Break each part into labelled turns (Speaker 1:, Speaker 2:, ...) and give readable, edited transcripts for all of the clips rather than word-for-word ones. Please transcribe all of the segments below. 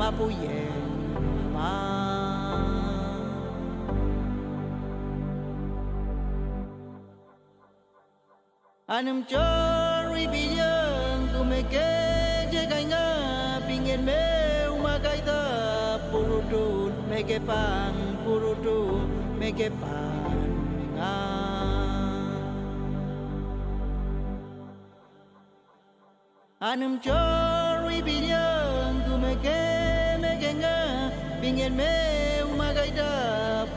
Speaker 1: mapuyen ma anum chori biyan kumeke jeganga pingin me umagaita purudun meke pang purudun meke pang anum chori biyan kumeke mekenga pingin me umagaita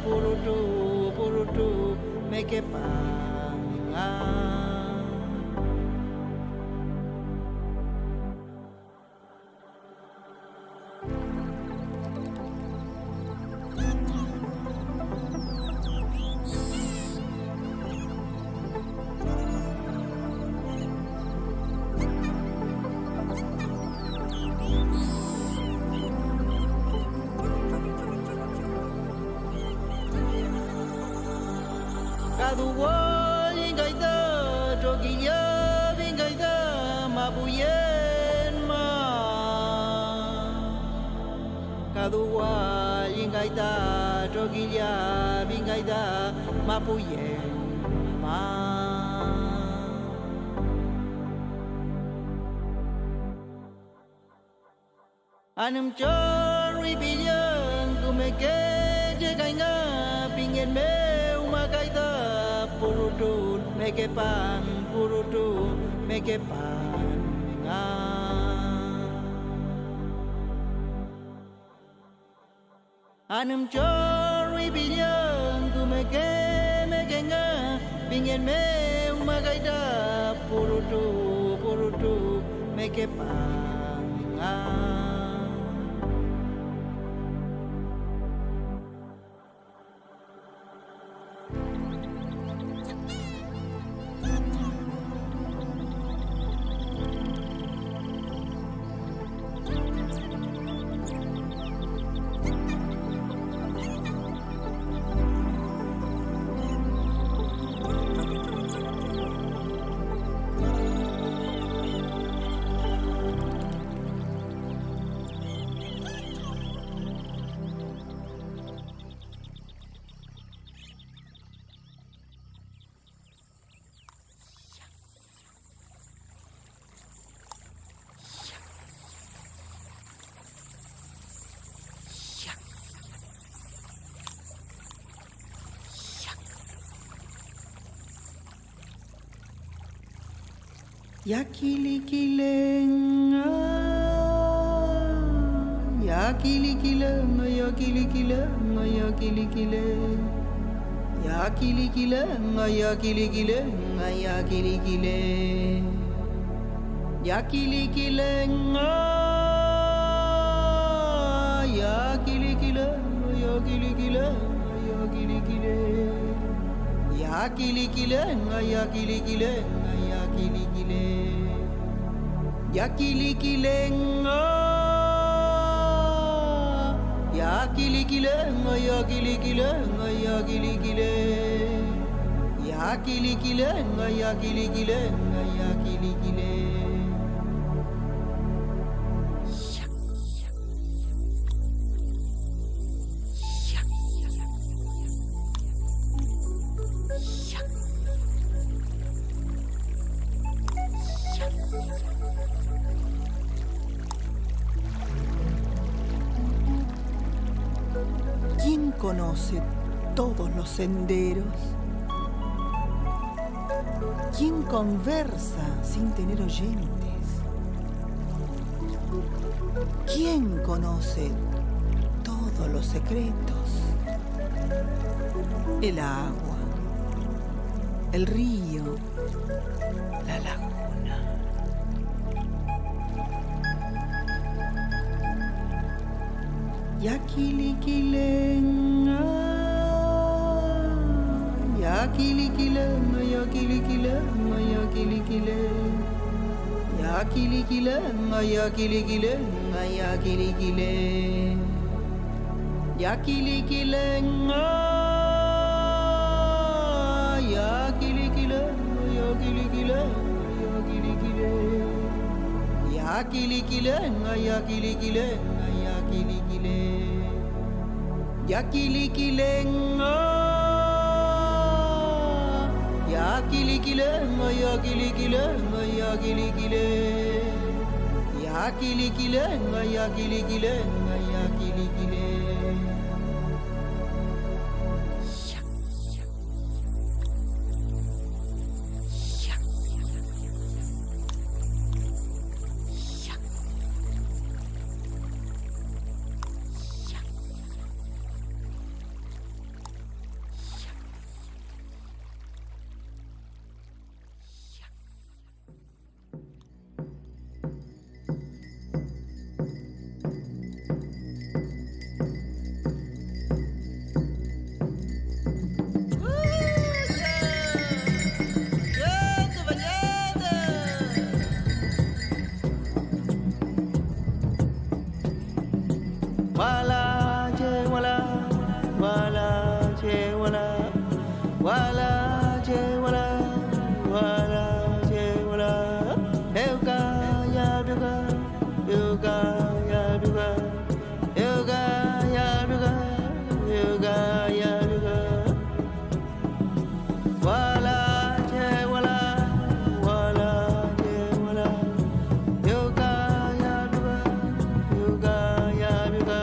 Speaker 1: purudu meke pang Kaduwa ingaita jogiya bingaita mabuyen ma Kaduwa ingaita jogiya bingaita mabuyen ma Anum chori biyan kumeke jeganga pingin me umagaita purudun meke pang purudun meke pang anum chori biyan kumeke mekenga pingin me umagaita purudun meke pang Yakilikilenga Yakilikilenga Yakilikilenga Yakilikilenga Yakilikilenga Yakilikilenga Yakilikilenga Yakilikilenga Yakilikilenga Yakilikilenga Yakilikilenga Yakilikilenga Yakilikilenga Yakilikilenga Yakilikilenga Yakilikilenga Yakilikilenga ¿Quién conoce todos los senderos? ¿Quién conversa sin tener oyentes? ¿Quién conoce todos los secretos? El agua, el río, la laguna. Yakilikilenga Yakilikilenga Yakilikilenga Yakilikilenga Yakilikilenga Yakilikilenga Yakilikilenga Yakilikilenga Yakilikilenga Yakilikilenga Yakilikilenga, yakilikilenga, yakilikilenga, yakilikile. Yakilikilenga, yakilikilenga, yakilikile. Wala je wala, wala je wala, wala je wala, wala je wala. Yoga ya yoga, yoga ya yoga, yoga ya yoga, yoga ya yoga. Wala je wala, wala je wala, yoga ya yoga, yoga ya yoga.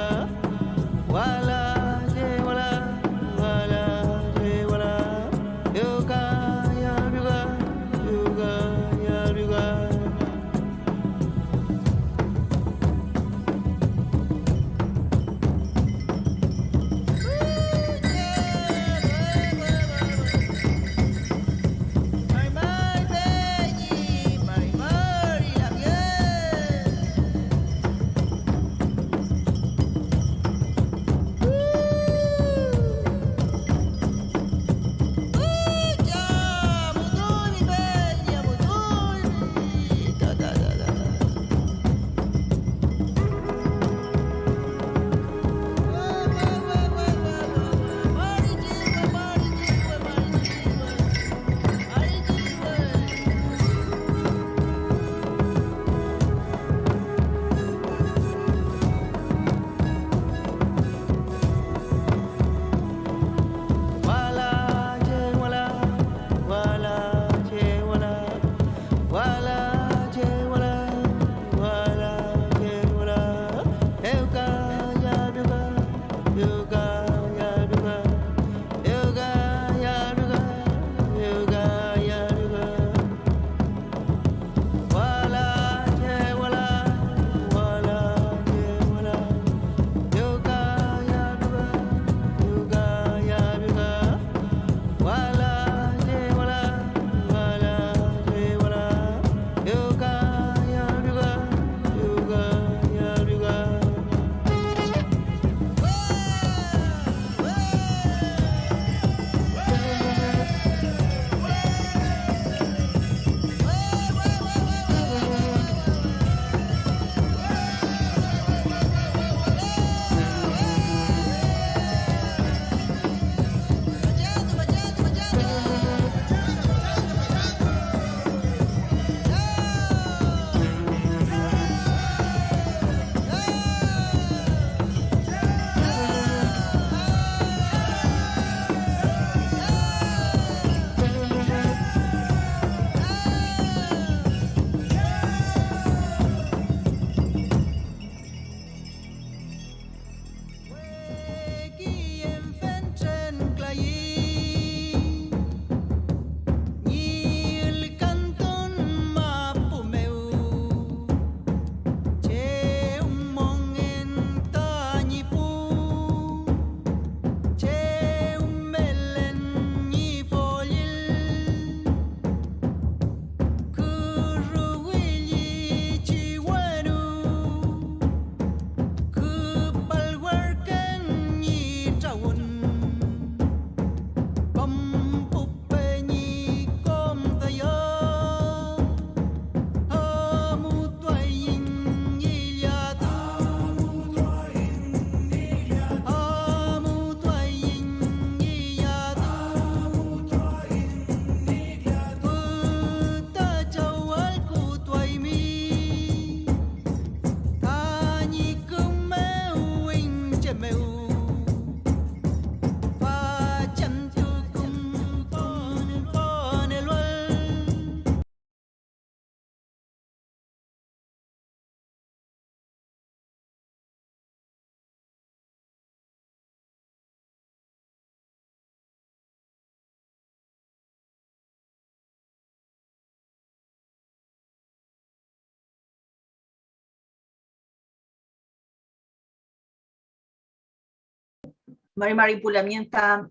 Speaker 2: Marimari Pulamienta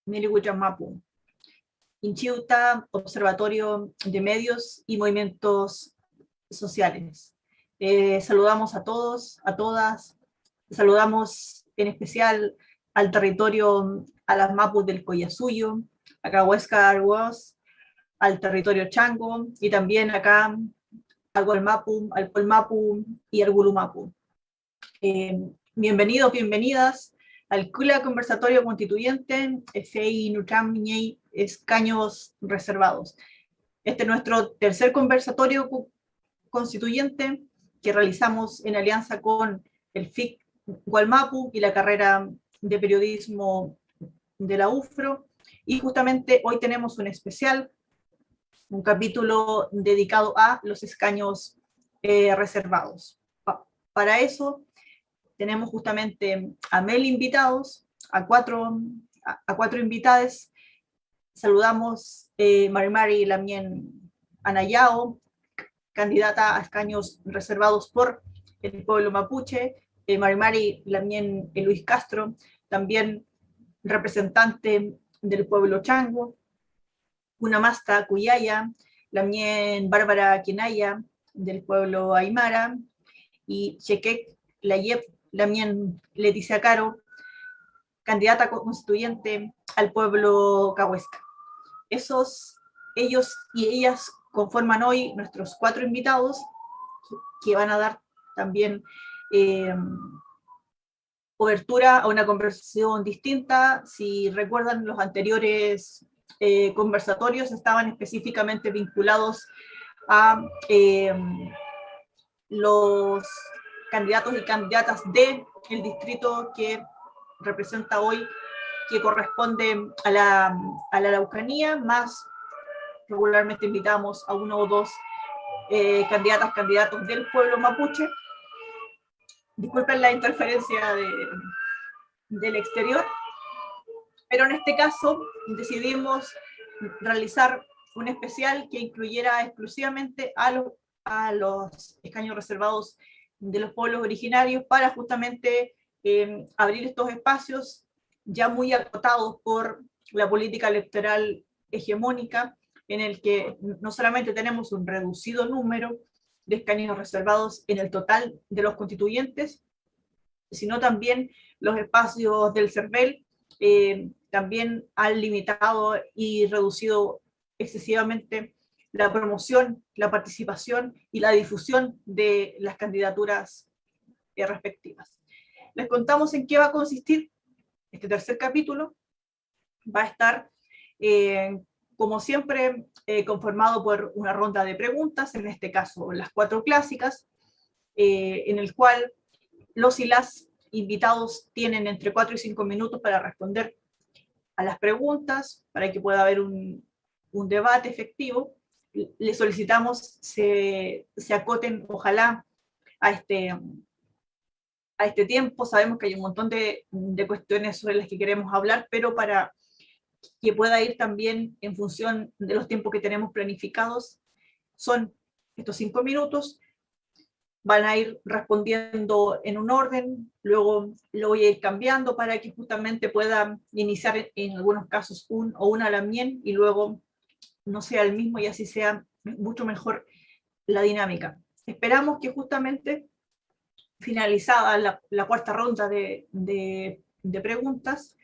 Speaker 2: Nilihuichamapu. Inchiuta, Observatorio de Medios y Movimientos Sociales. Saludamos a todos, a todas, saludamos en especial al territorio, a las mapus del Collasuyo, acá Huesca Argos, al territorio Chango, y también acá al Gualmapu, al Polmapu y al Gulumapu. Bienvenidos, bienvenidas al Kula Conversatorio Constituyente, FEI Nutram Ñey, escaños reservados. Este es nuestro tercer conversatorio constituyente que realizamos en alianza con el FIC Gualmapu y la carrera de periodismo de la UFRO, y justamente hoy tenemos un especial, un capítulo dedicado a los escaños reservados. Para eso tenemos justamente a Mel invitados, a cuatro invitadas. Saludamos Marimari Lamien Anayao, candidata a escaños reservados por el pueblo mapuche, Marimari Lamien Luis Castro, también representante del pueblo chango, Kunamasta Cuyaya, Lamien Bárbara Quinaya, del pueblo aymara, y Chequec Layep Lamien Leticia Caro, candidata constituyente al pueblo cahuesca. Ellos y ellas conforman hoy nuestros cuatro invitados que van a dar también cobertura a una conversación distinta. Si recuerdan, los anteriores conversatorios estaban específicamente vinculados a los candidatos y candidatas del distrito que representa hoy, que corresponde a la Araucanía, más regularmente invitamos a uno o dos candidatos del pueblo mapuche. Disculpen la interferencia del exterior, pero en este caso decidimos realizar un especial que incluyera exclusivamente a los escaños reservados de los pueblos originarios, para justamente abrir estos espacios ya muy acotados por la política electoral hegemónica, en el que no solamente tenemos un reducido número de escaños reservados en el total de los constituyentes, sino también los espacios del CERVEL también han limitado y reducido excesivamente la promoción, la participación y la difusión de las candidaturas respectivas. Les contamos en qué va a consistir este tercer capítulo. Va a estar, como siempre, conformado por una ronda de preguntas, en este caso las cuatro clásicas, en el cual los y las invitados tienen entre 4 y 5 minutos para responder a las preguntas, para que pueda haber un debate efectivo. Les solicitamos se acoten, ojalá, a este tiempo. Sabemos que hay un montón de cuestiones sobre las que queremos hablar, pero para que pueda ir también en función de los tiempos que tenemos planificados, son estos 5 minutos. Van a ir respondiendo en un orden, luego lo voy a ir cambiando para que justamente puedan iniciar en algunos casos un o una Lamien y luego no sea el mismo, y así sea mucho mejor la dinámica. Esperamos que justamente finalizada la cuarta ronda de preguntas,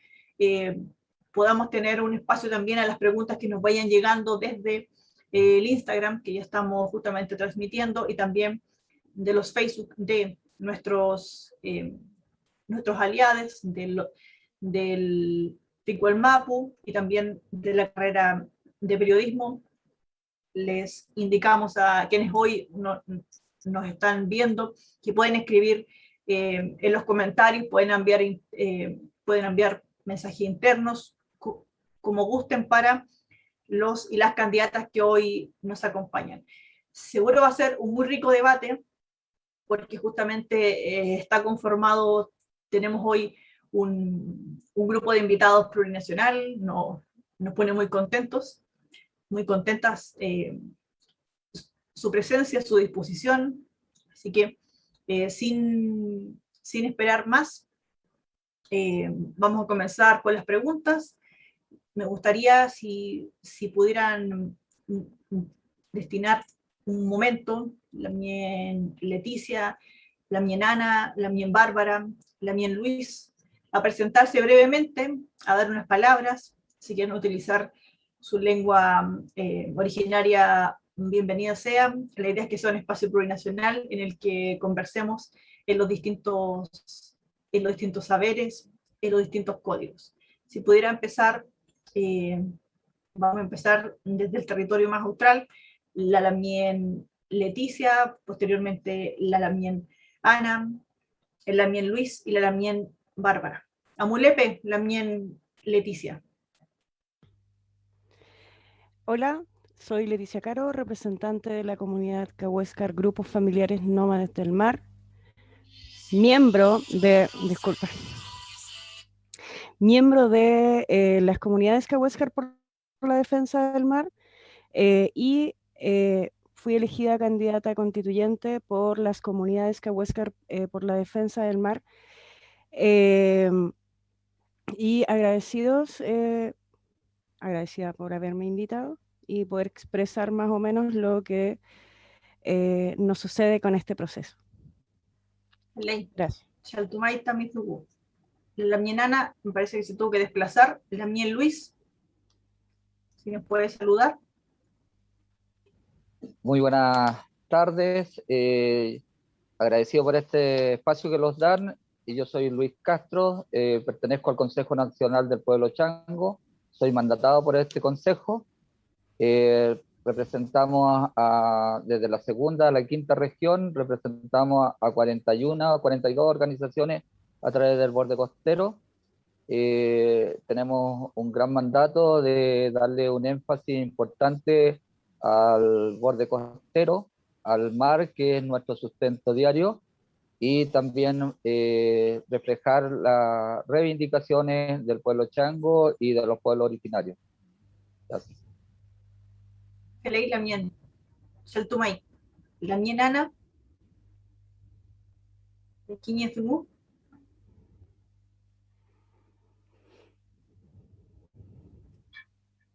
Speaker 2: podamos tener un espacio también a las preguntas que nos vayan llegando desde el Instagram, que ya estamos justamente transmitiendo, y también de los Facebook de nuestros aliados, del Mapu y también de la carrera de periodismo. Les indicamos a quienes hoy nos están viendo que pueden escribir en los comentarios, pueden enviar mensajes internos, como gusten, para los y las candidatas que hoy nos acompañan. Seguro va a ser un muy rico debate, porque justamente está conformado, tenemos hoy un grupo de invitados plurinacional, nos pone muy contentas su presencia, su disposición. Así que sin esperar más, Vamos a comenzar con las preguntas. Me gustaría si pudieran destinar un momento, la mien Leticia, la mien Ana, la mien Bárbara, la mien Luis, a presentarse brevemente, a dar unas palabras, si quieren utilizar su lengua originaria, bienvenida sea. La idea es que sea un espacio plurinacional en el que conversemos en los distintos saberes, en los distintos códigos. Si pudiera empezar, vamos a empezar desde el territorio más austral, la lamien Leticia, posteriormente la lamien Ana, el lamien Luis y la lamien Bárbara. Amulepe, lamien Leticia.
Speaker 3: Hola, soy Leticia Caro, representante de la comunidad Cahuéscar Grupos Familiares Nómades del Mar, miembro de las comunidades Cahuéscar por la defensa del mar y fui elegida candidata constituyente por las comunidades Cahuéscar por la defensa del mar y agradecida por haberme invitado y poder expresar más o menos lo que nos sucede con este proceso. Gracias.
Speaker 2: Chaltumaita Mizugu. La mien Ana me parece que se tuvo que desplazar. La mien Luis, si nos puede saludar.
Speaker 4: Muy buenas tardes, agradecido por este espacio que nos dan. Y yo soy Luis Castro, pertenezco al Consejo Nacional del Pueblo Chango, soy mandatado por este consejo. Representamos desde la segunda a la quinta región, representamos a 41 o 42 organizaciones a través del borde costero. Tenemos un gran mandato de darle un énfasis importante al borde costero, al mar, que es nuestro sustento diario, y también reflejar las reivindicaciones del pueblo chango y de los pueblos originarios. Gracias.
Speaker 2: Leí la mien. Chaltumay. La mien Ana. Quiñezumu.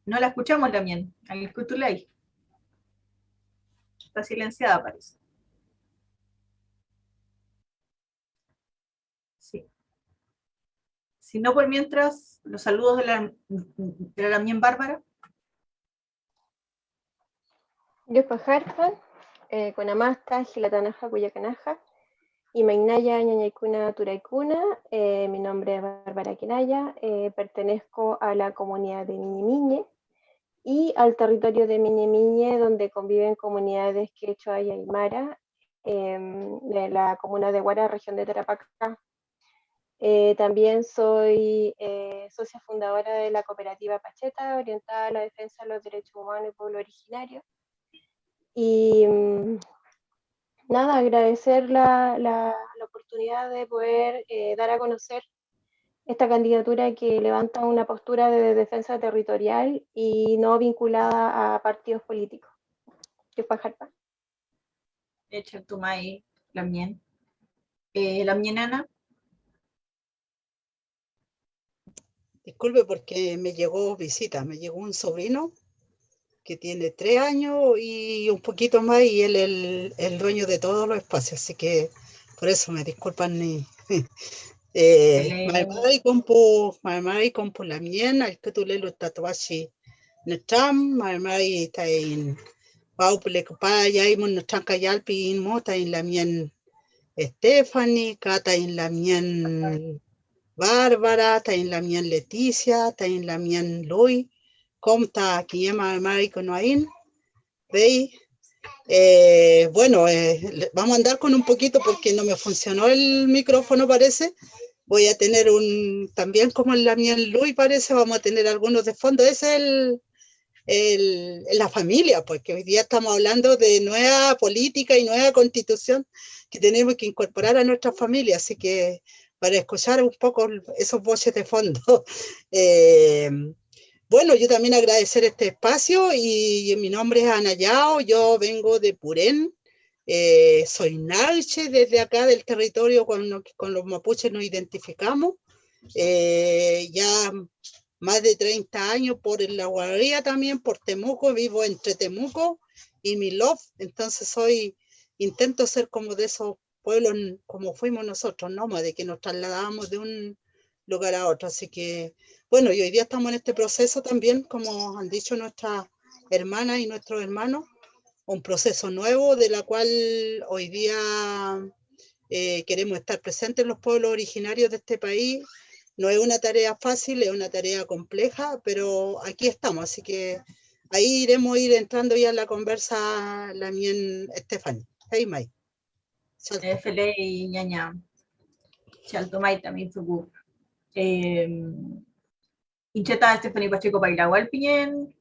Speaker 2: No la escuchamos la mien. Al escutulay. Está silenciada, parece. Sí. Si no, por mientras, los saludos de la lamien Bárbara.
Speaker 5: Yopajarpan, Conamasta, Gilatanaja, Cuyacanaja, y Mainaya, Ñañaicuna, Turaicuna. Mi nombre es Bárbara Quinaya, pertenezco a la comunidad de Miñe y al territorio de Miñe, donde conviven comunidades quechua y aymara, de la comuna de Huara, región de Tarapacá. También soy socia fundadora de la cooperativa Pacheta, orientada a la defensa de los derechos humanos y pueblo originario. Y nada, agradecer la oportunidad de poder dar a conocer esta candidatura que levanta una postura de defensa territorial y no vinculada a partidos políticos. Yopajarpan.
Speaker 2: Chaltumay, la mien. La mien Ana.
Speaker 1: Disculpe porque me llegó visita, me llegó un sobrino que tiene 3 años y un poquito más, y él es el dueño de todos los espacios, así que por eso me disculpan. Mamai compu la mien, al que tú le lo tatuashi netram, mamai está en Paupule Kupaya, y mon tranca yalpi in mota en la mien Stephanie, cata en la mien Bárbara, está en la mien Leticia, está en la mien Luis. Comta Kiyama Marico Noain, ¿veis? Bueno, vamos a andar con un poquito porque no me funcionó el micrófono, parece. Voy a tener también como en la mía en Luis, parece, vamos a tener algunos de fondo. Ese es la familia, porque hoy día estamos hablando de nueva política y nueva constitución que tenemos que incorporar a nuestra familia, así que para escuchar un poco esos voces de fondo. Bueno, yo también agradecer este espacio, y mi nombre es Ana Yao, yo vengo de Purén, soy Nalche, desde acá del territorio con los mapuches nos identificamos, ya más de 30 años por La Guardia también, por Temuco, vivo entre Temuco y Milov, entonces intento ser como de esos pueblos como fuimos nosotros, nómades, que nos trasladábamos de un lugar a otro, así que bueno, y hoy día estamos en este proceso también, como han dicho nuestras hermanas y nuestros hermanos, un proceso nuevo de la cual hoy día queremos estar presentes los pueblos originarios de este país. No es una tarea fácil, es una tarea compleja, pero aquí estamos, así que ahí iremos ir entrando ya en la conversa, la mien Estefani. Hey, Mai.
Speaker 2: Felei ñaña. Chaltomay también su Incheta Estefani Pacheco Pairagual Piñén,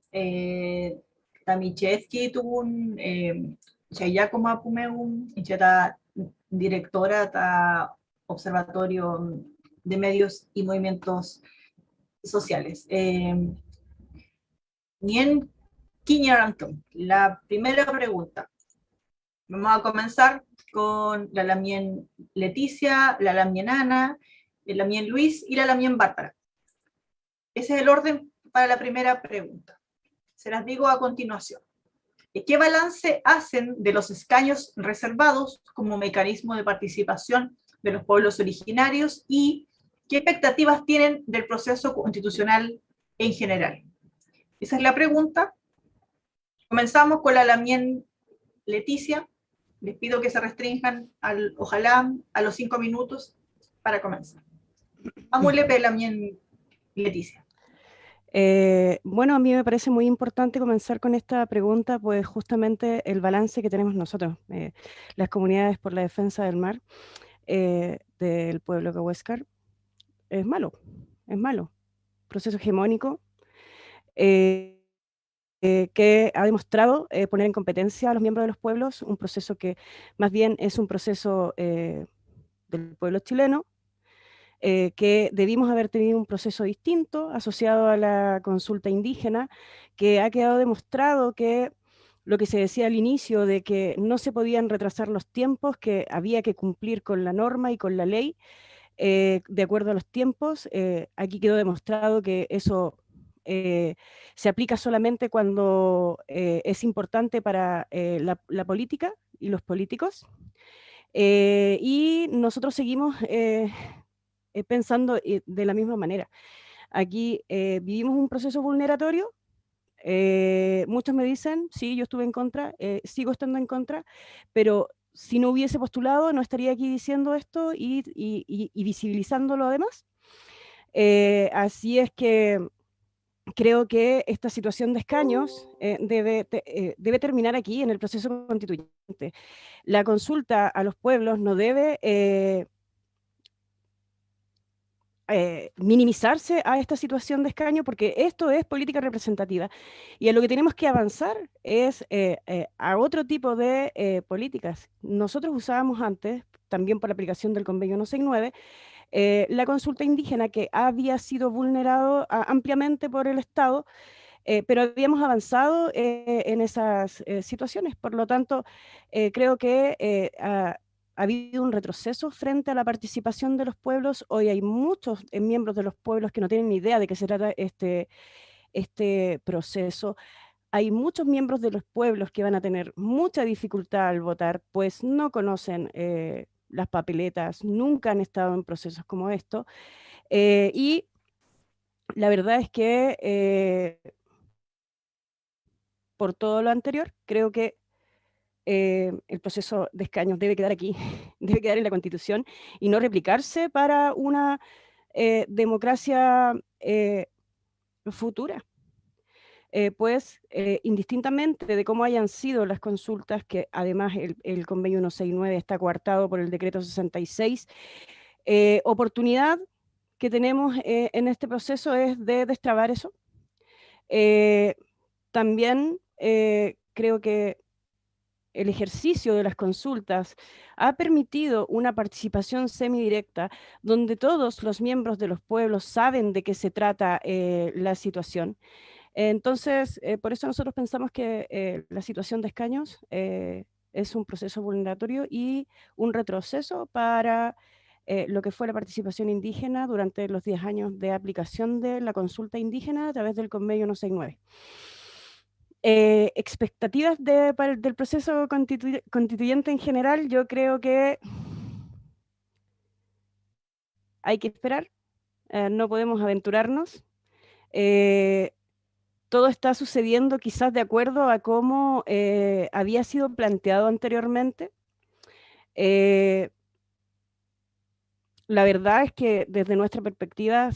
Speaker 2: Tamichevsky Tun, Chayakoma Pumeun, Incheta directora de Observatorio de Medios y Movimientos Sociales. Nien Quiñarantum, la primera pregunta. Vamos a comenzar con la Lamien Leticia, la Lamien Ana, la Lamien Luis y la Lamien Bárbara. Ese es el orden para la primera pregunta. Se las digo a continuación. ¿Qué balance hacen de los escaños reservados como mecanismo de participación de los pueblos originarios y qué expectativas tienen del proceso constitucional en general? Esa es la pregunta. Comenzamos con la Lamien Leticia. Les pido que se restrinjan, ojalá, a los 5 minutos para comenzar. Vamos, Lamien Leticia.
Speaker 3: Bueno, a mí me parece muy importante comenzar con esta pregunta, pues justamente el balance que tenemos nosotros, las comunidades por la defensa del mar del pueblo Cahuéscar, es malo, proceso hegemónico que ha demostrado poner en competencia a los miembros de los pueblos, un proceso que más bien es un proceso del pueblo chileno, que debimos haber tenido un proceso distinto asociado a la consulta indígena, que ha quedado demostrado que lo que se decía al inicio de que no se podían retrasar los tiempos, que había que cumplir con la norma y con la ley de acuerdo a los tiempos, aquí quedó demostrado que eso se aplica solamente cuando es importante para la política y los políticos. Y nosotros seguimos pensando de la misma manera. Aquí vivimos un proceso vulneratorio. Muchos me dicen, sí, yo estuve en contra, sigo estando en contra, pero si no hubiese postulado no estaría aquí diciendo esto y visibilizándolo además. Así es que creo que esta situación de escaños debe terminar aquí en el proceso constituyente. La consulta a los pueblos no debe minimizarse a esta situación de escaño, porque esto es política representativa. Y a lo que tenemos que avanzar es a otro tipo de políticas. Nosotros usábamos antes, también por la aplicación del convenio 169, la consulta indígena, que había sido vulnerado ampliamente por el Estado, pero habíamos avanzado en esas situaciones. Por lo tanto, creo que ha habido un retroceso frente a la participación de los pueblos. Hoy hay muchos miembros de los pueblos que no tienen ni idea de qué se trata este proceso. Hay muchos miembros de los pueblos que van a tener mucha dificultad al votar, pues no conocen las papeletas, nunca han estado en procesos como esto. Y la verdad es que por todo lo anterior, creo que el proceso de escaños debe quedar aquí, debe quedar en la Constitución y no replicarse para una democracia futura. Pues indistintamente de cómo hayan sido las consultas, que además el convenio 169 está coartado por el decreto 66, oportunidad que tenemos en este proceso es de destrabar eso. También creo que el ejercicio de las consultas ha permitido una participación semidirecta donde todos los miembros de los pueblos saben de qué se trata la situación. Entonces, por eso nosotros pensamos que la situación de escaños es un proceso vulneratorio y un retroceso para lo que fue la participación indígena durante los 10 años de aplicación de la consulta indígena a través del convenio 169. Expectativas del proceso constituyente en general, yo creo que hay que esperar, no podemos aventurarnos. Todo está sucediendo quizás de acuerdo a cómo había sido planteado anteriormente. La verdad es que desde nuestra perspectiva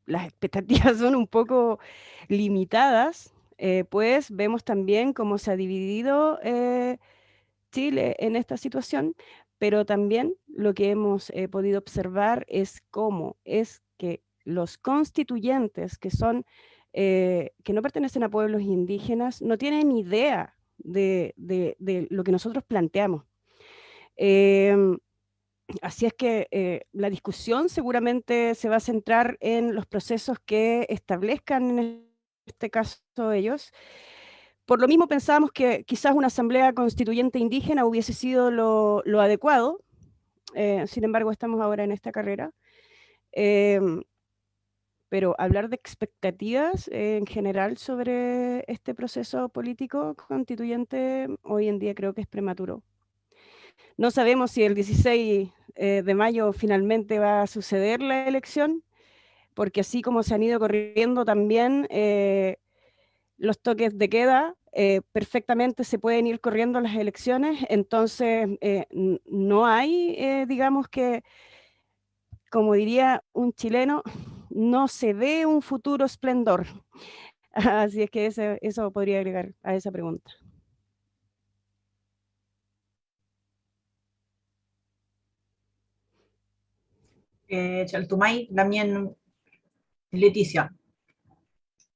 Speaker 3: las expectativas son un poco limitadas, pues vemos también cómo se ha dividido Chile en esta situación, pero también lo que hemos podido observar es cómo es que los constituyentes, que no pertenecen a pueblos indígenas, no tienen idea de lo que nosotros planteamos. Así es que la discusión seguramente se va a centrar en los procesos que establezcan en este caso ellos. Por lo mismo pensábamos que quizás una asamblea constituyente indígena hubiese sido lo adecuado. Sin embargo, estamos ahora en esta carrera. Pero hablar de expectativas en general sobre este proceso político constituyente hoy en día creo que es prematuro. No sabemos si el 16 de mayo finalmente va a suceder la elección, porque así como se han ido corriendo también los toques de queda, perfectamente se pueden ir corriendo las elecciones, entonces no hay, digamos que, como diría un chileno, no se ve un futuro esplendor. Así es que eso podría agregar a esa pregunta.
Speaker 2: Chaltumay, también Leticia.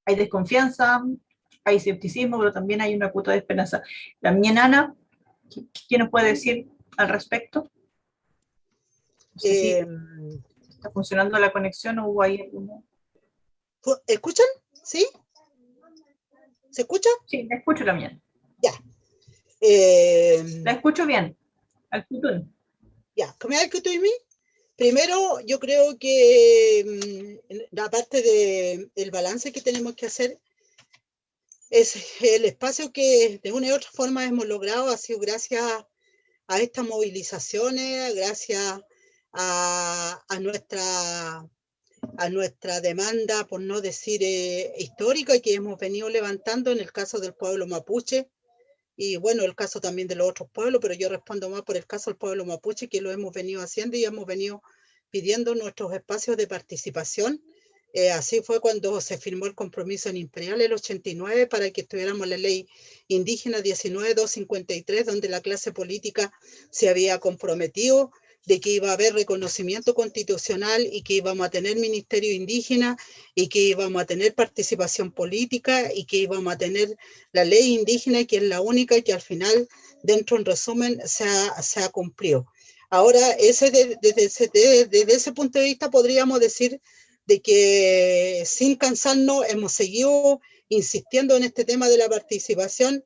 Speaker 2: Hay desconfianza, hay escepticismo, pero también hay una cuota de esperanza. También Ana, ¿qué nos puede decir al respecto? No sé si está funcionando la conexión o hubo ahí alguno.
Speaker 1: ¿Escuchan? ¿Sí? ¿Se escucha?
Speaker 2: Sí, la escucho también.
Speaker 1: Ya.
Speaker 2: La escucho bien. Al futuro.
Speaker 1: Ya, ¿cómo es que tú y mí? Primero, yo creo que aparte del balance que tenemos que hacer, es el espacio que de una u otra forma hemos logrado, ha sido gracias a estas movilizaciones, gracias a nuestra demanda, por no decir histórica, que hemos venido levantando en el caso del pueblo mapuche, y bueno, el caso también de los otros pueblos, pero yo respondo más por el caso del pueblo mapuche, que lo hemos venido haciendo y hemos venido pidiendo nuestros espacios de participación. Así fue cuando se firmó el compromiso en Imperial el 89 para que estuviéramos la ley indígena 19.253, donde la clase política se había comprometido de que iba a haber reconocimiento constitucional y que íbamos a tener ministerio indígena y que íbamos a tener participación política y que íbamos a tener la ley indígena, que es la única que al final, dentro en resumen, se ha cumplido. Ahora, desde ese punto de vista podríamos decir de que sin cansarnos hemos seguido insistiendo en este tema de la participación.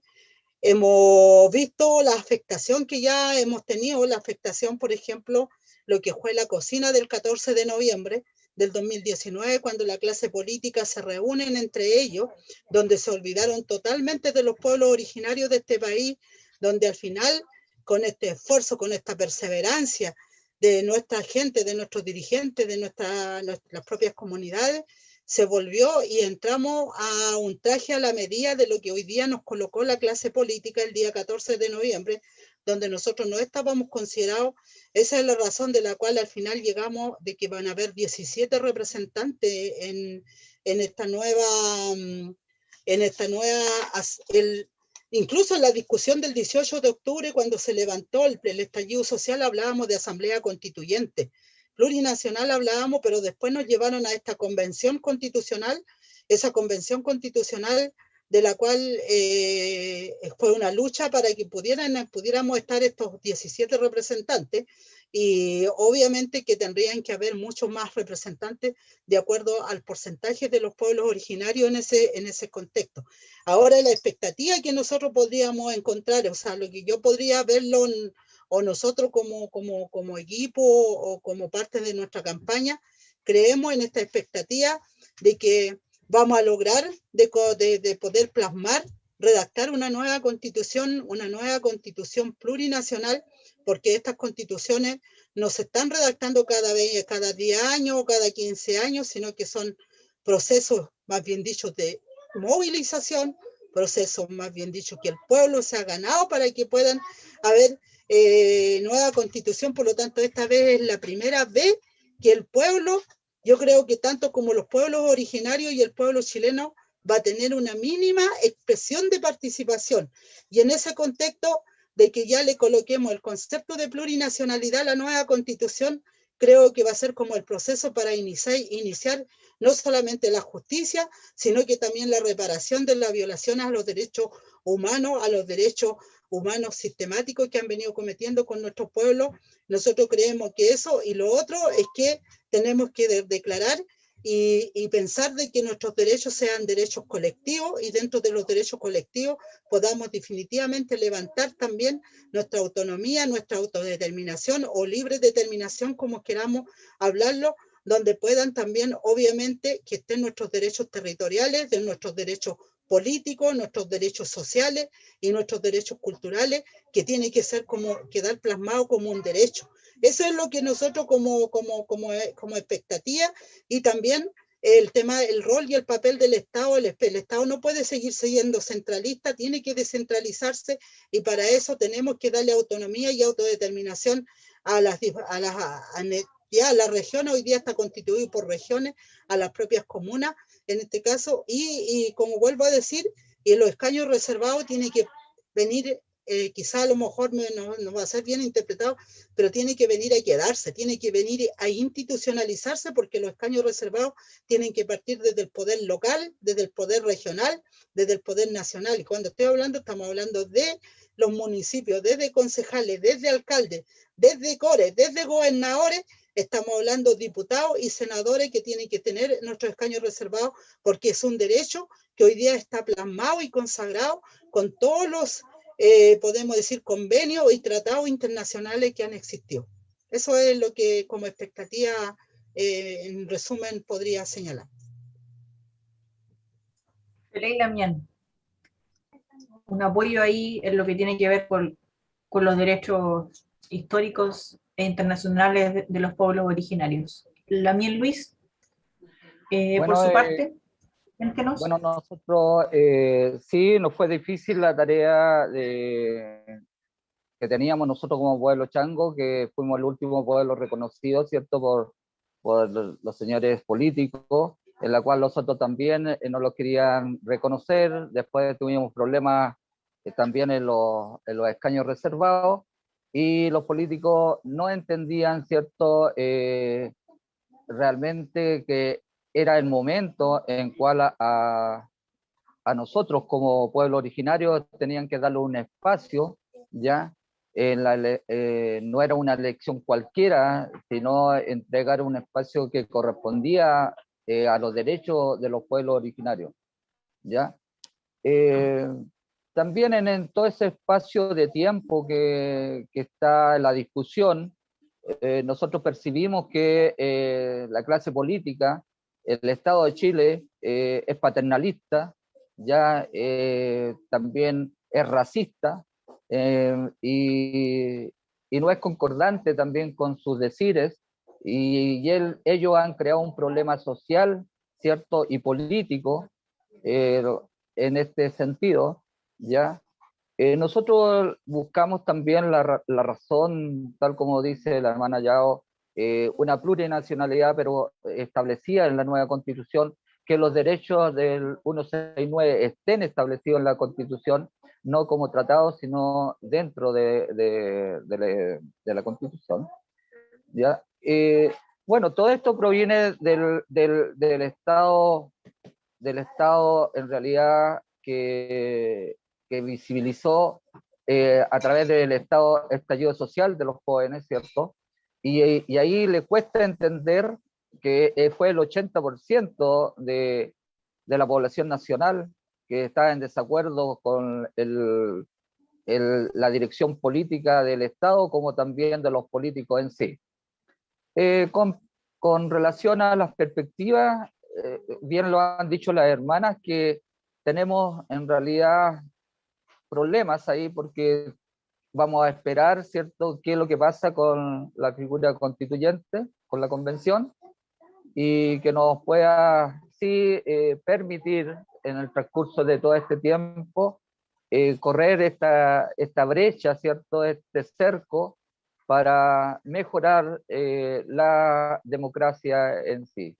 Speaker 1: Hemos visto la afectación que ya hemos tenido, la afectación, por ejemplo, lo que fue la cocina del 14 de noviembre del 2019, cuando la clase política se reúnen entre ellos, donde se olvidaron totalmente de los pueblos originarios de este país, donde al final, con este esfuerzo, con esta perseverancia de nuestra gente, de nuestros dirigentes, de nuestras propias comunidades, se volvió y entramos a un traje a la medida de lo que hoy día nos colocó la clase política el día 14 de noviembre, donde nosotros no estábamos considerados. Esa es la razón de la cual al final llegamos de que van a haber 17 representantes en esta nueva, incluso en la discusión del 18 de octubre, cuando se levantó el estallido social, hablábamos de asamblea constituyente. Plurinacional hablábamos, pero después nos llevaron a esta convención constitucional, esa convención constitucional de la cual fue una lucha para que pudiéramos estar estos 17 representantes, y obviamente que tendrían que haber muchos más representantes de acuerdo al porcentaje de los pueblos originarios en ese contexto. Ahora la expectativa que nosotros podríamos encontrar, o sea, lo que yo podría verlo o nosotros como equipo o como parte de nuestra campaña, creemos en esta expectativa de que vamos a lograr de poder plasmar, redactar una nueva constitución plurinacional, porque estas constituciones no se están redactando cada 10 años o cada 15 años, sino que son procesos, más bien dicho, de movilización, procesos más bien dicho que el pueblo se ha ganado para que puedan haber nueva constitución. Por lo tanto, esta vez es la primera vez que el pueblo, yo creo que tanto como los pueblos originarios y el pueblo chileno, va a tener una mínima expresión de participación. Y en ese contexto de que ya le coloquemos el concepto de plurinacionalidad a la nueva constitución, creo que va a ser como el proceso para iniciar no solamente la justicia, sino que también la reparación de las violaciones a los derechos humanos sistemáticos que han venido cometiendo con nuestro pueblo. Nosotros creemos que eso, y lo otro es que tenemos que declarar y pensar de que nuestros derechos sean derechos colectivos, y dentro de los derechos colectivos podamos definitivamente levantar también nuestra autonomía, nuestra autodeterminación o libre determinación, como queramos hablarlo, donde puedan también, obviamente, que estén nuestros derechos territoriales, de nuestros derechos políticos, nuestros derechos sociales y nuestros derechos culturales, que tiene que ser quedar plasmado como un derecho. Eso es lo que nosotros como expectativa, y también el tema, el rol y el papel del Estado. El Estado no puede seguir siendo centralista, tiene que descentralizarse, y para eso tenemos que darle autonomía y autodeterminación a las ya la región. Hoy día está constituido por regiones, a las propias comunas en este caso, y como vuelvo a decir, y los escaños reservados tiene que venir, quizá a lo mejor no va a ser bien interpretado, pero tiene que venir a quedarse, tiene que venir a institucionalizarse, porque los escaños reservados tienen que partir desde el poder local, desde el poder regional, desde el poder nacional. Y cuando estoy hablando, estamos hablando de los municipios, desde concejales, desde alcaldes, desde cores, desde gobernadores. Estamos hablando de diputados y senadores que tienen que tener nuestros escaños reservados, porque es un derecho que hoy día está plasmado y consagrado con todos los, podemos decir, convenios y tratados internacionales que han existido. Eso es lo que como expectativa, en resumen, podría señalar.
Speaker 2: Leila Mian, un apoyo ahí en lo que tiene que ver con los derechos históricos e internacionales de los pueblos originarios. Lamiel Luis, por su parte, cuéntenos.
Speaker 4: Bueno, nosotros sí, nos fue difícil la tarea que teníamos nosotros como pueblo chango, que fuimos el último pueblo reconocido, ¿cierto?, por los señores políticos, en la cual nosotros también no lo querían reconocer. Después tuvimos problemas también en los escaños reservados, y los políticos no entendían, ¿cierto?, realmente que era el momento en cual a nosotros como pueblo originario tenían que darle un espacio, ¿ya? No era una elección cualquiera, sino entregar un espacio que correspondía a los derechos de los pueblos originarios, ¿ya? También en todo ese espacio de tiempo que está en la discusión, nosotros percibimos que la clase política, el Estado de Chile, es paternalista, ya también es racista, y no es concordante también con sus decires, y ellos han creado un problema social, ¿cierto?, y político en este sentido, ¿ya? Nosotros buscamos también la razón, tal como dice la hermana Yao, una plurinacionalidad, pero establecida en la nueva Constitución, que los derechos del 169 estén establecidos en la Constitución, no como tratados, sino dentro de la Constitución, ¿ya? Bueno, todo esto proviene del Estado en realidad que visibilizó a través del estallido social de los jóvenes, ¿cierto? Y ahí le cuesta entender que fue el 80% de la población nacional que está en desacuerdo con la dirección política del Estado como también de los políticos en sí. Con relación a las perspectivas, bien lo han dicho las hermanas, que tenemos en realidad problemas ahí porque vamos a esperar, ¿cierto?, qué es lo que pasa con la figura constituyente, con la convención, y que nos pueda, sí, permitir en el transcurso de todo este tiempo correr esta brecha, ¿cierto?, este cerco, para mejorar la democracia en sí.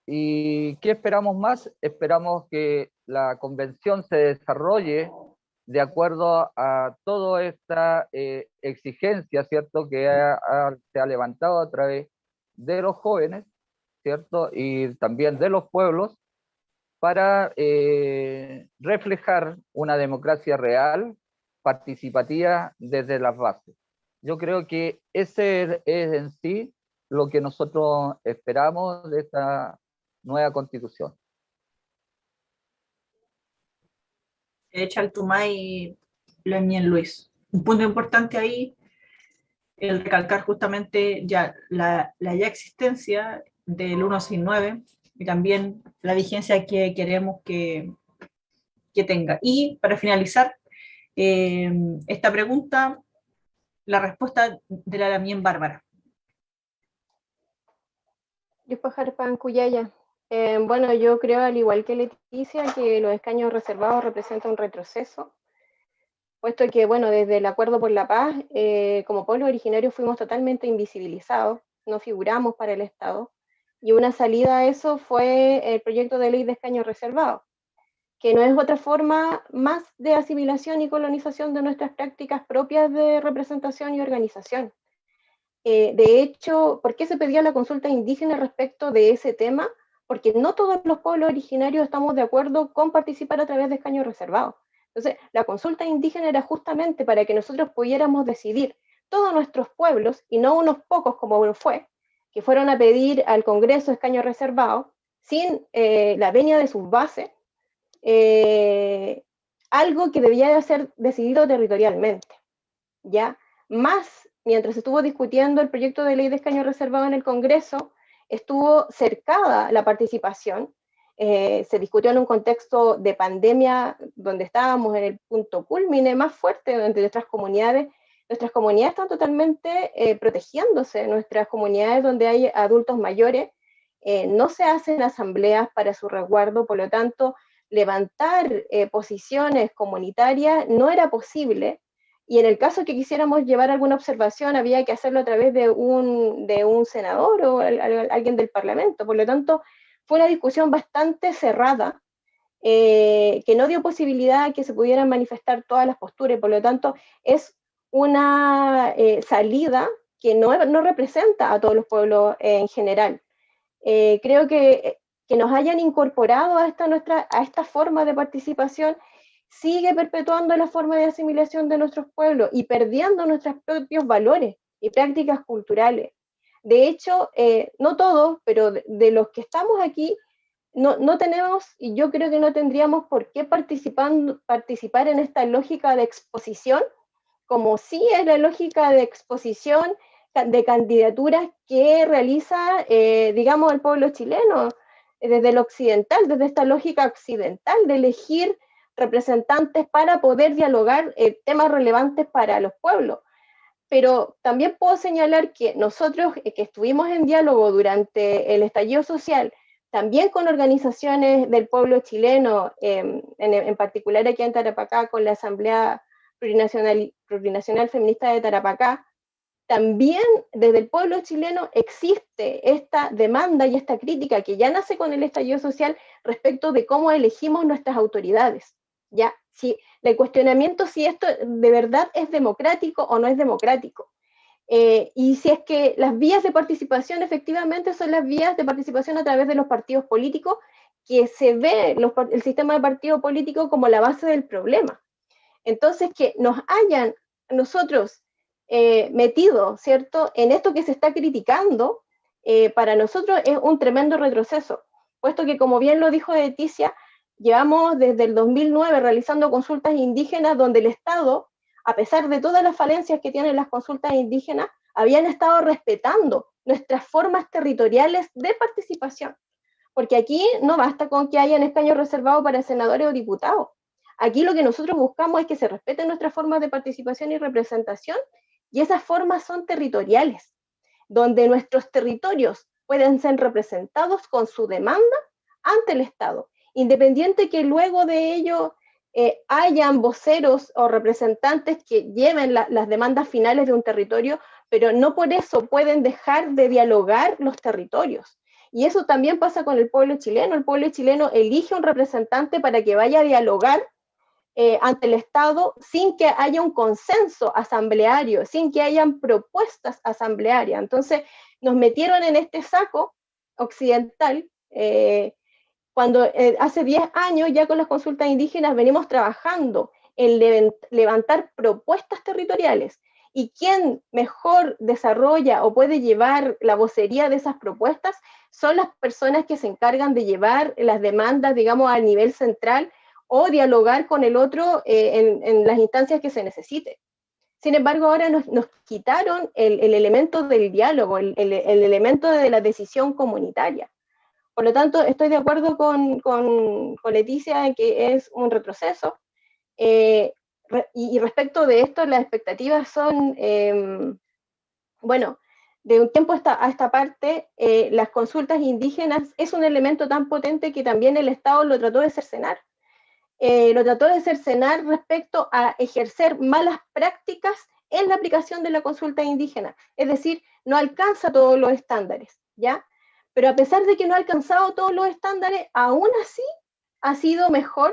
Speaker 4: ¿Y qué esperamos más? Esperamos que la convención se desarrolle de acuerdo a toda esta exigencia, ¿cierto?, que se ha levantado a través de los jóvenes, ¿cierto?, y también de los pueblos, para reflejar una democracia real, participativa desde las bases. Yo creo que ese es en sí lo que nosotros esperamos de esta nueva constitución.
Speaker 2: Chaltumay Leñén Luis. Un punto importante ahí, el recalcar justamente ya la ya existencia del 169 y también la vigencia que queremos que tenga. Y para finalizar esta pregunta, la respuesta de la Lamien Bárbara.
Speaker 5: Yupajarpan Cuyaya. Bueno, yo creo, al igual que Leticia, que los escaños reservados representan un retroceso, puesto que, bueno, desde el Acuerdo por la Paz, como pueblo originario fuimos totalmente invisibilizados, no figuramos para el Estado, y una salida a eso fue el proyecto de ley de escaños reservados, que no es otra forma más de asimilación y colonización de nuestras prácticas propias de representación y organización. De hecho, ¿por qué se pedía la consulta indígena respecto de ese tema? Porque no todos los pueblos originarios estamos de acuerdo con participar a través de escaños reservados. Entonces, la consulta indígena era justamente para que nosotros pudiéramos decidir, todos nuestros pueblos, y no unos pocos como fue, que fueron a pedir al Congreso escaños reservados, sin la venia de sus bases, algo que debía de ser decidido territorialmente, ¿ya? Más, mientras estuvo discutiendo el proyecto de ley de escaño reservado en el Congreso, estuvo cercada la participación, se discutió en un contexto de pandemia donde estábamos en el punto culmine más fuerte, donde nuestras comunidades están totalmente protegiéndose, nuestras comunidades donde hay adultos mayores, no se hacen asambleas para su resguardo, por lo tanto, levantar posiciones comunitarias no era posible, y en el caso que quisiéramos llevar alguna observación había que hacerlo a través de un senador o alguien del Parlamento. Por lo tanto, fue una discusión bastante cerrada, que no dio posibilidad a que se pudieran manifestar todas las posturas, y por lo tanto es una salida que no representa a todos los pueblos en general. Creo que nos hayan incorporado a esta forma de participación sigue perpetuando la forma de asimilación de nuestros pueblos y perdiendo nuestros propios valores y prácticas culturales. De hecho, no todos, pero de los que estamos aquí, no tenemos, y yo creo que no tendríamos por qué participar en esta lógica de exposición, como sí es la lógica de exposición de candidaturas que realiza, digamos, el pueblo chileno, desde el occidental, desde esta lógica occidental de elegir representantes para poder dialogar temas relevantes para los pueblos. Pero también puedo señalar que nosotros que estuvimos en diálogo durante el estallido social, también con organizaciones del pueblo chileno, en particular aquí en Tarapacá, con la Asamblea Plurinacional Feminista de Tarapacá, también desde el pueblo chileno existe esta demanda y esta crítica que ya nace con el estallido social respecto de cómo elegimos nuestras autoridades. ¿Ya? Si el cuestionamiento si esto de verdad es democrático o no es democrático. Y si es que las vías de participación efectivamente son las vías de participación a través de los partidos políticos, que se ve el sistema de partido político como la base del problema. Entonces, que nos hayan nosotros metido, ¿cierto?, en esto que se está criticando, para nosotros es un tremendo retroceso, puesto que, como bien lo dijo Leticia, Llevamos desde el 2009 realizando consultas indígenas donde el Estado, a pesar de todas las falencias que tienen las consultas indígenas, habían estado respetando nuestras formas territoriales de participación. Porque aquí no basta con que hayan escaños reservados para senadores o diputados. Aquí lo que nosotros buscamos es que se respeten nuestras formas de participación y representación, y esas formas son territoriales, donde nuestros territorios pueden ser representados con su demanda ante el Estado, independiente que luego de ello hayan voceros o representantes que lleven las demandas finales de un territorio, pero no por eso pueden dejar de dialogar los territorios. Y eso también pasa con el pueblo chileno. El pueblo chileno elige un representante para que vaya a dialogar ante el Estado sin que haya un consenso asambleario, sin que hayan propuestas asamblearias. Entonces nos metieron en este saco occidental cuando hace 10 años ya con las consultas indígenas venimos trabajando en levantar propuestas territoriales. Y quien mejor desarrolla o puede llevar la vocería de esas propuestas son las personas que se encargan de llevar las demandas, digamos, a nivel central o dialogar con el otro en las instancias que se necesite. Sin embargo, ahora nos quitaron el elemento del diálogo, el elemento de la decisión comunitaria. Por lo tanto, estoy de acuerdo con Leticia en que es un retroceso. Y respecto de esto, las expectativas son, bueno, de un tiempo a esta parte, las consultas indígenas es un elemento tan potente que también el Estado lo trató de cercenar. Lo trató de cercenar respecto a ejercer malas prácticas en la aplicación de la consulta indígena. Es decir, no alcanza todos los estándares, ¿ya? Pero a pesar de que no ha alcanzado todos los estándares, aún así ha sido mejor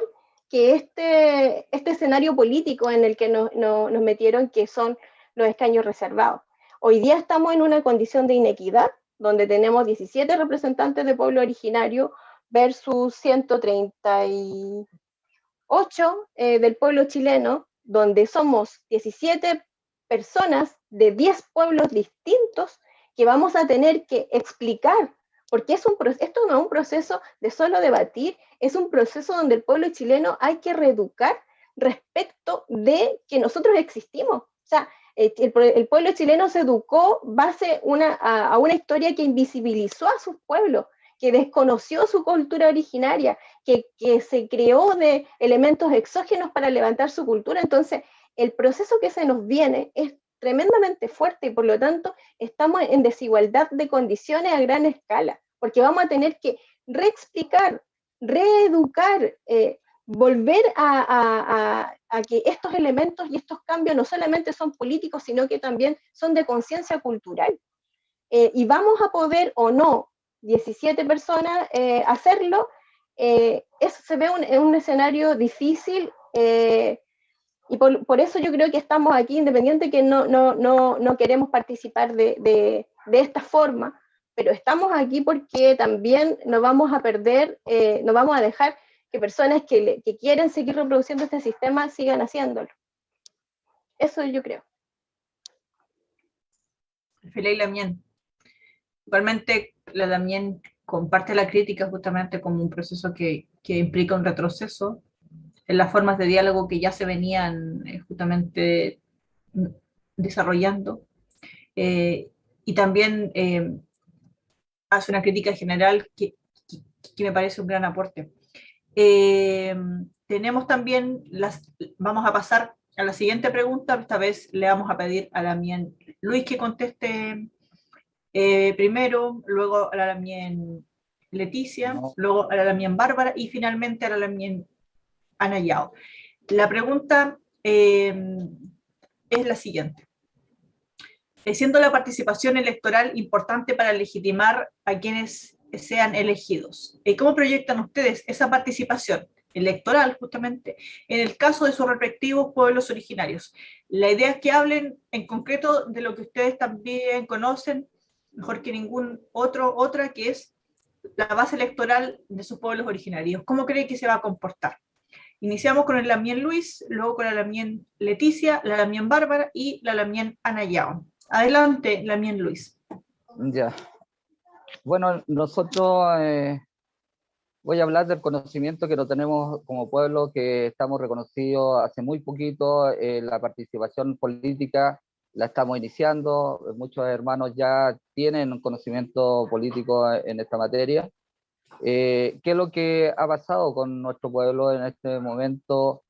Speaker 5: que este escenario político en el que nos metieron, que son los escaños reservados. Hoy día estamos en una condición de inequidad, donde tenemos 17 representantes de pueblo originario versus 138 del pueblo chileno, donde somos 17 personas de 10 pueblos distintos que vamos a tener que explicar, porque esto no es un proceso de solo debatir, es un proceso donde el pueblo chileno hay que reeducar respecto de que nosotros existimos. O sea, el pueblo chileno se educó base a una historia que invisibilizó a sus pueblos, que desconoció su cultura originaria, que se creó de elementos exógenos para levantar su cultura. Entonces, el proceso que se nos viene es tremendamente fuerte y por lo tanto estamos en desigualdad de condiciones a gran escala, porque vamos a tener que reexplicar, reeducar, volver a que estos elementos y estos cambios no solamente son políticos, sino que también son de conciencia cultural. Y vamos a poder o no 17 personas hacerlo, eso se ve en un escenario difícil, y por eso yo creo que estamos aquí, independiente que no queremos participar de esta forma, pero estamos aquí porque también no vamos a perder, no vamos a dejar que personas que quieren seguir reproduciendo este sistema sigan haciéndolo. Eso yo creo.
Speaker 2: Felay Lamien. Igualmente, la Lamien comparte la crítica justamente como un proceso que implica un retroceso en las formas de diálogo que ya se venían justamente desarrollando. Y también hace una crítica general que me parece un gran aporte. Tenemos también, vamos a pasar a la siguiente pregunta. Esta vez le vamos a pedir a Lamien Luis que conteste primero, luego a la Lamien Leticia, luego a la Lamien Bárbara y finalmente a la Lamien Ana Yao. La pregunta es la siguiente. Siendo la participación electoral importante para legitimar a quienes sean elegidos, ¿cómo proyectan ustedes esa participación electoral justamente en el caso de sus respectivos pueblos originarios? La idea es que hablen en concreto de lo que ustedes también conocen mejor que ningún otra, que es la base electoral de sus pueblos originarios. ¿Cómo cree que se va a comportar? Iniciamos con el Lamien Luis, luego con la Lamien Leticia, la Lamien Bárbara y la Lamien Ana Yao. Adelante, Lamien Luis.
Speaker 4: Ya. Bueno, nosotros Voy a hablar del conocimiento que no tenemos como pueblo, que estamos reconocidos hace muy poquito. La participación política la estamos iniciando, muchos hermanos ya tienen un conocimiento político en esta materia. ¿Qué es lo que ha pasado con nuestro pueblo en este momento?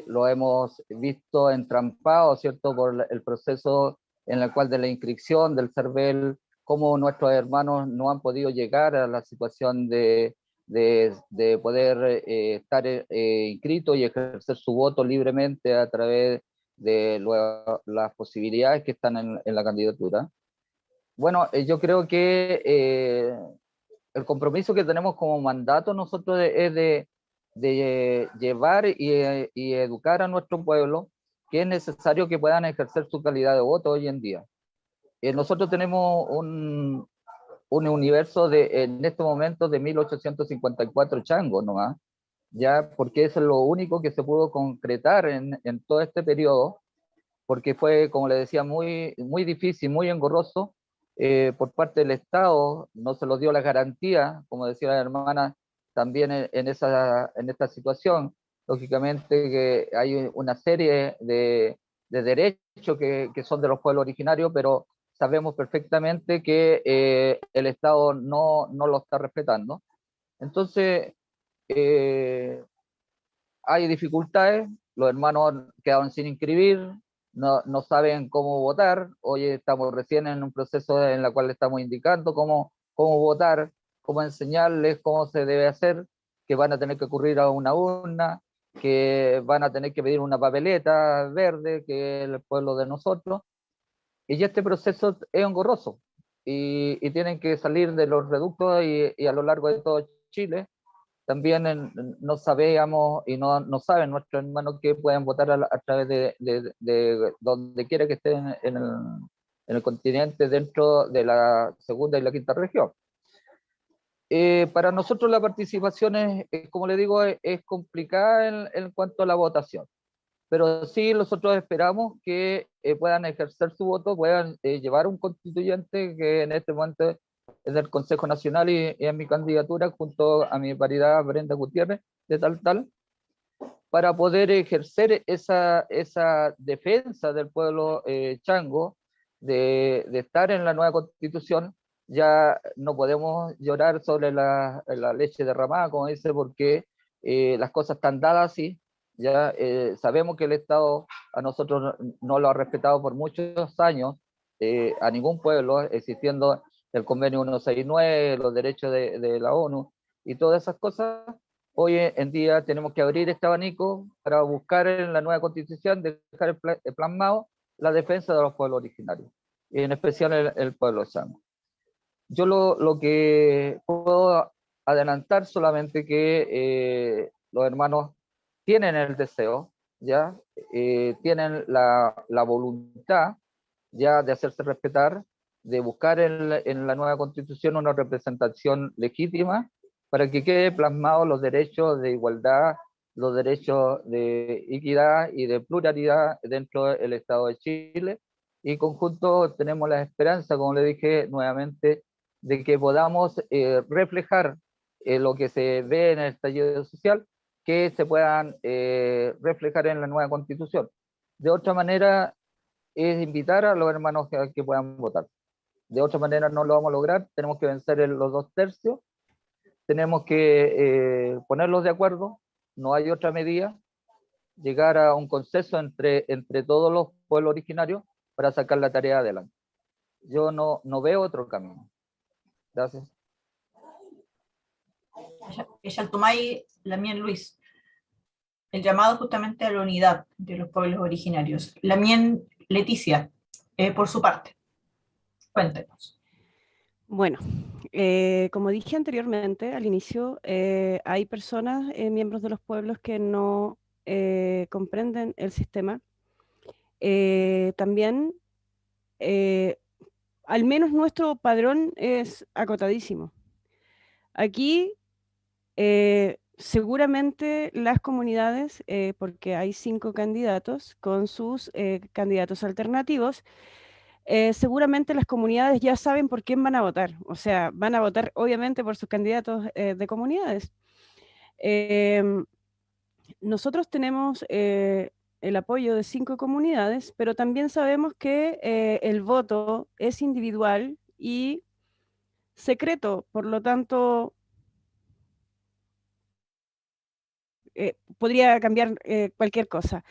Speaker 4: Lo hemos visto entrampado, ¿cierto?, por el proceso en el cual de la inscripción del CERVEL, cómo nuestros hermanos no han podido llegar a la situación de poder estar inscritos y ejercer su voto libremente a través de las posibilidades que están en la candidatura. Bueno, yo creo que el compromiso que tenemos como mandato nosotros es de llevar y educar a nuestro pueblo, que es necesario que puedan ejercer su calidad de voto hoy en día. Nosotros tenemos un universo en este momento de 1854 changos nomás, ya, porque eso es lo único que se pudo concretar en todo este periodo, porque fue, como le decía, muy, muy difícil, muy engorroso, por parte del Estado, no se los dio la garantía, como decía la hermana, también en esta situación. Lógicamente que hay una serie de derechos que son de los pueblos originarios, pero sabemos perfectamente que el Estado no lo está respetando. Entonces, hay dificultades, los hermanos quedaron sin inscribir, no saben cómo votar. Hoy estamos recién en un proceso en el cual estamos indicando cómo votar, cómo enseñarles cómo se debe hacer, que van a tener que ocurrir a una urna, que van a tener que pedir una papeleta verde, que es el pueblo de nosotros. Y ya este proceso es engorroso y tienen que salir de los reductos y a lo largo de todo Chile. También no sabíamos y no saben nuestros hermanos que pueden votar a través de donde quiera que estén en el continente, dentro de la segunda y la quinta región. Para nosotros la participación como le digo, es complicada en cuanto a la votación, pero sí nosotros esperamos que puedan ejercer su voto, puedan llevar un constituyente, que en este momento es del Consejo Nacional y en mi candidatura junto a mi paridad Brenda Gutiérrez de tal, para poder ejercer esa defensa del pueblo chango, de estar en la nueva constitución. Ya no podemos llorar sobre la leche derramada, como dice, porque las cosas están dadas así. Ya sabemos que el Estado a nosotros no lo ha respetado por muchos años, a ningún pueblo, existiendo el convenio 169, los derechos de la ONU y todas esas cosas. Hoy en día tenemos que abrir este abanico para buscar en la nueva constitución, dejar plasmado la defensa de los pueblos originarios, y en especial el pueblo chango. Yo lo que puedo adelantar solamente que los hermanos tienen el deseo, ya tienen la voluntad ya de hacerse respetar, de buscar en la nueva constitución una representación legítima para que quede plasmado los derechos de igualdad, los derechos de equidad y de pluralidad dentro del Estado de Chile. Y conjunto tenemos la esperanza, como le dije nuevamente, de que podamos reflejar lo que se ve en el estallido social, que se puedan reflejar en la nueva constitución. De otra manera, es invitar a los hermanos que puedan votar. De otra manera no lo vamos a lograr, tenemos que vencer los 2/3, tenemos que ponerlos de acuerdo, no hay otra medida, llegar a un consenso entre todos los pueblos originarios para sacar la tarea adelante. Yo no veo otro camino. Gracias.
Speaker 2: Xaltumay Lamien Luis. El llamado justamente a la unidad de los pueblos originarios. Lamien Leticia, por su parte. Cuéntenos.
Speaker 3: Bueno, como dije anteriormente, al inicio, hay personas, miembros de los pueblos, que no comprenden el sistema. También, al menos nuestro padrón es acotadísimo. Aquí, seguramente las comunidades, porque hay 5 candidatos con sus candidatos alternativos, seguramente las comunidades ya saben por quién van a votar. O sea, van a votar obviamente por sus candidatos de comunidades. Nosotros tenemos el apoyo de 5 comunidades, pero también sabemos que el voto es individual y secreto, por lo tanto, podría cambiar cualquier cosa.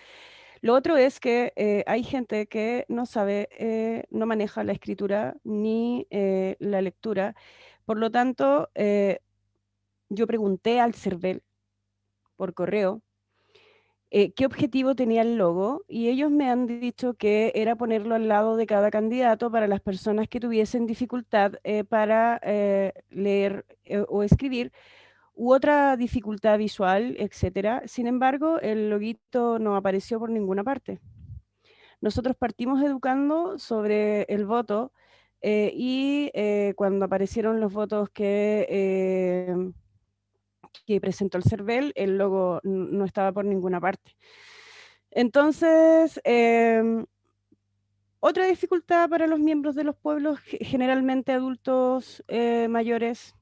Speaker 3: Lo otro es que hay gente que no sabe, no maneja la escritura ni la lectura. Por lo tanto, yo pregunté al CERVEL por correo qué objetivo tenía el logo y ellos me han dicho que era ponerlo al lado de cada candidato para las personas que tuviesen dificultad para leer o escribir u otra dificultad visual, etcétera. Sin embargo, el loguito no apareció por ninguna parte. Nosotros partimos educando sobre el voto y cuando aparecieron los votos que presentó el CERVEL, el logo no estaba por ninguna parte. Entonces, otra dificultad para los miembros de los pueblos, generalmente adultos mayores,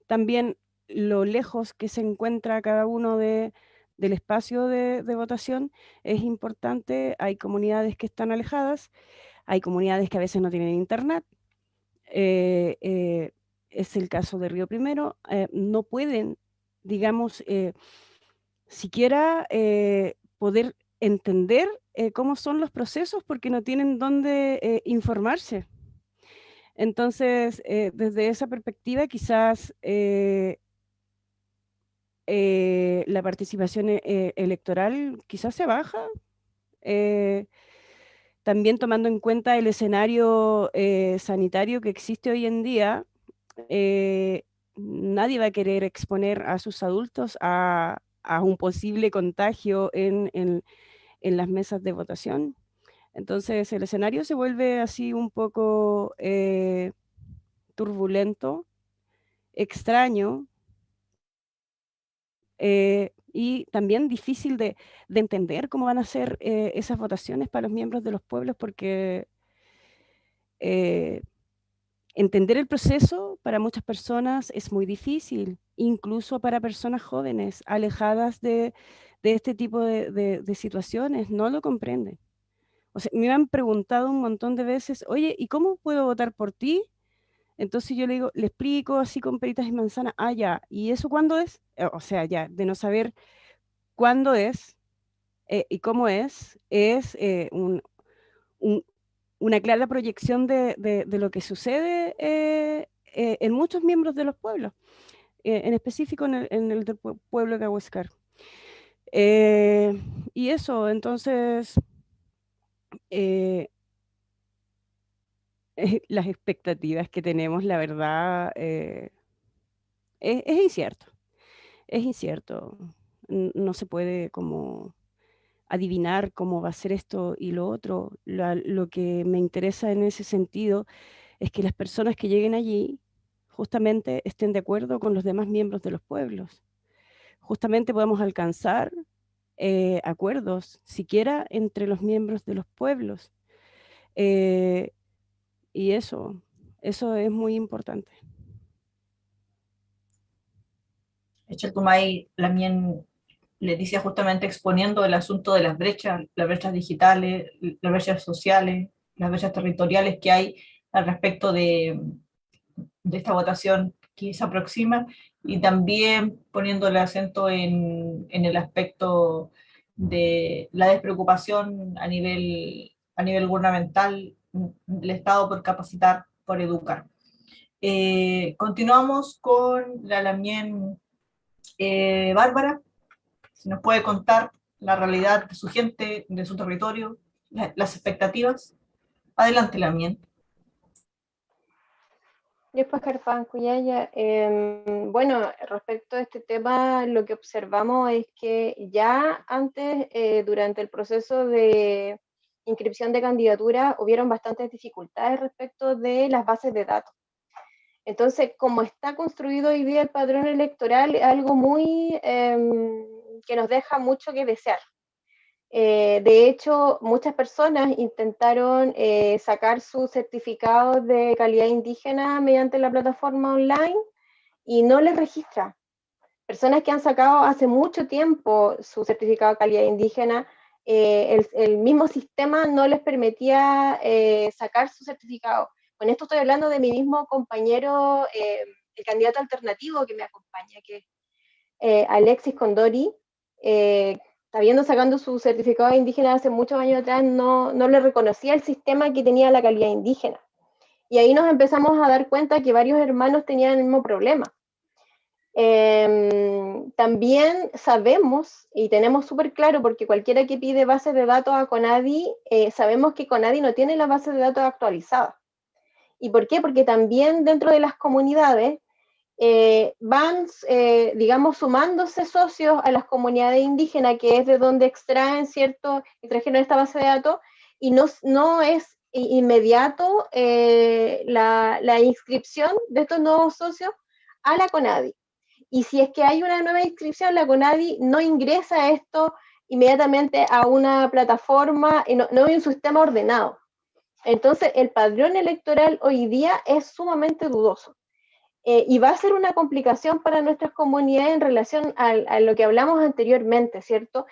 Speaker 3: también lo lejos que se encuentra cada uno del espacio de votación es importante. Hay comunidades que están alejadas, hay comunidades que a veces no tienen internet. Es el caso de Río Primero. No pueden, digamos, siquiera poder entender cómo son los procesos porque no tienen dónde informarse. Entonces, desde esa perspectiva, quizás la participación electoral quizás se baja, también tomando en cuenta el escenario sanitario que existe hoy en día. Nadie va a querer exponer a sus adultos a un posible contagio en las mesas de votación. Entonces el escenario se vuelve así un poco turbulento, extraño, y también difícil de entender cómo van a ser esas votaciones para los miembros de los pueblos, porque entender el proceso para muchas personas es muy difícil, incluso para personas jóvenes, alejadas de este tipo de situaciones, no lo comprenden. O sea, me han preguntado un montón de veces, oye, ¿y cómo puedo votar por ti? Entonces yo le digo, le explico así con peritas y manzanas, ah, ya, ¿y eso cuándo es? O sea, ya, de no saber cuándo es y cómo es un, una clara proyección de lo que sucede en muchos miembros de los pueblos, en específico en el del pueblo de Ahuescar. Y eso, entonces, las expectativas que tenemos, la verdad, es incierto. Es incierto. No se puede como adivinar cómo va a ser esto y lo otro. Lo que me interesa en ese sentido es que las personas que lleguen allí justamente estén de acuerdo con los demás miembros de los pueblos. Justamente podamos alcanzar acuerdos, siquiera entre los miembros de los pueblos. Y eso es muy importante.
Speaker 2: Tumay también le decía justamente exponiendo el asunto de las brechas digitales, las brechas sociales, las brechas territoriales que hay al respecto de esta votación que se aproxima, y también poniendo el acento en el aspecto de la despreocupación a nivel gubernamental del Estado por capacitar, por educar. Continuamos con la Lamien Bárbara, si nos puede contar la realidad de su gente, de su territorio, las expectativas. Adelante, Lamien.
Speaker 5: Bueno, respecto a este tema, lo que observamos es que ya antes, durante el proceso de inscripción de candidatura, hubieron bastantes dificultades respecto de las bases de datos. Entonces, como está construido hoy día el padrón electoral, es algo muy que nos deja mucho que desear. De hecho, muchas personas intentaron sacar su certificado de calidad indígena mediante la plataforma online y no les registra. Personas que han sacado hace mucho tiempo su certificado de calidad indígena, el mismo sistema no les permitía sacar su certificado. Con esto estoy hablando de mi mismo compañero, el candidato alternativo que me acompaña, que es Alexis Condori, habiendo sacando su certificado de indígena hace muchos años atrás, no le reconocía el sistema que tenía la calidad indígena. Y ahí nos empezamos a dar cuenta que varios hermanos tenían el mismo problema. También sabemos, y tenemos súper claro, porque cualquiera que pide bases de datos a Conadi, sabemos que Conadi no tiene las bases de datos actualizadas. ¿Y por qué? Porque también dentro de las comunidades van, digamos, sumándose socios a las comunidades indígenas, que es de donde extraen, ¿cierto?, y trajeron esta base de datos, y no es inmediato la inscripción de estos nuevos socios a la Conadi. Y si es que hay una nueva inscripción, la Conadi no ingresa esto inmediatamente a una plataforma, no hay un sistema ordenado. Entonces, el padrón electoral hoy día es sumamente dudoso. Y va a ser una complicación para nuestras comunidades en relación a lo que hablamos anteriormente, ¿cierto?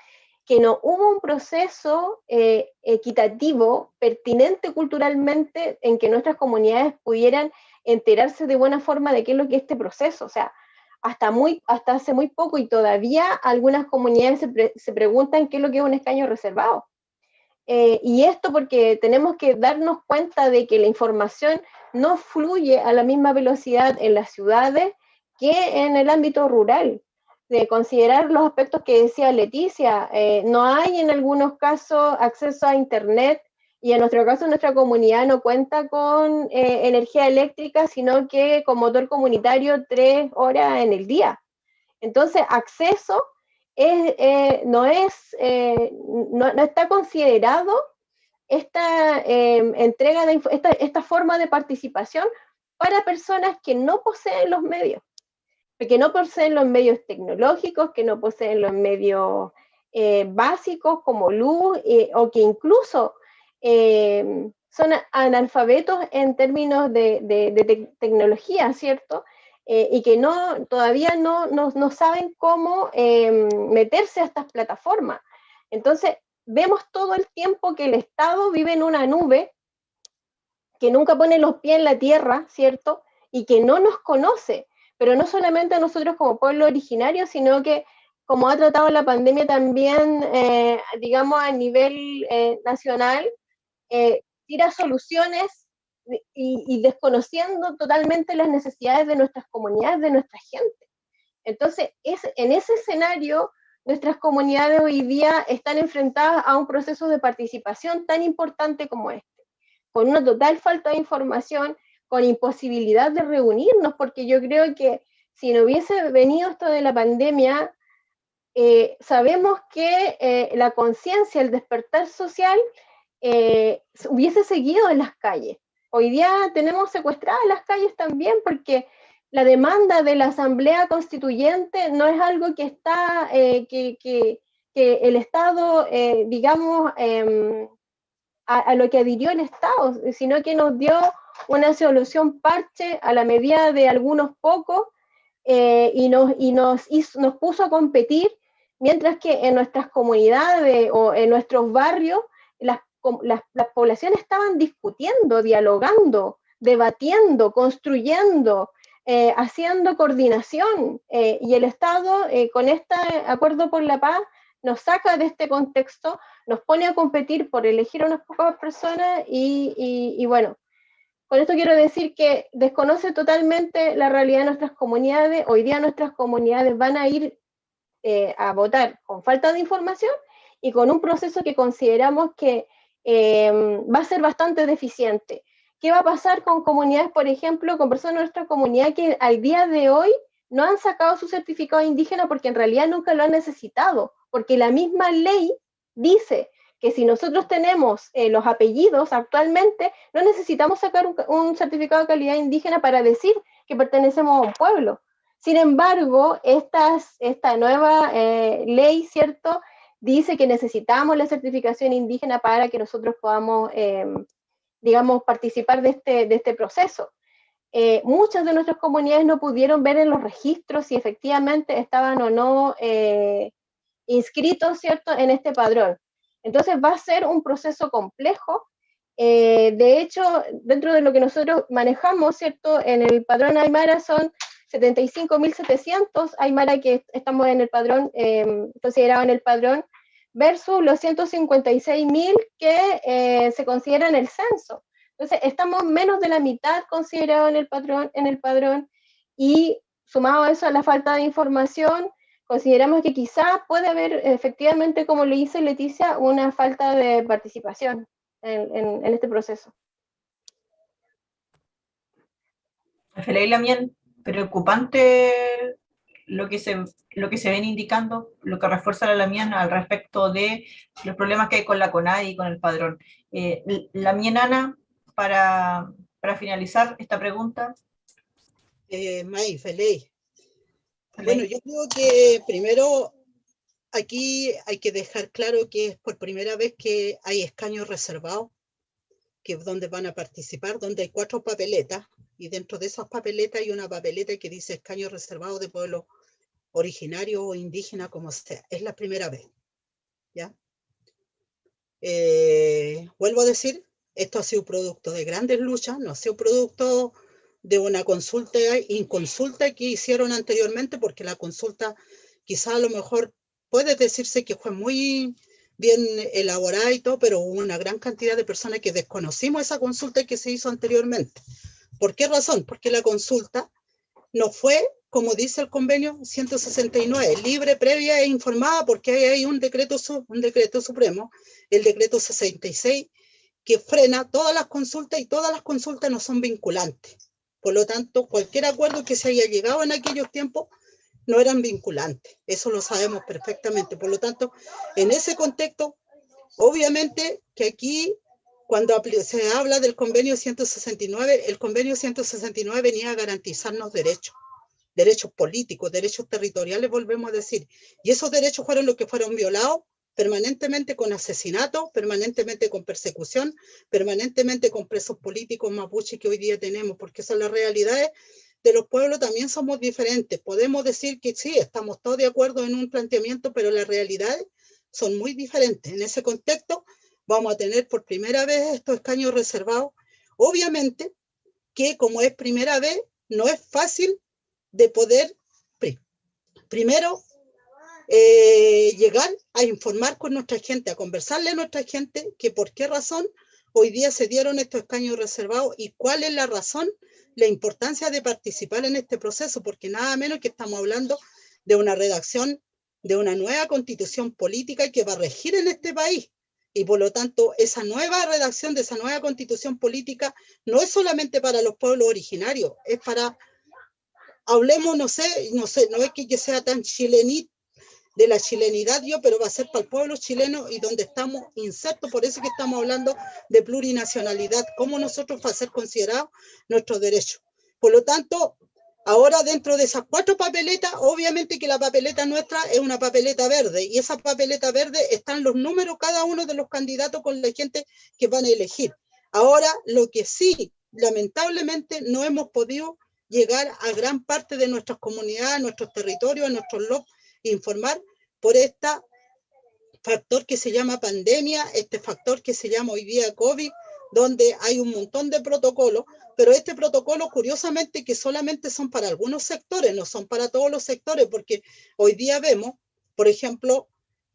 Speaker 5: Que no hubo un proceso equitativo, pertinente culturalmente, en que nuestras comunidades pudieran enterarse de buena forma de qué es lo que es este proceso. O sea, hasta hace muy poco y todavía algunas comunidades se preguntan qué es lo que es un escaño reservado. Y esto porque tenemos que darnos cuenta de que la información no fluye a la misma velocidad en las ciudades que en el ámbito rural. De considerar los aspectos que decía Leticia, no hay en algunos casos acceso a internet, y en nuestro caso nuestra comunidad no cuenta con energía eléctrica, sino que con motor comunitario 3 horas en el día. Entonces, acceso no está considerado esta entrega de esta forma de participación para personas que no poseen los medios, que no poseen los medios tecnológicos, que no poseen los medios básicos como luz, o que incluso son analfabetos en términos de tecnología, ¿cierto? Y que todavía no saben cómo meterse a estas plataformas. Entonces, vemos todo el tiempo que el Estado vive en una nube, que nunca pone los pies en la tierra, ¿cierto? Y que no nos conoce, pero no solamente a nosotros como pueblo originario, sino que como ha tratado la pandemia también, digamos, a nivel nacional, tira soluciones y desconociendo totalmente las necesidades de nuestras comunidades, de nuestra gente. Entonces, en ese escenario, nuestras comunidades hoy día están enfrentadas a un proceso de participación tan importante como este, con una total falta de información, con imposibilidad de reunirnos, porque yo creo que si no hubiese venido esto de la pandemia, sabemos que la conciencia, el despertar social, hubiese seguido en las calles. Hoy día tenemos secuestradas las calles también, porque la demanda de la Asamblea Constituyente no es algo que está, que el Estado, digamos, a lo que adhirió el Estado, sino que nos dio una solución parche a la medida de algunos pocos, y nos puso a competir, mientras que en nuestras comunidades o en nuestros barrios las poblaciones estaban discutiendo, dialogando, debatiendo, construyendo, haciendo coordinación, y el Estado con este acuerdo por la paz nos saca de este contexto, nos pone a competir por elegir a unas pocas personas y bueno, con esto quiero decir que desconoce totalmente la realidad de nuestras comunidades. Hoy día nuestras comunidades van a ir a votar con falta de información y con un proceso que consideramos que va a ser bastante deficiente. ¿Qué va a pasar con comunidades, por ejemplo, con personas de nuestra comunidad que al día de hoy no han sacado su certificado indígena porque en realidad nunca lo han necesitado? Porque la misma ley dice que si nosotros tenemos los apellidos actualmente, no necesitamos sacar un certificado de calidad indígena para decir que pertenecemos a un pueblo. Sin embargo, esta nueva ley, ¿cierto?, dice que necesitamos la certificación indígena para que nosotros podamos, digamos, participar de este proceso. Muchas de nuestras comunidades no pudieron ver en los registros si efectivamente estaban o no inscritos, ¿cierto?, en este padrón. Entonces va a ser un proceso complejo. De hecho, dentro de lo que nosotros manejamos, ¿cierto?, en el padrón Aymara son 75.700 Aymara que estamos en el padrón, considerados en el padrón, versus los 156.000 que se consideran en el censo. Entonces, estamos menos de la mitad considerados en el padrón, y sumado a eso, a la falta de información, consideramos que quizá puede haber efectivamente, como le dice Leticia, una falta de participación en este proceso.
Speaker 2: Feley Lamien, preocupante lo que se ven indicando, lo que refuerza la Lamien al respecto de los problemas que hay con la CONADI y con el padrón. Lamien, Ana, para finalizar esta pregunta.
Speaker 1: May, Feley. Bueno, yo creo que primero aquí hay que dejar claro que es por primera vez que hay escaños reservados, que es donde van a participar, donde hay 4 papeletas, y dentro de esas papeletas hay una papeleta que dice escaño reservado de pueblo originario o indígena, como sea. Es la primera vez, ¿ya? Vuelvo a decir, esto ha sido producto de grandes luchas, no ha sido producto de una consulta inconsulta que hicieron anteriormente, porque la consulta quizá a lo mejor puede decirse que fue muy bien elaborada y todo, pero hubo una gran cantidad de personas que desconocimos esa consulta que se hizo anteriormente. ¿Por qué razón? Porque la consulta no fue, como dice el convenio 169, libre, previa e informada, porque hay un decreto supremo, el decreto 66, que frena todas las consultas, y todas las consultas no son vinculantes. Por lo tanto, cualquier acuerdo que se haya llegado en aquellos tiempos no eran vinculantes. Eso lo sabemos perfectamente. Por lo tanto, en ese contexto, obviamente que aquí, cuando se habla del convenio 169, el convenio 169 venía a garantizarnos derechos políticos, derechos territoriales, volvemos a decir. Y esos derechos fueron los que fueron violados permanentemente, con asesinato, permanentemente con persecución, permanentemente con presos políticos mapuches que hoy día tenemos, porque son las realidades de los pueblos. También somos diferentes. Podemos decir que sí, estamos todos de acuerdo en un planteamiento, pero las realidades son muy diferentes. En ese contexto vamos a tener por primera vez estos escaños reservados. Obviamente que como es primera vez, no es fácil de poder, primero, llegar a informar con nuestra gente, a conversarle a nuestra gente que por qué razón hoy día se dieron estos escaños reservados y cuál es la razón, la importancia de participar en este proceso, porque nada menos que estamos hablando de una redacción de una nueva constitución política que va a regir en este país. Y por lo tanto, esa nueva redacción de esa nueva constitución política no es solamente para los pueblos originarios, es para, hablemos, no sé, no es que sea tan chilenito, de la chilenidad pero va a ser para el pueblo chileno y donde estamos insertos. Por eso que estamos hablando de plurinacionalidad, cómo nosotros va a ser considerados nuestros derechos. Por lo tanto, ahora dentro de esas 4 papeletas, obviamente que la papeleta nuestra es una papeleta verde, y esa papeleta verde están los números, cada uno de los candidatos con la gente que van a elegir. Ahora, lo que sí, lamentablemente, no hemos podido llegar a gran parte de nuestras comunidades, a nuestros territorios, a nuestros lobos, informar por este factor que se llama pandemia, este factor que se llama hoy día COVID, donde hay un montón de protocolos, pero este protocolo, curiosamente, que solamente son para algunos sectores, no son para todos los sectores, porque hoy día vemos, por ejemplo,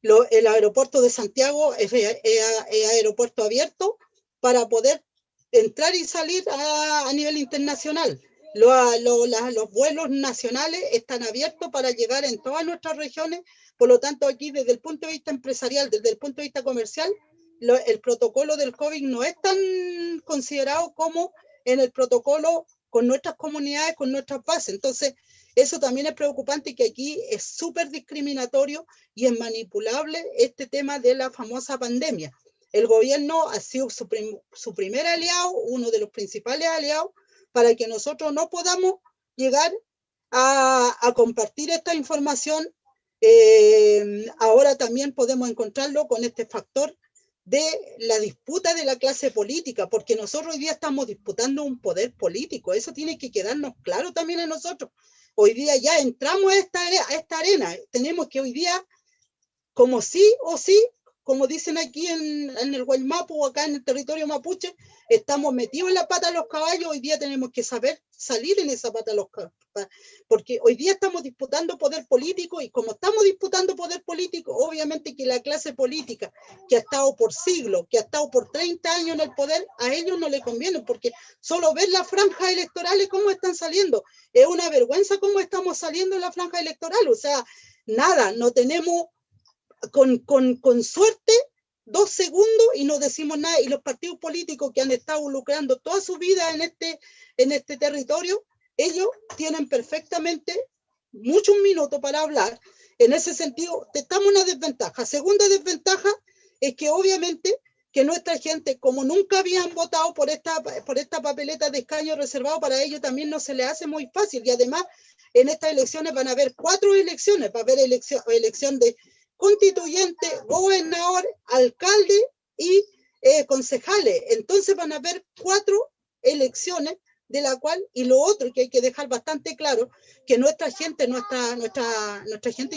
Speaker 1: el aeropuerto de Santiago es aeropuerto abierto para poder entrar y salir a nivel internacional. Los vuelos nacionales están abiertos para llegar en todas nuestras regiones. Por lo tanto, aquí desde el punto de vista empresarial, desde el punto de vista comercial, el protocolo del COVID no es tan considerado como en el protocolo con nuestras comunidades, con nuestras bases. Entonces, eso también es preocupante, que aquí es súper discriminatorio y es manipulable este tema de la famosa pandemia. El gobierno ha sido su primer aliado, uno de los principales aliados, para que nosotros no podamos llegar a compartir esta información ahora también podemos encontrarlo con este factor de la disputa de la clase política, porque nosotros hoy día estamos disputando un poder político, eso tiene que quedarnos claro también a nosotros. Hoy día ya entramos a esta arena, tenemos que hoy día, como sí o sí, como dicen aquí en el Guaymapu o acá en el territorio mapuche, estamos metidos en la pata de los caballos, hoy día tenemos que saber salir en esa pata de los caballos, porque hoy día estamos disputando poder político, y como estamos disputando poder político, obviamente que la clase política que ha estado por siglos, que ha estado por 30 años en el poder, a ellos no les conviene, porque solo ver las franjas electorales cómo están saliendo, es una vergüenza cómo estamos saliendo en la franja electoral, o sea, nada, no tenemos con suerte 2 segundos y no decimos nada, y los partidos políticos que han estado lucrando toda su vida en este territorio, ellos tienen perfectamente muchos minutos para hablar. En ese sentido, estamos en una desventaja. Segunda desventaja es que obviamente que nuestra gente, como nunca habían votado por esta papeleta de escaño reservado, para ellos también no se les hace muy fácil, y además en estas elecciones van a haber 4 elecciones, va a haber elección de constituyente, gobernador, alcalde y concejales. Entonces van a haber 4 elecciones, de la cual, y lo otro que hay que dejar bastante claro, que nuestra gente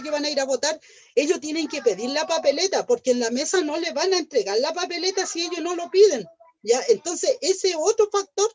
Speaker 1: que van a ir a votar, ellos tienen que pedir la papeleta, porque en la mesa no les van a entregar la papeleta si ellos no lo piden, ¿ya? Entonces ese otro factor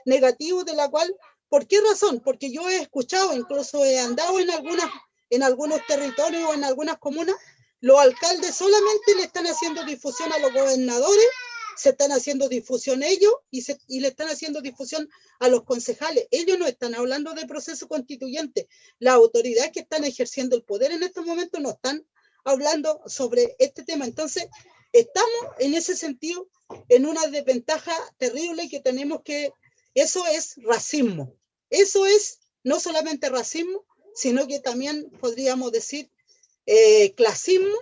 Speaker 1: negativo de la cual, ¿por qué razón? Porque yo he escuchado, incluso he andado en algunos territorios o en algunas comunas, los alcaldes solamente le están haciendo difusión a los gobernadores, se están haciendo difusión ellos y le están haciendo difusión a los concejales. Ellos no están hablando de proceso constituyente. Las autoridades que están ejerciendo el poder en estos momentos no están hablando sobre este tema. Entonces, estamos en ese sentido en una desventaja terrible que tenemos que... Eso es racismo. Eso es no solamente racismo, sino que también podríamos decir clasismo.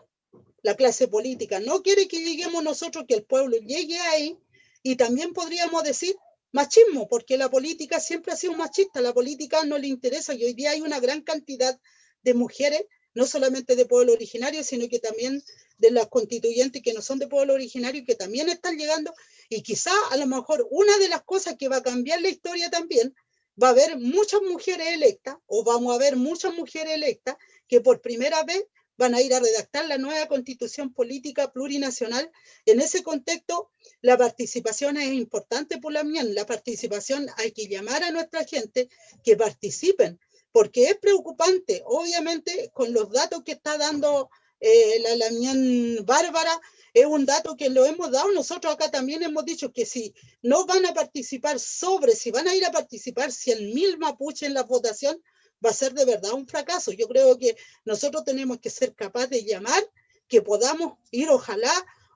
Speaker 1: La clase política no quiere que lleguemos nosotros, que el pueblo llegue ahí, y también podríamos decir machismo, porque la política siempre ha sido machista, la política no le interesa, y hoy día hay una gran cantidad de mujeres, no solamente de pueblo originario, sino que también de las constituyentes que no son de pueblo originario, que también están llegando, y quizá a lo mejor una de las cosas que va a cambiar la historia también, va a haber muchas mujeres electas, o vamos a ver muchas mujeres electas, que por primera vez van a ir a redactar la nueva constitución política plurinacional. En ese contexto, la participación es importante por la mía. La participación, hay que llamar a nuestra gente que participen, porque es preocupante, obviamente, con los datos que está dando la Lamián Bárbara, es un dato que lo hemos dado nosotros acá también, hemos dicho que si no van a participar si van a ir a participar 100.000 mapuches en la votación, va a ser de verdad un fracaso. Yo creo que nosotros tenemos que ser capaces de llamar, que podamos ir, ojalá,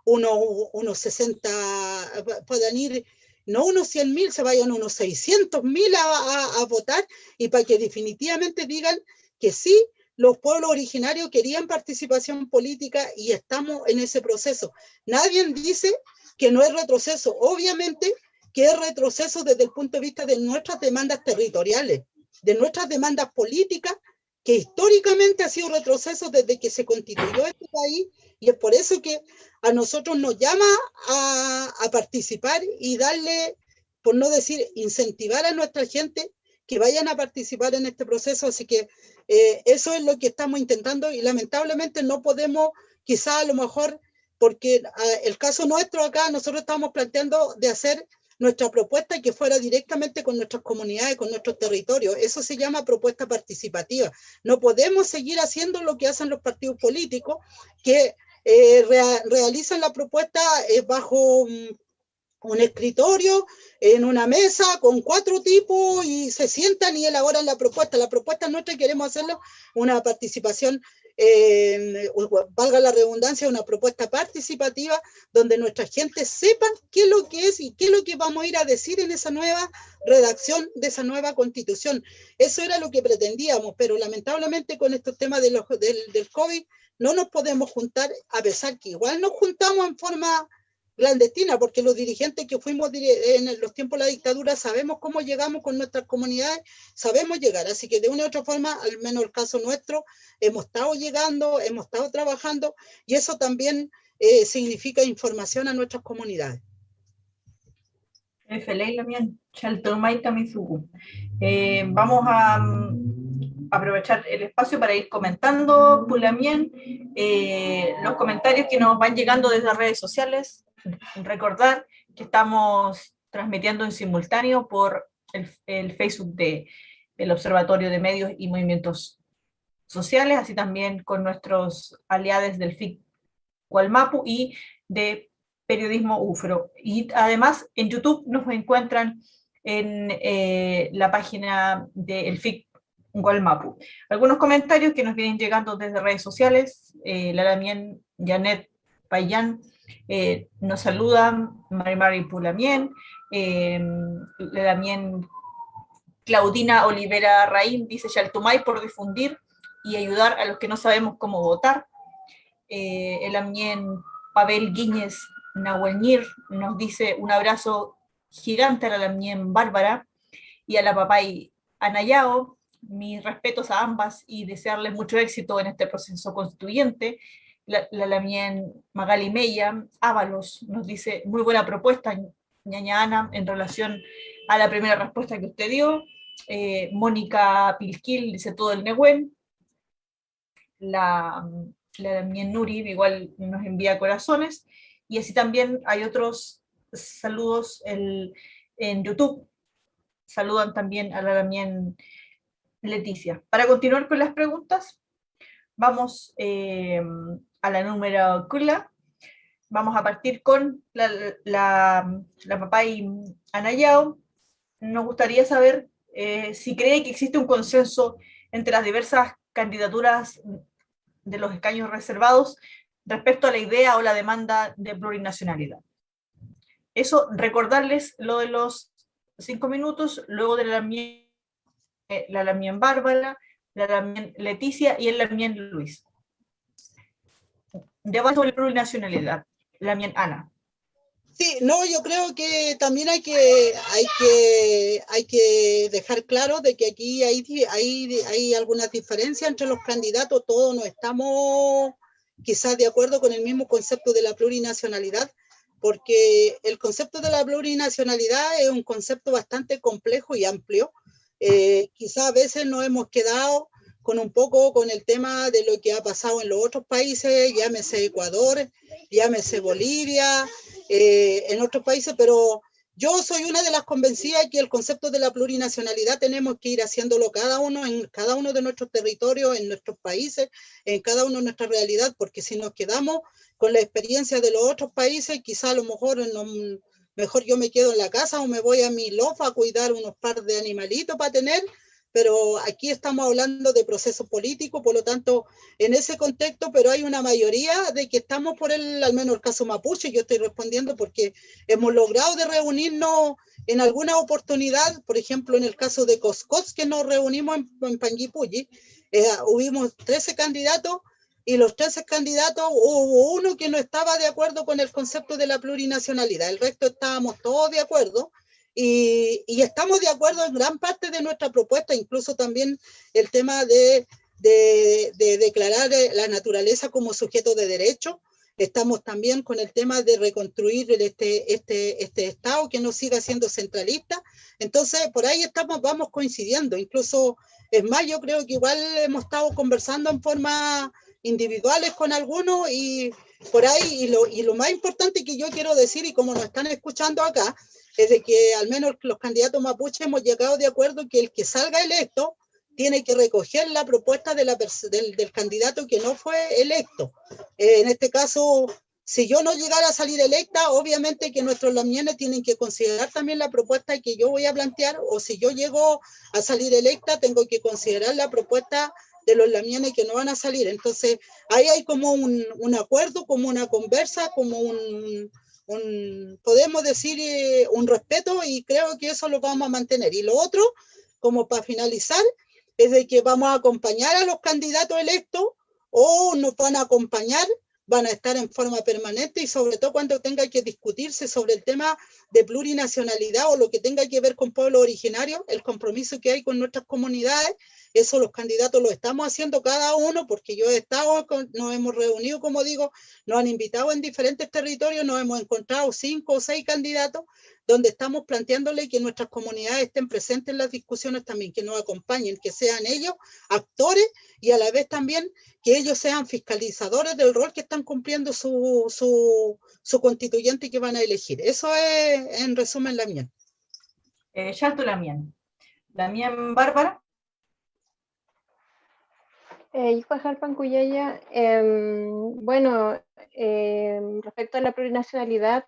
Speaker 1: unos 60, puedan ir, no unos 100.000, se vayan unos 600.000 a votar, y para que definitivamente digan que sí, los pueblos originarios querían participación política y estamos en ese proceso. Nadie dice que no es retroceso, obviamente que es retroceso desde el punto de vista de nuestras demandas territoriales, de nuestras demandas políticas, que históricamente ha sido retroceso desde que se constituyó este país, y es por eso que a nosotros nos llama a participar y darle, por no decir, incentivar a nuestra gente que vayan a participar en este proceso. Así que eso es lo que estamos intentando, y lamentablemente no podemos, quizá a lo mejor, porque el caso nuestro acá, nosotros estamos planteando de hacer nuestra propuesta y que fuera directamente con nuestras comunidades, con nuestros territorios. Eso se llama propuesta participativa. No podemos seguir haciendo lo que hacen los partidos políticos, que realizan la propuesta bajo un escritorio, en una mesa, con 4 tipos, y se sientan y elaboran la propuesta. La propuesta nuestra queremos hacerlo una participación, valga la redundancia, una propuesta participativa, donde nuestra gente sepa qué es lo que es y qué es lo que vamos a ir a decir en esa nueva redacción de esa nueva constitución. Eso era lo que pretendíamos, pero lamentablemente con estos temas del COVID no nos podemos juntar, a pesar que igual nos juntamos en forma clandestina, porque los dirigentes que fuimos en los tiempos de la dictadura sabemos cómo llegamos con nuestras comunidades, sabemos llegar, así que de una u otra forma, al menos el caso nuestro, hemos estado llegando, hemos estado trabajando, y eso también significa información a nuestras comunidades.
Speaker 2: Vamos a aprovechar el espacio para ir comentando, Pulamien, los comentarios que nos van llegando desde las redes sociales. Recordar que estamos transmitiendo en simultáneo por el Facebook del Observatorio de Medios y Movimientos Sociales, así también con nuestros aliados del FIC Gualmapu y de Periodismo UFRO. Y además en YouTube nos encuentran en la página del FIC Gualmapu. Algunos comentarios que nos vienen llegando desde redes sociales. Lalamien Janet Payán nos saluda, Mari Pulamien, Lalamien Claudina Olivera Raín dice Chaltumay por difundir y ayudar a los que no sabemos cómo votar. Lalamien Pavel Guíñez Nahuelñir nos dice un abrazo gigante a la Lalamien Bárbara y a la papay Anayao. Mis respetos a ambas y desearles mucho éxito en este proceso constituyente. La Lamien Magali Meya Ábalos nos dice, muy buena propuesta, ñaña Ana, en relación a la primera respuesta que usted dio. Mónica Pilquil dice todo el Nehuen. La Lamien Nuri igual nos envía corazones. Y así también hay otros saludos en YouTube. Saludan también a la Lamien Leticia. Para continuar con las preguntas, vamos a la número Kula. Vamos a partir con la papay Anayao. Nos gustaría saber si cree que existe un consenso entre las diversas candidaturas de los escaños reservados respecto a la idea o la demanda de plurinacionalidad. Eso, recordarles lo de los 5 minutos, luego de la Lamien Bárbara, la Lamien Leticia y el Lamien Luis. Debate sobre plurinacionalidad, Lamien Ana.
Speaker 1: Sí, no, yo creo que también hay que dejar claro de que aquí hay algunas diferencias entre los candidatos, todos no estamos quizás de acuerdo con el mismo concepto de la plurinacionalidad, porque el concepto de la plurinacionalidad es un concepto bastante complejo y amplio. Quizás a veces nos hemos quedado con un poco con el tema de lo que ha pasado en los otros países, llámese Ecuador, llámese Bolivia, en otros países, pero yo soy una de las convencidas que el concepto de la plurinacionalidad tenemos que ir haciéndolo cada uno en cada uno de nuestros territorios, en nuestros países, en cada uno de nuestra realidad, porque si nos quedamos con la experiencia de los otros países, quizá a lo mejor mejor yo me quedo en la casa o me voy a mi lofa a cuidar unos par de animalitos para tener, pero aquí estamos hablando de proceso político, por lo tanto, en ese contexto, pero hay una mayoría de que estamos por al menos el caso mapuche, yo estoy respondiendo porque hemos logrado de reunirnos en alguna oportunidad, por ejemplo, en el caso de Coscos, que nos reunimos en Panguipulli, hubimos 13 candidatos, y los 13 candidatos, hubo uno que no estaba de acuerdo con el concepto de la plurinacionalidad, el resto estábamos todos de acuerdo, y estamos de acuerdo en gran parte de nuestra propuesta, incluso también el tema de declarar la naturaleza como sujeto de derecho. Estamos también con el tema de reconstruir este Estado que no siga siendo centralista. Entonces, por ahí vamos coincidiendo. Incluso, es más, yo creo que igual hemos estado conversando en forma individuales con algunos y por ahí, y lo más importante que yo quiero decir, y como nos están escuchando acá, es de que al menos los candidatos mapuches hemos llegado de acuerdo que el que salga electo tiene que recoger la propuesta del candidato que no fue electo. En este caso, si yo no llegara a salir electa, obviamente que nuestros lamienes tienen que considerar también la propuesta que yo voy a plantear, o si yo llego a salir electa, tengo que considerar la propuesta de los lamienes que no van a salir. Entonces, ahí hay como un acuerdo, como una conversa, como podemos decir, un respeto, y creo que eso lo vamos a mantener. Y lo otro, como para finalizar, es de que vamos a acompañar a los candidatos electos o nos van a acompañar van a estar en forma permanente y sobre todo cuando tenga que discutirse sobre el tema de plurinacionalidad o lo que tenga que ver con pueblos originarios, el compromiso que hay con nuestras comunidades, eso los candidatos lo estamos haciendo cada uno, porque yo he estado, nos hemos reunido, como digo, nos han invitado en diferentes territorios, nos hemos encontrado 5 o 6 candidatos, donde estamos planteándole que nuestras comunidades estén presentes en las discusiones también, que nos acompañen, que sean ellos actores y a la vez también que ellos sean fiscalizadores del rol que están cumpliendo su constituyente que van a elegir. Eso es, en resumen, la mía.
Speaker 2: Xalto Lamien. Lamien Bárbara.
Speaker 5: Harpan Cuyaya, bueno, respecto a la plurinacionalidad,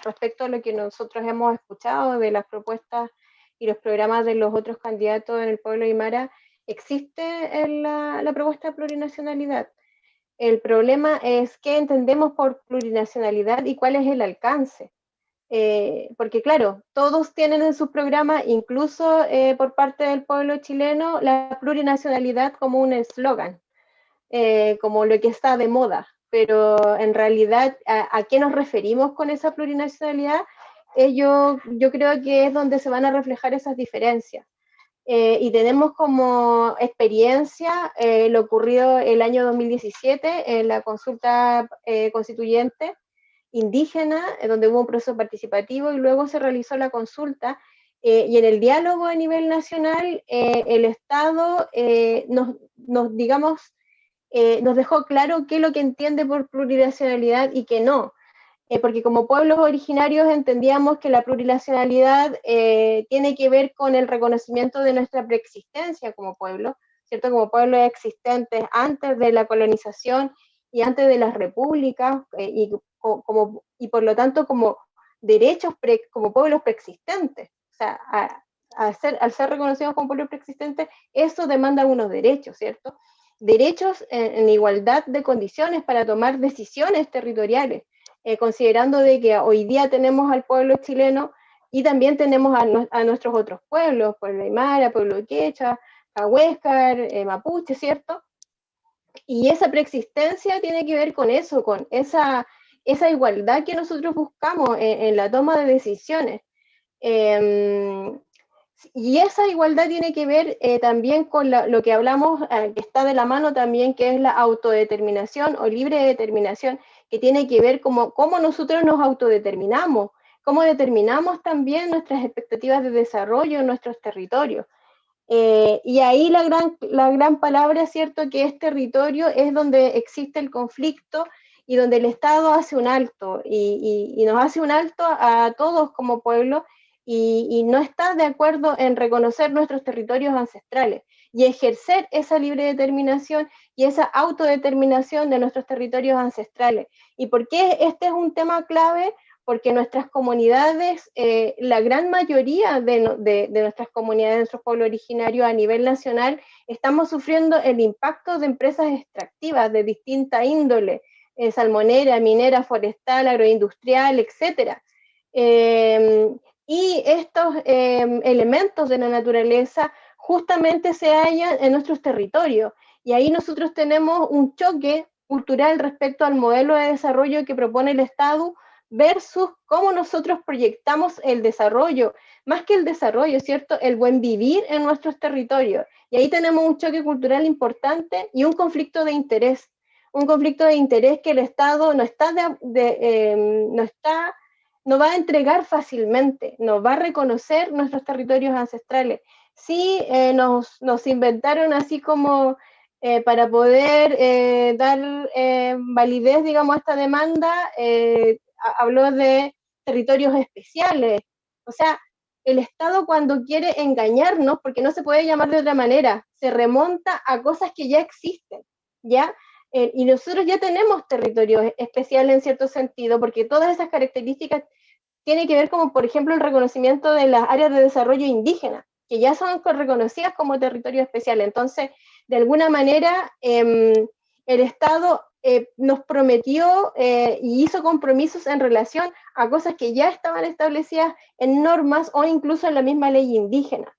Speaker 5: respecto a lo que nosotros hemos escuchado de las propuestas y los programas de los otros candidatos en el pueblo Aymara, existe la propuesta de plurinacionalidad. El problema es qué entendemos por plurinacionalidad y cuál es el alcance. Porque claro, todos tienen en sus programas, incluso por parte del pueblo chileno, la plurinacionalidad como un eslogan, como lo que está de moda, pero en realidad, ¿a qué nos referimos con esa plurinacionalidad? Yo creo que es donde se van a reflejar esas diferencias. Y tenemos como experiencia lo ocurrido el año 2017 en la consulta constituyente indígena, donde hubo un proceso participativo y luego se realizó la consulta, y en el diálogo a nivel nacional el Estado nos dejó claro qué es lo que entiende por plurinacionalidad y qué no, porque como pueblos originarios entendíamos que la plurinacionalidad tiene que ver con el reconocimiento de nuestra preexistencia como pueblo, ¿cierto? Como pueblos existentes antes de la colonización y antes de las repúblicas, y por lo tanto como derechos, como pueblos preexistentes. O sea, al ser reconocidos como pueblos preexistentes, eso demanda unos derechos, ¿cierto? Derechos en igualdad de condiciones para tomar decisiones territoriales, considerando de que hoy día tenemos al pueblo chileno y también tenemos a nuestros otros pueblos, pueblo Aymara, pueblo Quechua, Cahuéscar, Mapuche, ¿cierto? Y esa preexistencia tiene que ver con eso, con esa igualdad que nosotros buscamos en la toma de decisiones. Y esa igualdad tiene que ver también con lo que hablamos, que está de la mano también, que es la autodeterminación o libre determinación, que tiene que ver cómo nosotros nos autodeterminamos, cómo determinamos también nuestras expectativas de desarrollo en nuestros territorios. Y ahí la gran palabra, ¿cierto?, que es territorio, es donde existe el conflicto y donde el Estado hace un alto y nos hace un alto a todos como pueblo y no está de acuerdo en reconocer nuestros territorios ancestrales y ejercer esa libre determinación y esa autodeterminación de nuestros territorios ancestrales. ¿Y por qué este es un tema clave? Porque nuestras comunidades, la gran mayoría de nuestras comunidades, de nuestros pueblos originarios a nivel nacional, estamos sufriendo el impacto de empresas extractivas de distinta índole, salmonera, minera, forestal, agroindustrial, etc. Y estos elementos de la naturaleza justamente se hallan en nuestros territorios. Y ahí nosotros tenemos un choque cultural respecto al modelo de desarrollo que propone el Estado versus cómo nosotros proyectamos el desarrollo, más que el desarrollo, ¿cierto?, el buen vivir en nuestros territorios. Y ahí tenemos un choque cultural importante y un conflicto de interés que el Estado no va a entregar fácilmente, no va a reconocer nuestros territorios ancestrales. Sí, nos inventaron así como para poder dar validez, digamos, a esta demanda, habló de territorios especiales. O sea, el Estado cuando quiere engañarnos, porque no se puede llamar de otra manera, se remonta a cosas que ya existen, ¿ya? Y nosotros ya tenemos territorios especiales en cierto sentido, porque todas esas características tienen que ver como, por ejemplo, el reconocimiento de las áreas de desarrollo indígena, que ya son reconocidas como territorios especiales. Entonces, de alguna manera, el Estado nos prometió y hizo compromisos en relación a cosas que ya estaban establecidas en normas o incluso en la misma ley indígena.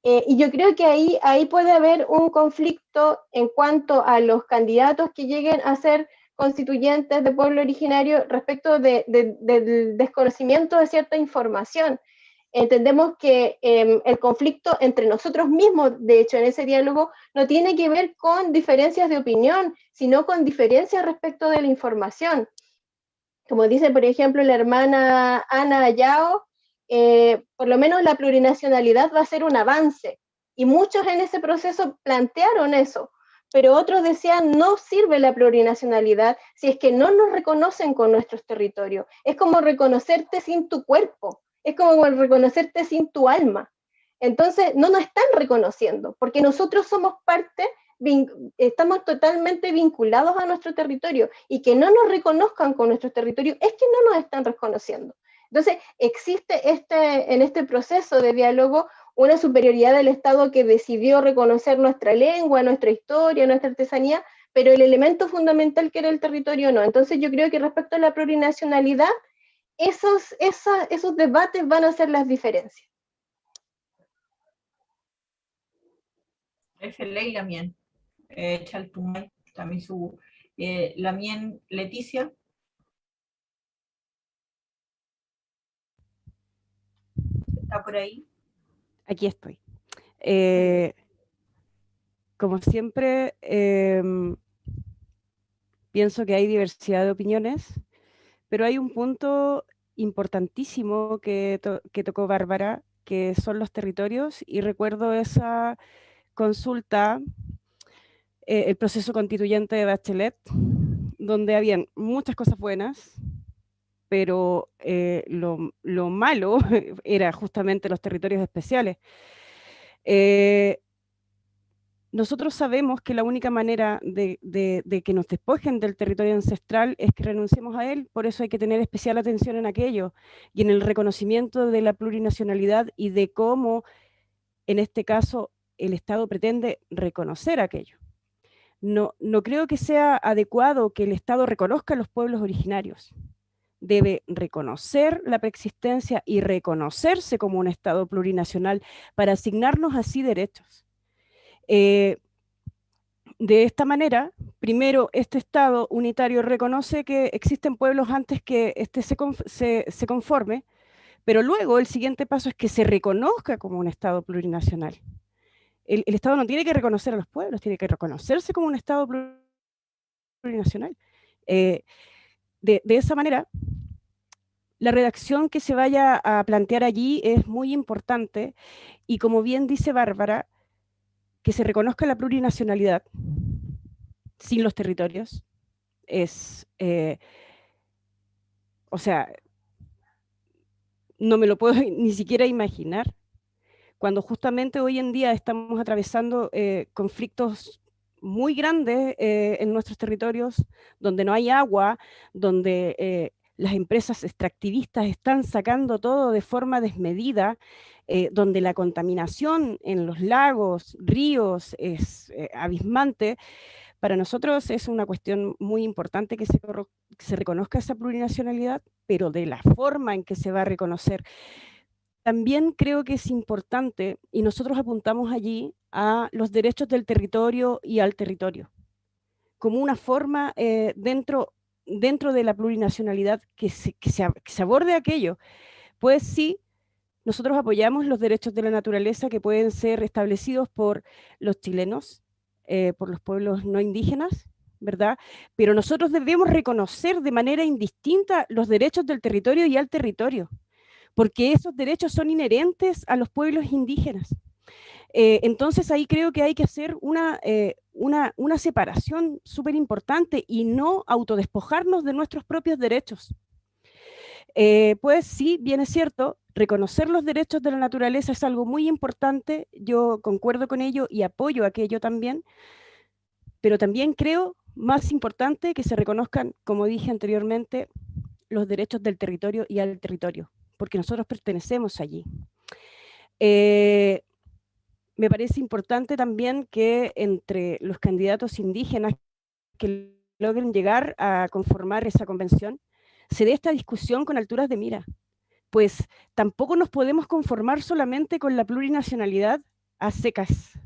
Speaker 5: Y yo creo que ahí puede haber un conflicto en cuanto a los candidatos que lleguen a ser constituyentes de pueblo originario respecto del desconocimiento de cierta información. Entendemos que el conflicto entre nosotros mismos, de hecho, en ese diálogo, no tiene que ver con diferencias de opinión, sino con diferencias respecto de la información. Como dice, por ejemplo, la hermana Ana Ayao, por lo menos la plurinacionalidad va a ser un avance. Y muchos en ese proceso plantearon eso, pero otros decían, no sirve la plurinacionalidad si es que no nos reconocen con nuestros territorios. Es como reconocerte sin tu cuerpo, es como reconocerte sin tu alma. Entonces, no nos están reconociendo, porque nosotros somos parte, estamos totalmente vinculados a nuestro territorio, y que no nos reconozcan con nuestro territorio es que no nos están reconociendo. Entonces, existe en este proceso de diálogo una superioridad del Estado que decidió reconocer nuestra lengua, nuestra historia, nuestra artesanía, pero el elemento fundamental que era el territorio no. Entonces yo creo que respecto a la plurinacionalidad, esos debates van a ser las diferencias.
Speaker 2: Ley Lamien, Chaltumay, también su Lamien Leticia. ¿Está por ahí?
Speaker 3: Aquí estoy. Como siempre, pienso que hay diversidad de opiniones, pero hay un punto importantísimo que tocó Bárbara, que son los territorios, y recuerdo esa consulta, el proceso constituyente de Bachelet, donde habían muchas cosas buenas, pero lo malo era justamente los territorios especiales. Nosotros sabemos que la única manera de que nos despojen del territorio ancestral es que renunciemos a él, por eso hay que tener especial atención en aquello y en el reconocimiento de la plurinacionalidad y de cómo, en este caso, el Estado pretende reconocer aquello. No creo que sea adecuado que el Estado reconozca a los pueblos originarios. Debe reconocer la preexistencia y reconocerse como un Estado plurinacional para asignarnos así derechos. De esta manera, primero, este Estado unitario reconoce que existen pueblos antes que este se conforme, pero luego el siguiente paso es que se reconozca como un Estado plurinacional. El Estado no tiene que reconocer a los pueblos, tiene que reconocerse como un Estado plurinacional. De esa manera, la redacción que se vaya a plantear allí es muy importante y, como bien dice Bárbara, que se reconozca la plurinacionalidad sin los territorios es, o sea, no me lo puedo ni siquiera imaginar, cuando justamente hoy en día estamos atravesando conflictos muy grandes en nuestros territorios, donde no hay agua, donde las empresas extractivistas están sacando todo de forma desmedida, donde la contaminación en los lagos, ríos es abismante. Para nosotros es una cuestión muy importante que se reconozca esa plurinacionalidad, pero de la forma en que se va a reconocer. También creo que es importante, y nosotros apuntamos allí a los derechos del territorio y al territorio, como una forma dentro de la plurinacionalidad que se aborde aquello. Pues sí, nosotros apoyamos los derechos de la naturaleza que pueden ser establecidos por los chilenos, por los pueblos no indígenas, ¿verdad? Pero nosotros debemos reconocer de manera indistinta los derechos del territorio y al territorio, porque esos derechos son inherentes a los pueblos indígenas. Entonces ahí creo que hay que hacer una separación súper importante y no autodespojarnos de nuestros propios derechos. Pues sí, bien es cierto, reconocer los derechos de la naturaleza es algo muy importante, yo concuerdo con ello y apoyo aquello también, pero también creo más importante que se reconozcan, como dije anteriormente, los derechos del territorio y al territorio, porque nosotros pertenecemos allí. Me parece importante también que entre los candidatos indígenas que logren llegar a conformar esa convención, se dé esta discusión con alturas de mira, pues tampoco nos podemos conformar solamente con la plurinacionalidad a secas.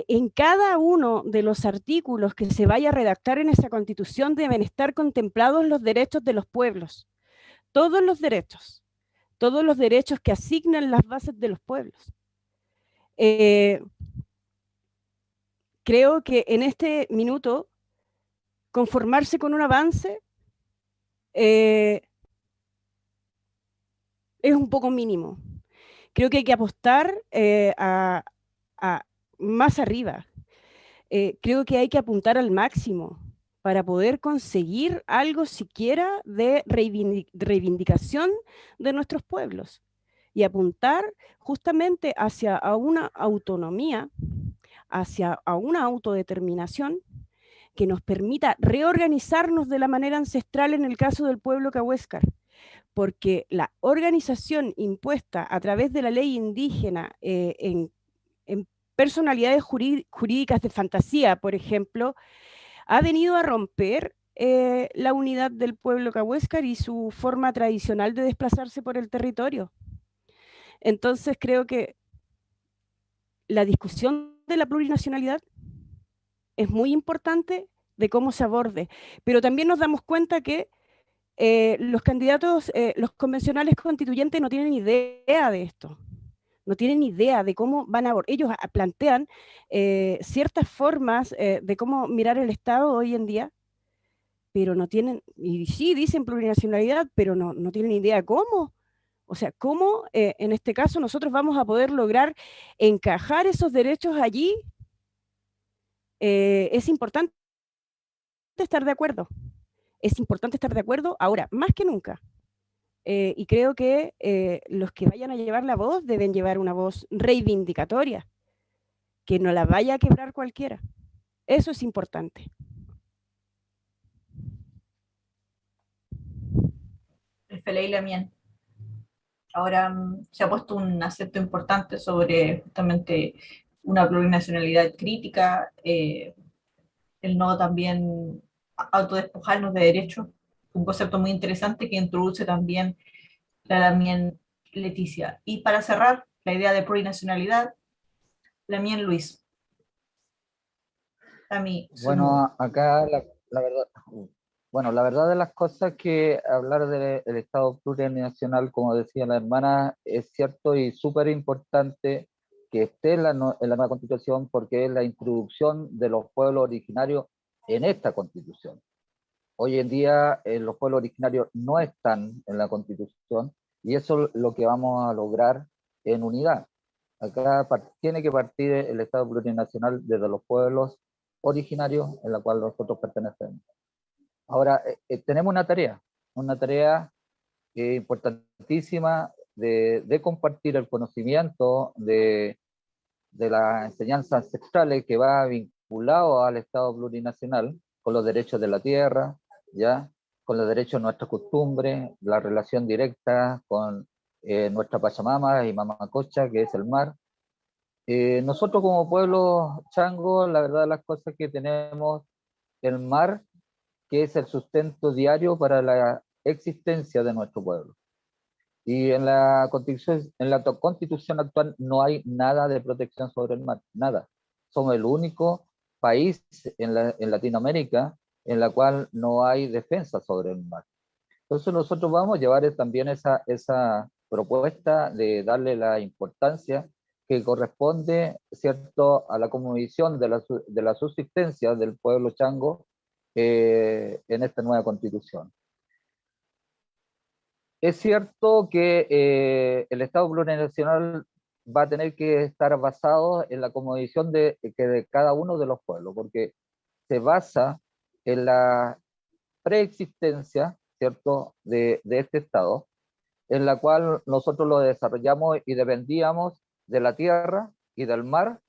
Speaker 3: en cada uno de los artículos que se vaya a redactar en esa Constitución deben estar contemplados los derechos de los pueblos, todos los derechos que asignan las bases de los pueblos. Creo que en este minuto conformarse con un avance es un poco mínimo. Creo que hay que apostar a más arriba. Creo que hay que apuntar al máximo para poder conseguir algo siquiera de reivindicación de nuestros pueblos y apuntar justamente hacia una autonomía, hacia una autodeterminación que nos permita reorganizarnos de la manera ancestral en el caso del pueblo cahuéscar, porque la organización impuesta a través de la ley indígena en personalidades jurídicas de fantasía, por ejemplo, ha venido a romper la unidad del pueblo cahuéscar y su forma tradicional de desplazarse por el territorio. Entonces creo que la discusión de la plurinacionalidad es muy importante de cómo se aborde, pero también nos damos cuenta que los candidatos, los convencionales constituyentes no tienen idea de esto, no tienen idea de cómo van a abordar. Ellos plantean ciertas formas de cómo mirar el Estado hoy en día, pero no tienen, y sí dicen plurinacionalidad, pero no tienen idea cómo. O sea, cómo en este caso nosotros vamos a poder lograr encajar esos derechos allí. Es importante estar de acuerdo. Es importante estar de acuerdo ahora, más que nunca. Y creo que los que vayan a llevar la voz deben llevar una voz reivindicatoria, que no la vaya a quebrar cualquiera. Eso es importante.
Speaker 2: El Feley Lamien. Ahora se ha puesto un acento importante sobre justamente una plurinacionalidad crítica, el no también autodespojarnos de derechos, un concepto muy interesante que introduce también la Lamien Leticia. Y para cerrar, la idea de plurinacionalidad, Lamien Luis. A mí,
Speaker 4: Bueno, acá la verdad, bueno, la verdad de las cosas es que hablar del Estado plurinacional, como decía la hermana, es cierto y súper importante que esté en la nueva Constitución, porque es la introducción de los pueblos originarios en esta Constitución. Hoy en día los pueblos originarios no están en la Constitución y eso es lo que vamos a lograr en unidad. Acá tiene que partir el Estado plurinacional desde los pueblos originarios en la cual nosotros pertenecemos. Ahora, tenemos una tarea importantísima de compartir el conocimiento de las enseñanzas ancestrales que va vinculado al Estado plurinacional con los derechos de la tierra, ¿ya? Con los derechos de nuestras costumbres, la relación directa con nuestra Pachamama y Mamacocha, que es el mar. Nosotros como pueblo chango, la verdad de las cosas es que tenemos el mar, que es el sustento diario para la existencia de nuestro pueblo. Y en la constitución actual no hay nada de protección sobre el mar, nada. Somos el único país en Latinoamérica en la cual no hay defensa sobre el mar. Entonces nosotros vamos a llevar también esa propuesta de darle la importancia que corresponde, ¿cierto?, a la conmovisión de la subsistencia del pueblo chango en esta nueva constitución. Es cierto que el Estado plurinacional va a tener que estar basado en la conmovisión de cada uno de los pueblos, porque se basa en la preexistencia, ¿cierto?, de este Estado, en la cual nosotros lo desarrollamos y dependíamos de la tierra y del mar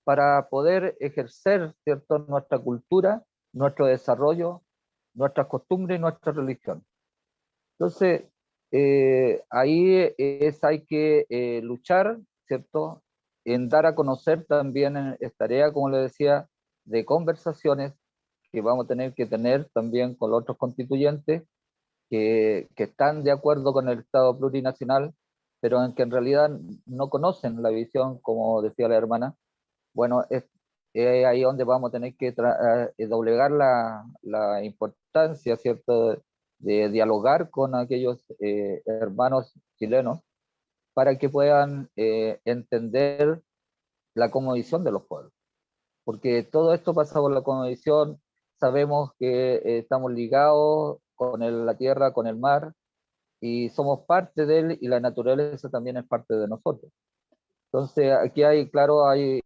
Speaker 4: para poder ejercer, ¿cierto?, nuestra cultura, nuestro desarrollo, nuestras costumbres y nuestra religión. Entonces, ahí hay que luchar, ¿cierto?, en dar a conocer también esta tarea, como le decía, de conversaciones que vamos a tener que tener también con los otros constituyentes que están de acuerdo con el Estado plurinacional, pero en que en realidad no conocen la visión, como decía la hermana, bueno, es ahí donde vamos a tener que doblegar la importancia, ¿cierto?, de dialogar con aquellos hermanos chilenos para que puedan entender la cosmovisión de los pueblos. Porque todo esto pasa por la cosmovisión, sabemos que estamos ligados con la tierra, con el mar, y somos parte de él, y la naturaleza también es parte de nosotros. Entonces, aquí hay, claro, hay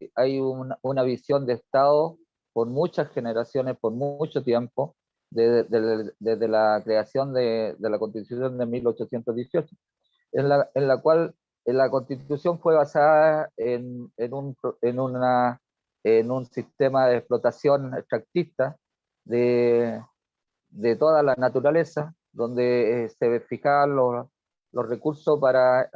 Speaker 4: una visión de Estado por muchas generaciones, por mucho tiempo, desde la creación de la Constitución de 1818, en la cual la Constitución fue basada en un sistema de explotación extractista de toda la naturaleza, donde se fijaban los recursos para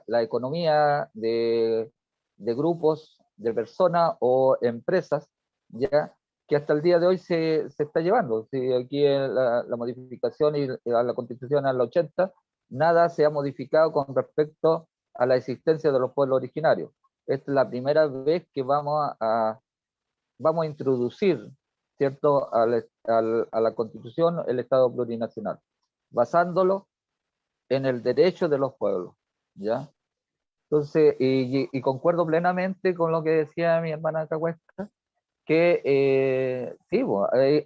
Speaker 4: la economía de grupos, de personas o empresas, ya que hasta el día de hoy se está llevando. Si aquí en la modificación y a la Constitución al 80, nada se ha modificado con respecto a la existencia de los pueblos originarios. Esta es la primera vez que vamos a introducir, ¿cierto?, a la Constitución el Estado plurinacional, basándolo en el derecho de los pueblos, ¿ya? Entonces, y concuerdo plenamente con lo que decía mi hermana Cahuesca, que sí,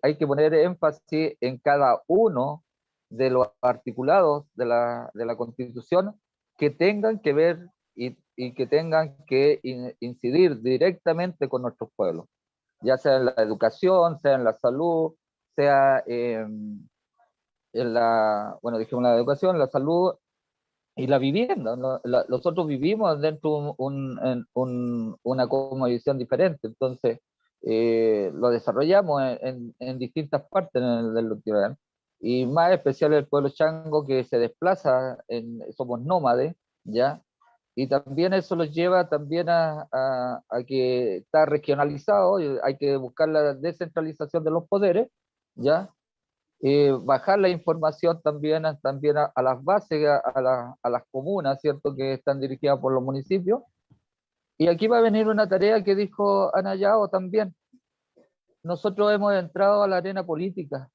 Speaker 4: hay que poner énfasis en cada uno de los articulados de la Constitución que tengan que ver y que tengan que incidir directamente con nuestros pueblos, ya sea en la educación, sea en la salud, sea en bueno, dijimos la educación, la salud y la vivienda. Nosotros vivimos dentro de una cosmovisión diferente, entonces lo desarrollamos en distintas partes del Luchiván, y más especial el pueblo chango, que se desplaza, somos nómades, ¿ya? Y también eso los lleva también a que está regionalizado, y hay que buscar la descentralización de los poderes, ¿ya? Bajar la información también a las bases, a las comunas, ¿cierto?, que están dirigidas por los municipios. Y aquí va a venir una tarea que dijo Ana Yao también. Nosotros hemos entrado a la arena política,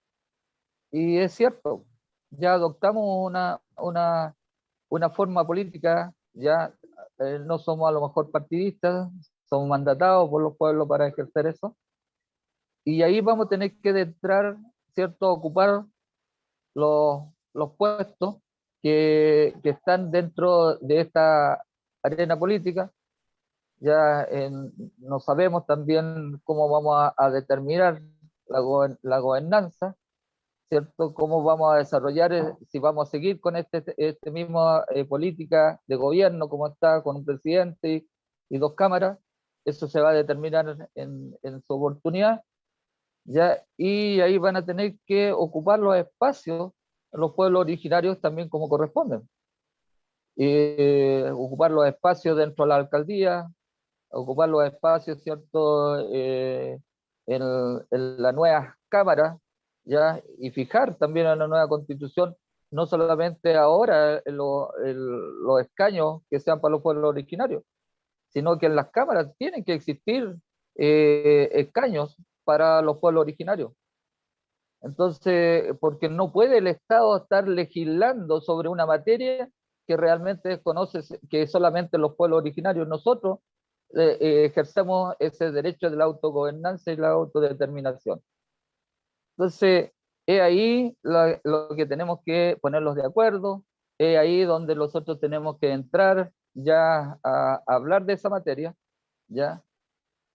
Speaker 4: y es cierto, ya adoptamos una forma política, ya no somos a lo mejor partidistas, somos mandatados por los pueblos para ejercer eso, y ahí vamos a tener que entrar, ¿cierto?, ocupar los puestos que están dentro de esta arena política. Ya no sabemos también cómo vamos a determinar la gobernanza, ¿cierto? Cómo vamos a desarrollar, si vamos a seguir con este mismo política de gobierno como está, con un presidente y dos cámaras. Eso se va a determinar en su oportunidad, ¿ya? Y ahí van a tener que ocupar los espacios los pueblos originarios también como corresponden. Ocupar los espacios dentro de la alcaldía, ocupar los espacios, ¿cierto?, en la nueva cámara, ¿ya? Y fijar también en la nueva constitución, no solamente ahora los escaños que sean para los pueblos originarios, sino que en las cámaras tienen que existir escaños para los pueblos originarios. Entonces, porque no puede el Estado estar legislando sobre una materia que realmente desconoce, que solamente los pueblos originarios, nosotros ejercemos ese derecho de la autogobernanza y la autodeterminación. Entonces, es ahí lo que tenemos que ponerlos de acuerdo, es ahí donde nosotros tenemos que entrar ya a hablar de esa materia, ¿ya?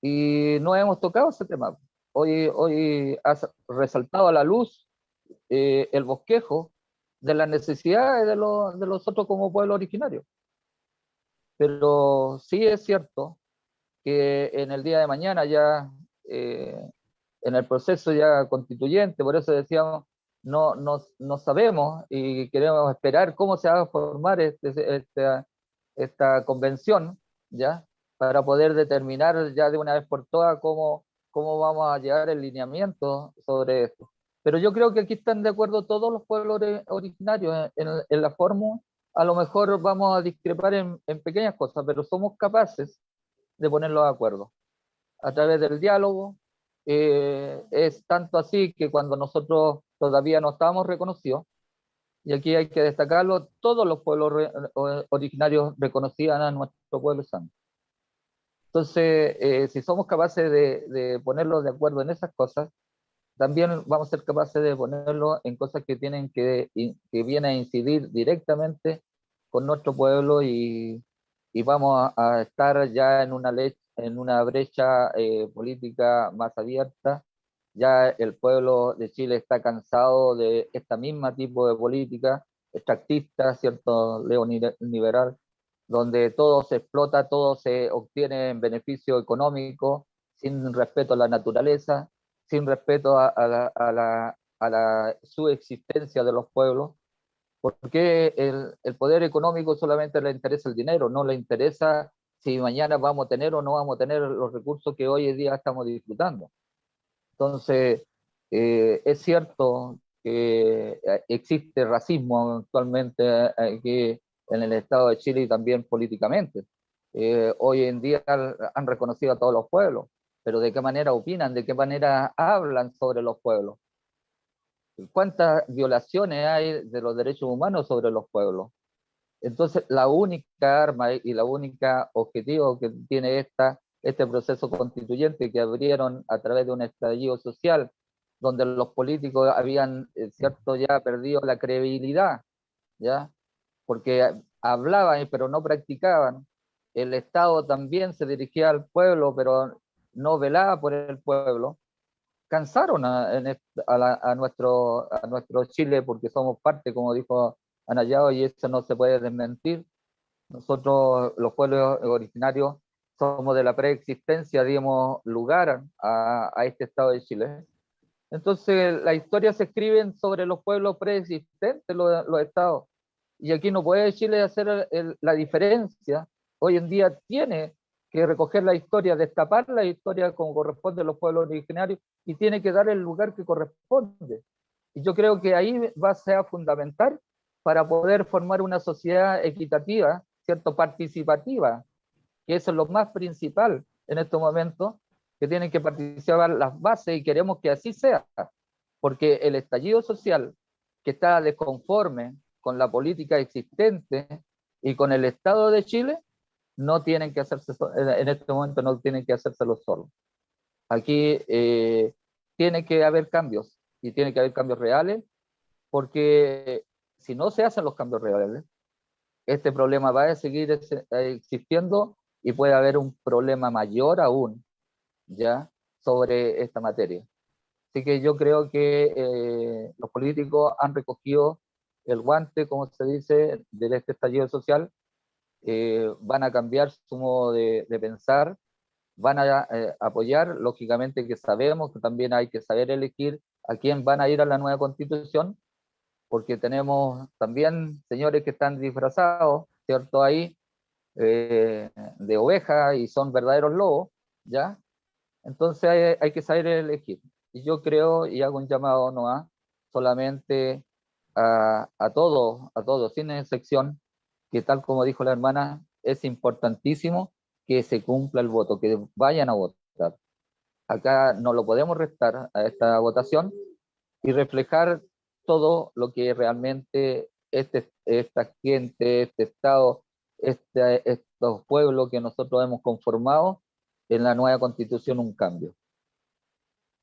Speaker 4: Y no hemos tocado ese tema. Hoy has resaltado a la luz el bosquejo de las necesidades de los otros como pueblo originario. Pero sí es cierto que en el día de mañana ya, en el proceso ya constituyente, por eso decíamos, no sabemos y queremos esperar cómo se va a formar esta convención, ¿ya? Para poder determinar ya de una vez por todas cómo vamos a llevar el lineamiento sobre esto. Pero yo creo que aquí están de acuerdo todos los pueblos originarios en la fórmula. A lo mejor vamos a discrepar en pequeñas cosas, pero somos capaces de ponerlos de acuerdo. a través del diálogo. Es tanto así que cuando nosotros todavía no estábamos reconocidos, y aquí hay que destacarlo, todos los pueblos originarios reconocían a nuestro pueblo santo. Entonces, si somos capaces de ponerlos de acuerdo en esas cosas, también vamos a ser capaces de ponerlo en cosas que tienen que vienen a incidir directamente con nuestro pueblo, y vamos a estar ya en una brecha política más abierta. Ya el pueblo de Chile está cansado de esta misma tipo de política extractista, cierto, neoliberal, donde todo se explota, todo se obtiene en beneficio económico, sin respeto a la naturaleza, sin respeto a la subsistencia de los pueblos, porque el poder económico solamente le interesa el dinero, no le interesa si mañana vamos a tener o no vamos a tener los recursos que hoy en día estamos disfrutando. Entonces, es cierto que existe racismo actualmente aquí en el Estado de Chile y también políticamente. Hoy en día han reconocido a todos los pueblos, pero ¿de qué manera opinan? ¿De qué manera hablan sobre los pueblos? ¿Cuántas violaciones hay de los derechos humanos sobre los pueblos? Entonces, la única arma y la única objetivo que tiene este proceso constituyente que abrieron a través de un estallido social, donde los políticos habían, cierto, ya perdido la credibilidad, ¿ya? Porque hablaban pero no practicaban. El Estado también se dirigía al pueblo, pero no velaba por el pueblo. Cansaron a nuestro Chile, porque somos parte, como dijo Anayao, y eso no se puede desmentir. Nosotros, los pueblos originarios, somos de la preexistencia, dimos lugar a este Estado de Chile. Entonces, la historia se escribe sobre los pueblos preexistentes, los estados. Y aquí no puede Chile hacer la diferencia. Hoy en día tiene que recoger la historia, destapar la historia como corresponde a los pueblos originarios, y tiene que dar el lugar que corresponde. Y yo creo que ahí va a ser fundamental para poder formar una sociedad equitativa, ¿cierto? Participativa, que eso es lo más principal en estos momentos, que tienen que participar las bases, y queremos que así sea, porque el estallido social que está desconforme con la política existente y con el Estado de Chile, no tienen que hacerse, en este momento no tienen que hacérselo solos. Aquí tiene que haber cambios, y tiene que haber cambios reales, porque si no se hacen los cambios reales, este problema va a seguir existiendo, y puede haber un problema mayor aún, ya, sobre esta materia. Así que yo creo que los políticos han recogido el guante, como se dice, de este estallido social. Van a cambiar su modo de pensar, van a apoyar, lógicamente que sabemos que también hay que saber elegir a quién van a ir a la nueva constitución, porque tenemos también señores que están disfrazados, ¿cierto? Ahí, de oveja, y son verdaderos lobos, ¿ya? Entonces hay que saber elegir. Y yo creo, y hago un llamado no a solamente a todos, sin excepción, que tal como dijo la hermana, es importantísimo que se cumpla el voto, que vayan a votar. Acá no lo podemos restar a esta votación, y reflejar todo lo que realmente esta gente, este Estado, estos pueblos que nosotros hemos conformado en la nueva constitución, un cambio.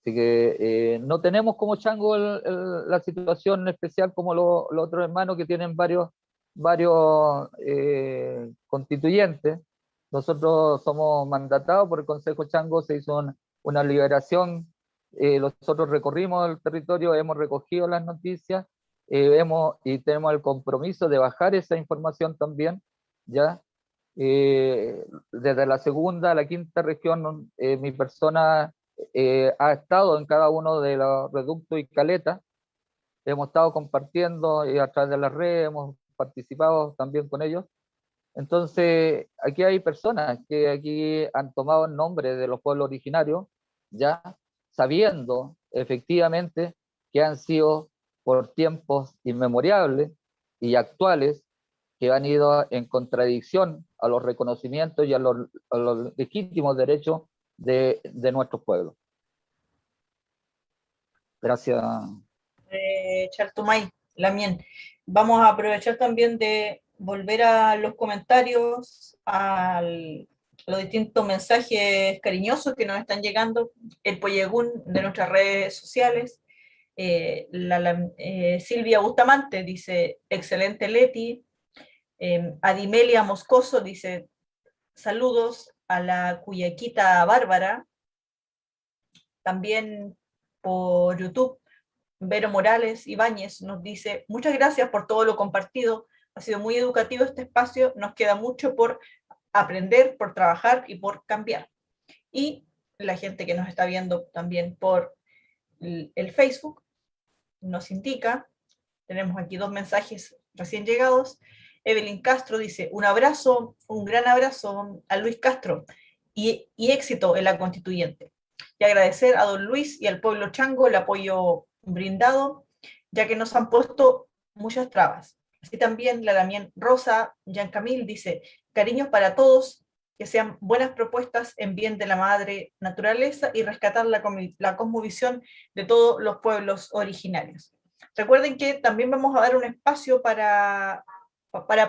Speaker 4: Así que no tenemos como chango la situación especial como los otros hermanos que tienen varios constituyentes. Nosotros somos mandatados por el Consejo Chango, se hizo una liberación. Nosotros recorrimos el territorio, hemos recogido las noticias, y tenemos el compromiso de bajar esa información también, ¿ya? Desde la segunda a la quinta región, mi persona ha estado en cada uno de los reductos y caletas. Hemos estado compartiendo, y a través de las redes hemos participado también con ellos. Entonces, aquí hay personas que aquí han tomado el nombre de los pueblos originarios, ya sabiendo efectivamente que han sido por tiempos inmemorables y actuales, que han ido en contradicción a los reconocimientos y a los legítimos derechos de nuestros pueblos. Gracias.
Speaker 2: Chartumay, Lamien. Vamos a aprovechar también de volver a los comentarios, a los distintos mensajes cariñosos que nos están llegando, el Poyegún de nuestras redes sociales. Silvia Bustamante dice, excelente Leti. Adimelia Moscoso dice, saludos a la Cuyaquita Bárbara. También por YouTube, Vero Morales Ibáñez nos dice, muchas gracias por todo lo compartido, ha sido muy educativo este espacio, nos queda mucho por aprender, por trabajar y por cambiar. Y la gente que nos está viendo también por el Facebook nos indica, tenemos aquí 2 mensajes recién llegados. Evelyn Castro dice, un abrazo, un gran abrazo a Luis Castro y éxito en la constituyente. Y agradecer a don Luis y al pueblo chango el apoyo brindado, ya que nos han puesto muchas trabas. Así también la Damián Rosa Giancamil dice, cariños para todos, que sean buenas propuestas en bien de la madre naturaleza y rescatar la cosmovisión de todos los pueblos originarios. Recuerden que también vamos a dar un espacio para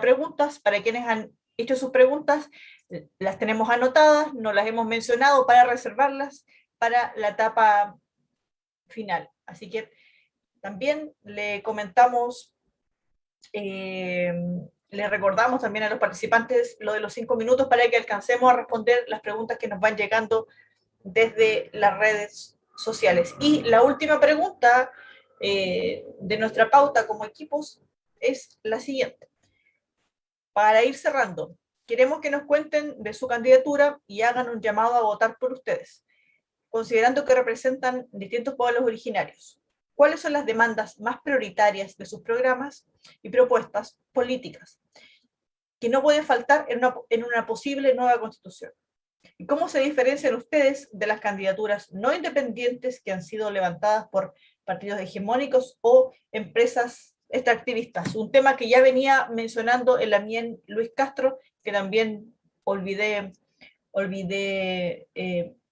Speaker 2: preguntas, para quienes han hecho sus preguntas, las tenemos anotadas, no las hemos mencionado para reservarlas para la etapa final. Así que también le comentamos, le recordamos también a los participantes lo de los 5 minutos para que alcancemos a responder las preguntas que nos van llegando desde las redes sociales. Y la última pregunta de nuestra pauta como equipos es la siguiente. Para ir cerrando, queremos que nos cuenten de su candidatura y hagan un llamado a votar por ustedes, considerando que representan distintos pueblos originarios. ¿Cuáles son las demandas más prioritarias de sus programas y propuestas políticas que no pueden faltar en una posible nueva constitución? ¿Y cómo se diferencian ustedes de las candidaturas no independientes que han sido levantadas por partidos hegemónicos o empresas extractivistas? Un tema que ya venía mencionando el Lamien Luis Castro, que también olvidé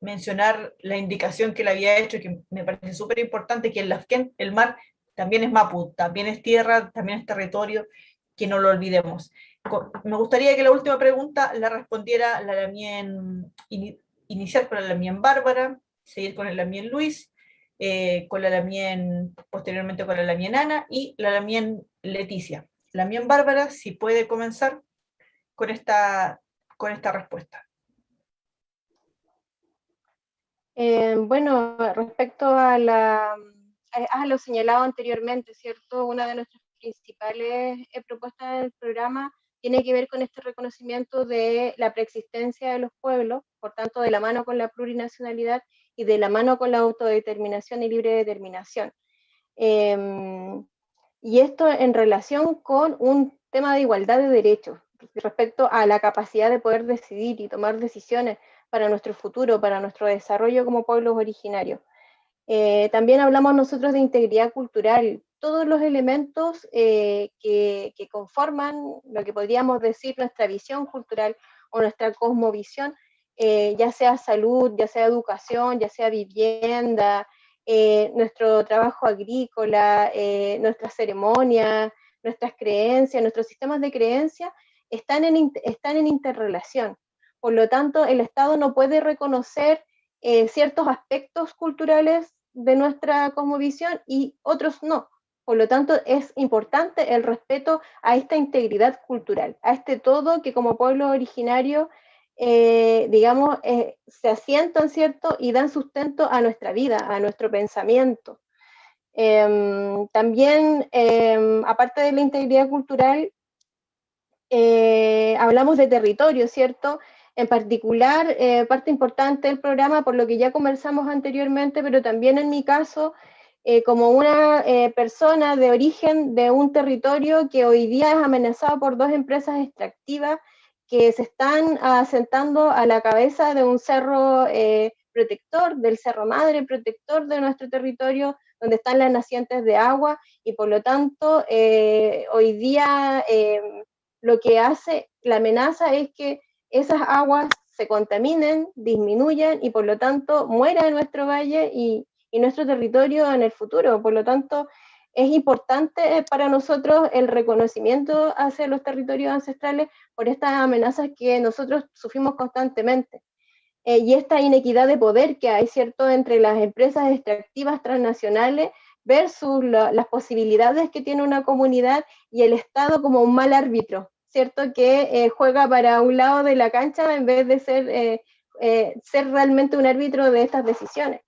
Speaker 2: mencionar la indicación que le había hecho, que me parece súper importante, que en Lafken el mar también es Mapu, también es tierra, también es territorio, que no lo olvidemos. Me gustaría que la última pregunta la respondiera la Lamien, iniciar con la Lamien Bárbara, seguir con el Lamien Luis, con la Lamien, posteriormente con la Lamien Ana y la Lamien Leticia. Lamien Bárbara, si puede comenzar con esta respuesta.
Speaker 5: Bueno, respecto a lo señalado anteriormente, ¿cierto? Una de nuestras principales propuestas del programa tiene que ver con este reconocimiento de la preexistencia de los pueblos, por tanto, de la mano con la plurinacionalidad y de la mano con la autodeterminación y libre determinación. Y esto en relación con un tema de igualdad de derechos, respecto a la capacidad de poder decidir y tomar decisiones para nuestro futuro, para nuestro desarrollo como pueblos originarios. También hablamos nosotros de integridad cultural, todos los elementos que conforman lo que podríamos decir nuestra visión cultural o nuestra cosmovisión, ya sea salud, ya sea educación, ya sea vivienda, nuestro trabajo agrícola, nuestras ceremonias, nuestras creencias, nuestros sistemas de creencia están en interrelación. Por lo tanto, el Estado no puede reconocer ciertos aspectos culturales de nuestra cosmovisión y otros no. Por lo tanto, es importante el respeto a esta integridad cultural, a este todo que como pueblo originario, digamos, se asientan, ¿cierto? Y dan sustento a nuestra vida, a nuestro pensamiento. También, aparte de la integridad cultural, hablamos de territorio, ¿cierto? En particular, parte importante del programa, por lo que ya conversamos anteriormente, pero también en mi caso, como una persona de origen de un territorio que hoy día es amenazado por 2 empresas extractivas que se están asentando a la cabeza de un cerro protector, del Cerro Madre, protector de nuestro territorio, donde están las nacientes de agua, y por lo tanto, hoy día lo que hace la amenaza es que esas aguas se contaminen, disminuyan y por lo tanto muera nuestro valle y nuestro territorio en el futuro. Por lo tanto, es importante para nosotros el reconocimiento hacia los territorios ancestrales por estas amenazas que nosotros sufrimos constantemente. Y esta inequidad de poder que hay, ¿cierto?, entre las empresas extractivas transnacionales versus las posibilidades que tiene una comunidad y el Estado como un mal árbitro, ¿cierto?, que juega para un lado de la cancha en vez de ser realmente un árbitro de estas decisiones.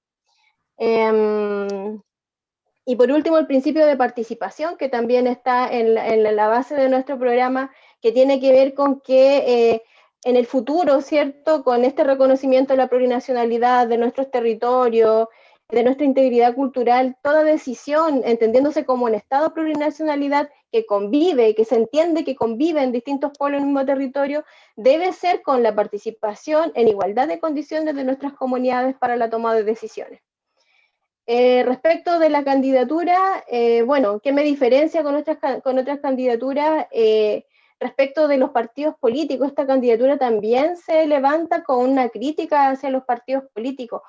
Speaker 5: Y por último, el principio de participación, que también está en la base de nuestro programa, que tiene que ver con que en el futuro, ¿cierto?, con este reconocimiento de la plurinacionalidad de nuestros territorios, de nuestra integridad cultural, toda decisión, entendiéndose como un Estado de plurinacionalidad que convive, que se entiende que convive en distintos pueblos en el mismo territorio, debe ser con la participación en igualdad de condiciones de nuestras comunidades para la toma de decisiones. Respecto de la candidatura, bueno, ¿qué me diferencia con otras candidaturas? Respecto de los partidos políticos, esta candidatura también se levanta con una crítica hacia los partidos políticos.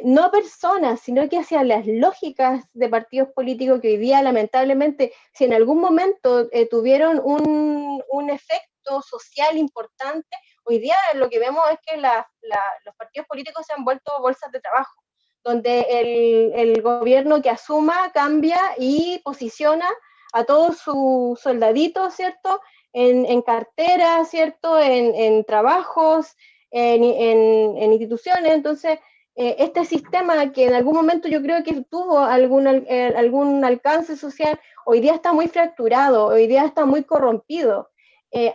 Speaker 5: No personas, sino que hacia las lógicas de partidos políticos que hoy día, lamentablemente, si en algún momento tuvieron un efecto social importante, hoy día lo que vemos es que los partidos políticos se han vuelto bolsas de trabajo, donde el gobierno que asuma cambia y posiciona a todos sus soldaditos, ¿cierto?, en carteras, ¿cierto?, en trabajos, en instituciones. Entonces, este sistema que en algún momento yo creo que tuvo algún alcance social, hoy día está muy fracturado, hoy día está muy corrompido.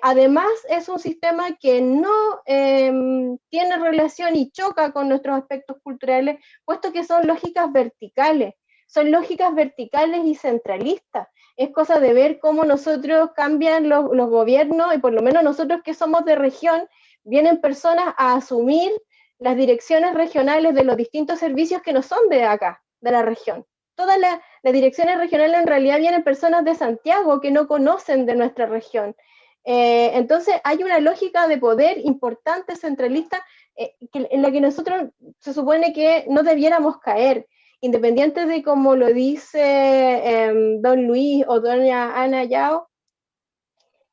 Speaker 5: Además, es un sistema que no tiene relación y choca con nuestros aspectos culturales, puesto que son lógicas verticales y centralistas. Es cosa de ver cómo nosotros cambian los gobiernos, y por lo menos nosotros que somos de región, vienen personas a asumir las direcciones regionales de los distintos servicios que no son de acá, de la región. Todas las direcciones regionales en realidad vienen personas de Santiago que no conocen de nuestra región. Entonces hay una lógica de poder importante, centralista, en la que nosotros se supone que no debiéramos caer, independiente de como lo dice don Luis o doña Ana Yao.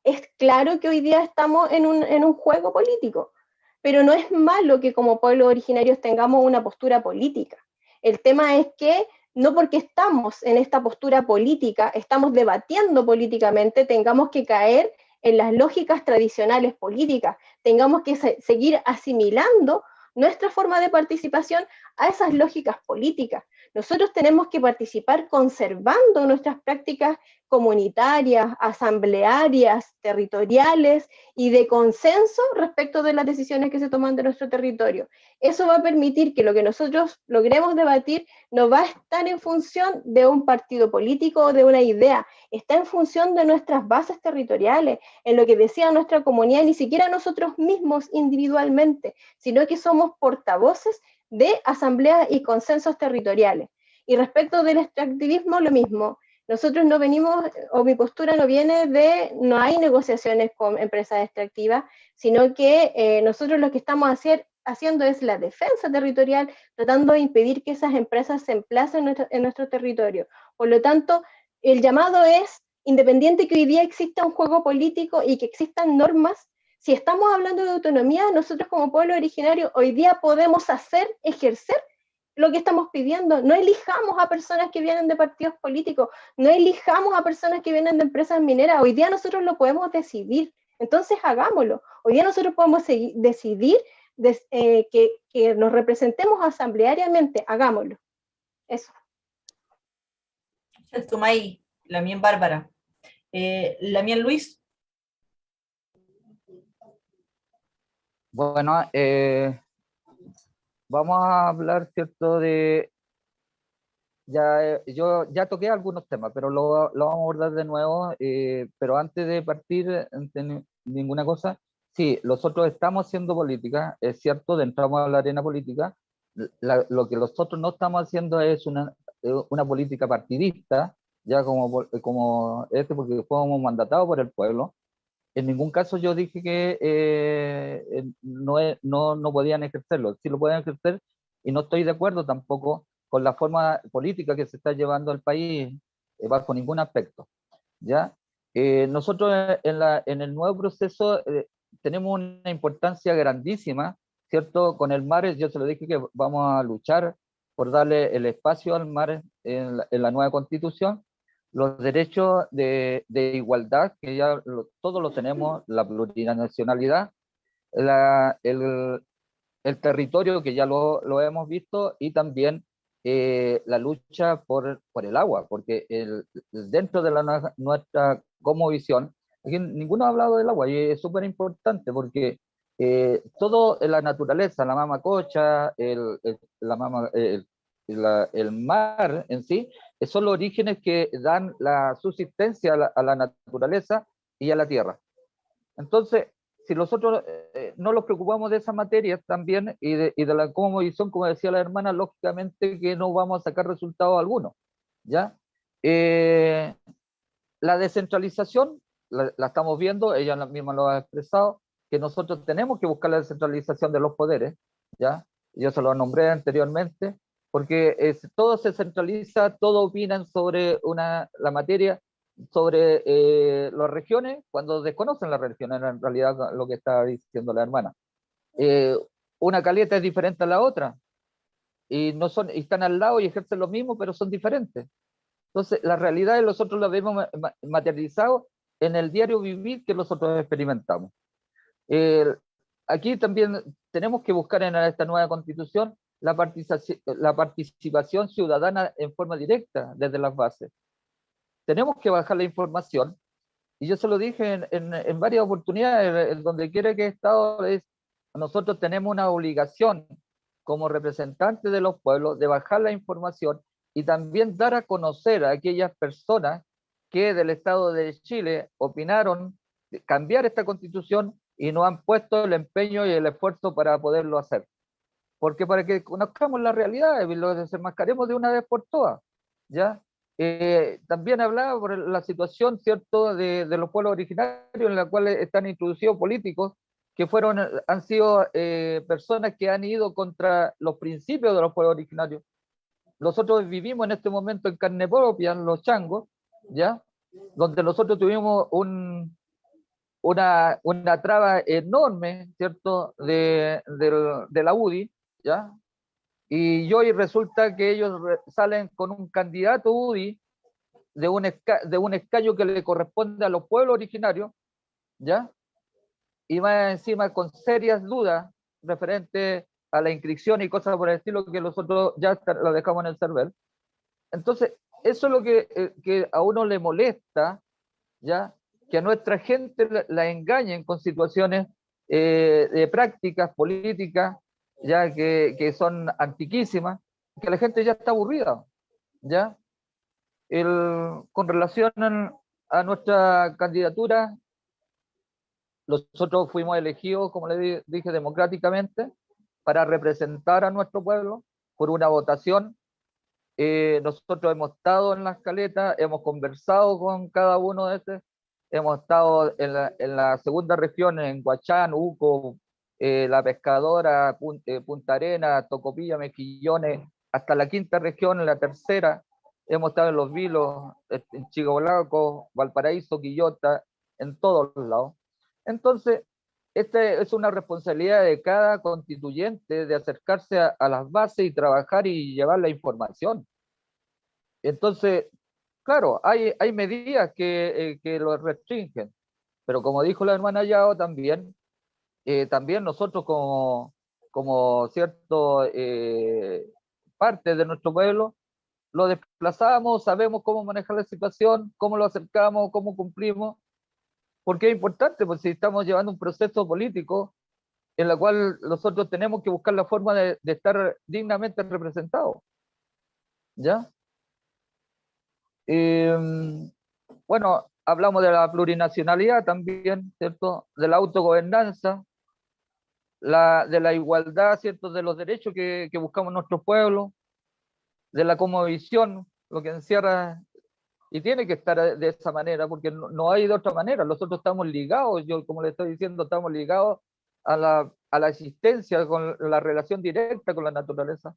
Speaker 5: Es claro que hoy día estamos en un juego político, pero no es malo que como pueblos originarios tengamos una postura política. El tema es que no porque estamos en esta postura política, estamos debatiendo políticamente, tengamos que caer en las lógicas tradicionales políticas, tengamos que seguir asimilando nuestra forma de participación a esas lógicas políticas. Nosotros tenemos que participar conservando nuestras prácticas comunitarias, asamblearias, territoriales y de consenso respecto de las decisiones que se toman de nuestro territorio. Eso va a permitir que lo que nosotros logremos debatir no va a estar en función de un partido político o de una idea, está en función de nuestras bases territoriales, en lo que decía nuestra comunidad, ni siquiera nosotros mismos individualmente, sino que somos portavoces de asambleas y consensos territoriales. Y respecto del extractivismo, lo mismo. Nosotros no venimos, o mi postura no viene de, no hay negociaciones con empresas extractivas, sino que nosotros lo que estamos haciendo es la defensa territorial, tratando de impedir que esas empresas se emplacen en nuestro territorio. Por lo tanto, el llamado es, independiente que hoy día exista un juego político y que existan normas, si estamos hablando de autonomía, nosotros como pueblo originario hoy día podemos ejercer lo que estamos pidiendo. No elijamos a personas que vienen de partidos políticos, no elijamos a personas que vienen de empresas mineras. Hoy día nosotros lo podemos decidir, entonces hagámoslo. Hoy día nosotros podemos decidir que nos representemos asambleariamente, hagámoslo. Eso.
Speaker 2: Tumay, la mía Bárbara. La mía Luis.
Speaker 4: Bueno, vamos a hablar, ¿cierto?, de... yo ya toqué algunos temas, pero lo vamos a abordar de nuevo, pero antes de partir, ninguna cosa, sí, nosotros estamos haciendo política, es cierto, entramos a la arena política, lo que nosotros no estamos haciendo es una política partidista, ya como porque fuimos mandatados por el pueblo, en ningún caso yo dije que no podían ejercerlo, sí lo pueden ejercer, y no estoy de acuerdo tampoco con la forma política que se está llevando el país bajo ningún aspecto, ¿ya? Nosotros en el nuevo proceso tenemos una importancia grandísima, ¿cierto? Con el mar, yo se lo dije que vamos a luchar por darle el espacio al mar en la nueva constitución, los derechos de igualdad, que ya todos lo tenemos, la plurinacionalidad, el territorio, que ya lo hemos visto, y también la lucha por el agua, porque dentro de nuestra cosmovisión, aquí ninguno ha hablado del agua, y es súper importante, porque todo en la naturaleza, la mama cocha, el mar en sí, son los orígenes que dan la subsistencia a la naturaleza y a la tierra. Entonces, si nosotros no nos preocupamos de esas materias también y de la cosmovisión, como decía la hermana, lógicamente que no vamos a sacar resultados algunos, ¿ya? La descentralización la estamos viendo, ella misma lo ha expresado, que nosotros tenemos que buscar la descentralización de los poderes, ¿ya? Yo se lo nombré anteriormente, porque todo se centraliza, todo opinan sobre la materia, sobre las regiones, cuando desconocen las regiones, en realidad lo que está diciendo la hermana. Una caleta es diferente a la otra, y están al lado y ejercen lo mismo, pero son diferentes. Entonces, la realidad nosotros la vemos materializado en el diario vivir que nosotros experimentamos. Aquí también tenemos que buscar en esta nueva constitución la participación ciudadana en forma directa desde las bases. Tenemos que bajar la información, y yo se lo dije en varias oportunidades, en donde quiera que he estado, nosotros tenemos una obligación como representantes de los pueblos de bajar la información y también dar a conocer a aquellas personas que del Estado de Chile opinaron cambiar esta constitución y no han puesto el empeño y el esfuerzo para poderlo hacer. Porque para que conozcamos la realidad y lo desenmascaremos de una vez por todas, ¿ya? También hablaba por la situación, ¿cierto?, de los pueblos originarios, en la cual están introducidos políticos que han sido personas que han ido contra los principios de los pueblos originarios. Nosotros vivimos en este momento en carne propia, en los changos, ¿ya? Donde nosotros tuvimos una traba enorme, ¿cierto?, de la UDI, ¿ya? Y hoy resulta que ellos salen con un candidato UDI de un escaño que le corresponde a los pueblos originarios, ¿ya? Y más encima con serias dudas referente a la inscripción y cosas por el estilo, que nosotros ya lo dejamos en el server. Entonces, eso es lo que a uno le molesta, ¿ya? Que a nuestra gente la engañen con situaciones de prácticas políticas, ya que son antiquísimas, que la gente ya está aburrida, ¿ya? Con relación a nuestra candidatura, nosotros fuimos elegidos, como le dije, democráticamente, para representar a nuestro pueblo por una votación. Nosotros hemos estado en las caletas, hemos conversado con cada uno de estos, hemos estado en la segunda región, en Huachán, Uco, La Pescadora, Punta Arenas, Tocopilla, Mejillones, hasta la quinta región, en la tercera. Hemos estado en Los Vilos, en Chigolaco, Valparaíso, Quillota, en todos los lados. Entonces, esta es una responsabilidad de cada constituyente de acercarse a las bases y trabajar y llevar la información. Entonces, claro, hay medidas que lo restringen, pero como dijo la hermana Yao también, también nosotros como cierto parte de nuestro pueblo, lo desplazamos, sabemos cómo manejar la situación, cómo lo acercamos, cómo cumplimos, porque es importante, pues si estamos llevando un proceso político en la cual nosotros tenemos que buscar la forma de estar dignamente representados, ¿ya? Bueno, hablamos de la plurinacionalidad también, ¿cierto? De la autogobernanza, de la igualdad, ¿cierto?, de los derechos que buscamos en nuestro pueblo, de la cosmovisión, lo que encierra Y tiene que estar de esa manera, porque no hay de otra manera. Nosotros estamos ligados, yo como le estoy diciendo, estamos ligados a la existencia, con la relación directa con la naturaleza.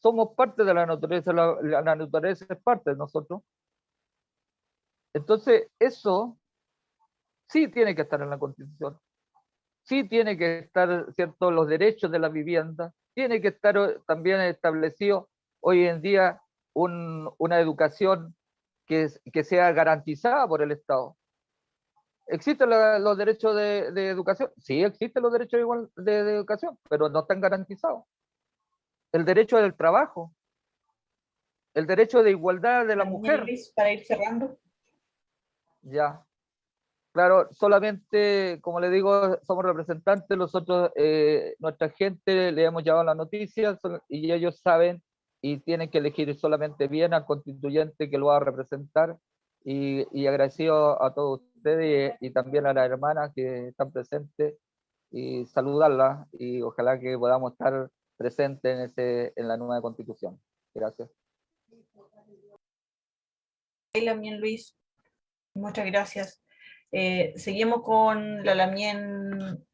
Speaker 4: Somos parte de la naturaleza, la naturaleza es parte de nosotros. Entonces, eso sí tiene que estar en la Constitución. Sí tiene que estar, ¿cierto?, los derechos de la vivienda. Tiene que estar también establecido hoy en día una educación que sea garantizada por el Estado. ¿Existen los derechos de educación? Sí, existen los derechos de educación, pero no están garantizados. El derecho del trabajo, el derecho de igualdad de la mujer.
Speaker 2: Luis, para ir cerrando.
Speaker 4: Ya. Claro, solamente, como le digo, somos representantes, nosotros, nuestra gente, le hemos llevado las noticias y ellos saben y tienen que elegir solamente bien al constituyente que lo va a representar, y agradecido a todos ustedes y también a las hermanas que están presentes, y saludarlas, y ojalá que podamos estar presentes en la nueva constitución. Gracias.
Speaker 2: Lamien Luis, muchas gracias. Seguimos con la Lamien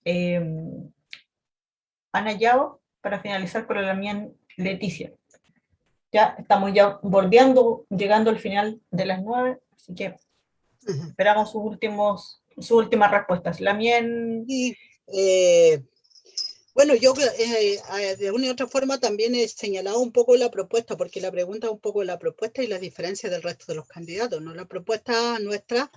Speaker 2: Ana Yao para finalizar con la Lamien Leticia. Ya estamos ya bordeando, llegando al final de las 9, así que esperamos sus últimas respuestas. Lamien.
Speaker 1: Y, bueno, yo de una y otra forma también he señalado un poco la propuesta, porque la pregunta es un poco la propuesta y la diferencia del resto de los candidatos, ¿no? La propuesta nuestra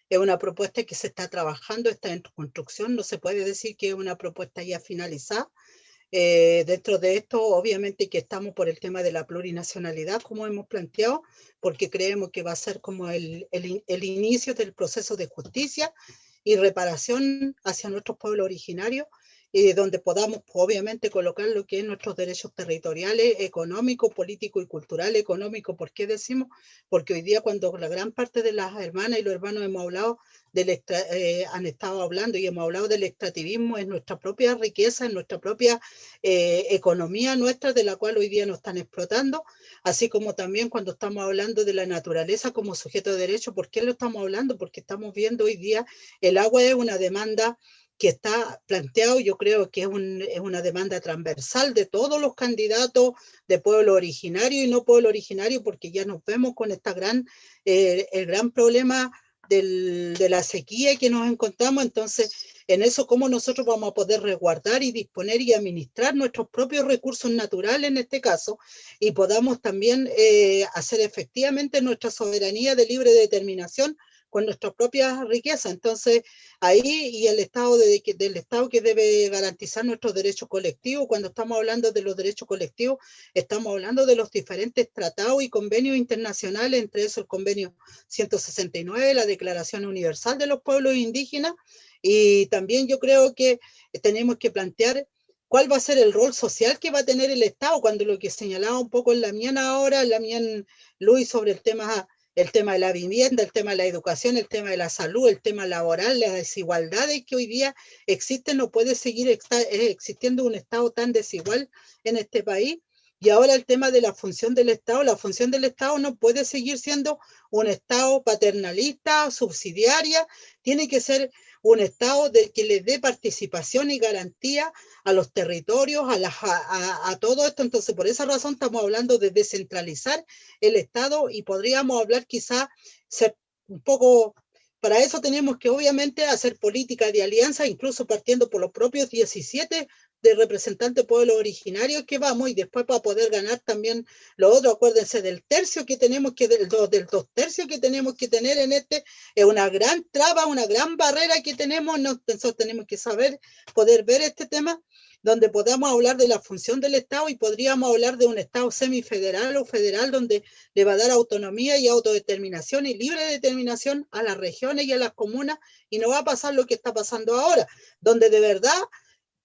Speaker 1: es una propuesta que se está trabajando, está en construcción, no se puede decir que es una propuesta ya finalizada. Dentro de esto, obviamente que estamos por el tema de la plurinacionalidad, como hemos planteado, porque creemos que va a ser como el inicio del proceso de justicia y reparación hacia nuestros pueblos originarios, donde podamos obviamente colocar lo que es nuestros derechos territoriales, económicos, políticos y culturales. Económicos, ¿por qué decimos? Porque hoy día, cuando la gran parte de las hermanas y los hermanos hemos hablado han estado hablando y hemos hablado del extractivismo, en nuestra propia riqueza, en nuestra propia economía nuestra, de la cual hoy día nos están explotando, así como también cuando estamos hablando de la naturaleza como sujeto de derecho. ¿Por qué lo estamos hablando? Porque estamos viendo hoy día el agua es una demanda que está planteado, yo creo que es una demanda transversal de todos los candidatos de pueblo originario y no pueblo originario, porque ya nos vemos con el gran problema de la sequía que nos encontramos. Entonces, en eso, ¿cómo nosotros vamos a poder resguardar y disponer y administrar nuestros propios recursos naturales en este caso, y podamos también hacer efectivamente nuestra soberanía de libre determinación con nuestras propias riquezas? Entonces, ahí, y el Estado del Estado que debe garantizar nuestros derechos colectivos. Cuando estamos hablando de los derechos colectivos, estamos hablando de los diferentes tratados y convenios internacionales, entre esos el convenio 169, la Declaración Universal de los Pueblos Indígenas, y también yo creo que tenemos que plantear cuál va a ser el rol social que va a tener el Estado, cuando lo que señalaba un poco en Lamien ahora, Lamien Luis, sobre el tema de la vivienda, el tema de la educación, el tema de la salud, el tema laboral, las desigualdades que hoy día existen. No puede seguir existiendo un Estado tan desigual en este país. Y ahora el tema de la función del Estado no puede seguir siendo un Estado paternalista, subsidiaria, tiene que ser un Estado que le dé participación y garantía a los territorios, a todo esto. Entonces, por esa razón estamos hablando de descentralizar el Estado, y podríamos hablar quizá ser un poco... Para eso tenemos que obviamente hacer política de alianza, incluso partiendo por los propios 17 de representantes de pueblos originarios que vamos, y después para poder ganar también lo otro. Acuérdense del tercio que tenemos del 2 tercios que tenemos que tener en es una gran traba, una gran barrera que tenemos. Nosotros tenemos que poder ver este tema, donde podamos hablar de la función del Estado, y podríamos hablar de un Estado semifederal o federal, donde le va a dar autonomía y autodeterminación y libre determinación a las regiones y a las comunas, y no va a pasar lo que está pasando ahora, donde de verdad